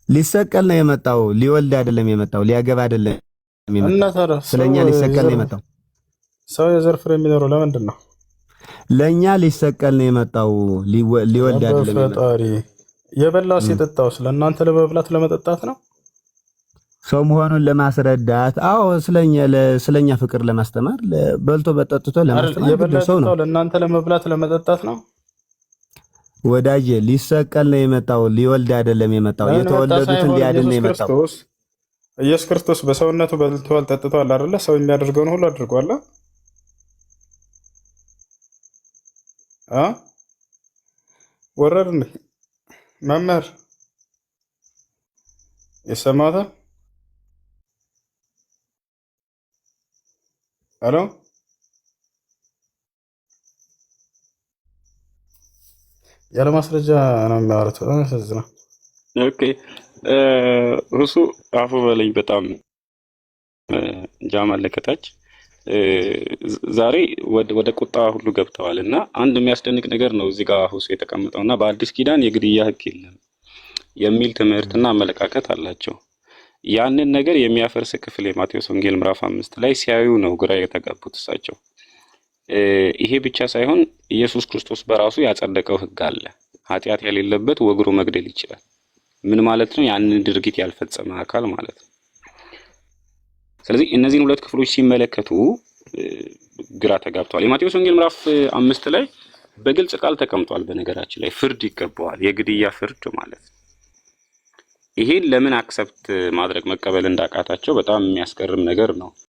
ሊሰቀል ነው የመጣው፣ ሊወልድ አይደለም የመጣው፣ ሊያገባ አይደለም የመጣው። ስለኛ ሊሰቀል ነው የመጣው። ሰው የዘር ፍሬ የሚኖረው ለምንድን ነው? ለኛ ሊሰቀል ነው የመጣው፣ ሊወልድ አይደለም የመጣው። የበላው የጠጣው ስለእናንተ ለመብላት ለመጠጣት ነው? ሰው መሆኑን ለማስረዳት። አዎ ስለኛ ፍቅር ለማስተማር፣ በልቶ በጠጥቶ ለማስተማር ሰው ነው። ለእናንተ ለመብላት ለመጠጣት ነው። ወዳጄ ሊሰቀል ነው የመጣው፣ ሊወልድ አይደለም የመጣው። የተወለዱትን ሊያድን ነው የመጣው። ኢየሱስ ክርስቶስ በሰውነቱ በልቷል ጠጥቷል አይደለ? ሰው የሚያደርገውን ሁሉ አድርጓል። ወረድ መምህር የሰማታ አሎ ያለ ማስረጃ ነው የሚያወሩት። ነው። ኦኬ እሱ አፉ በለኝ በጣም ጃማ ለከታች ዛሬ ወደ ቁጣ ሁሉ ገብተዋል። እና አንድ የሚያስደንቅ ነገር ነው እዚህ ጋር ሁሱ የተቀመጠው እና በአዲስ ኪዳን የግድያ ሕግ የለም የሚል ትምህርትና አመለካከት አላቸው። ያንን ነገር የሚያፈርስ ክፍል የማቴዎስ ወንጌል ምዕራፍ 5 ላይ ሲያዩ ነው ግራ የተጋቡት እሳቸው። ይሄ ብቻ ሳይሆን ኢየሱስ ክርስቶስ በራሱ ያጸደቀው ሕግ አለ። ኃጢአት የሌለበት ወግሮ መግደል ይችላል። ምን ማለት ነው? ያንን ድርጊት ያልፈጸመ አካል ማለት ነው። ስለዚህ እነዚህን ሁለት ክፍሎች ሲመለከቱ ግራ ተጋብተዋል። የማቴዎስ ወንጌል ምዕራፍ 5 ላይ በግልጽ ቃል ተቀምጧል። በነገራችን ላይ ፍርድ ይገባዋል፣ የግድያ ፍርድ ማለት ነው። ይሄን ለምን አክሰፕት ማድረግ መቀበል እንዳቃታቸው በጣም የሚያስገርም ነገር ነው።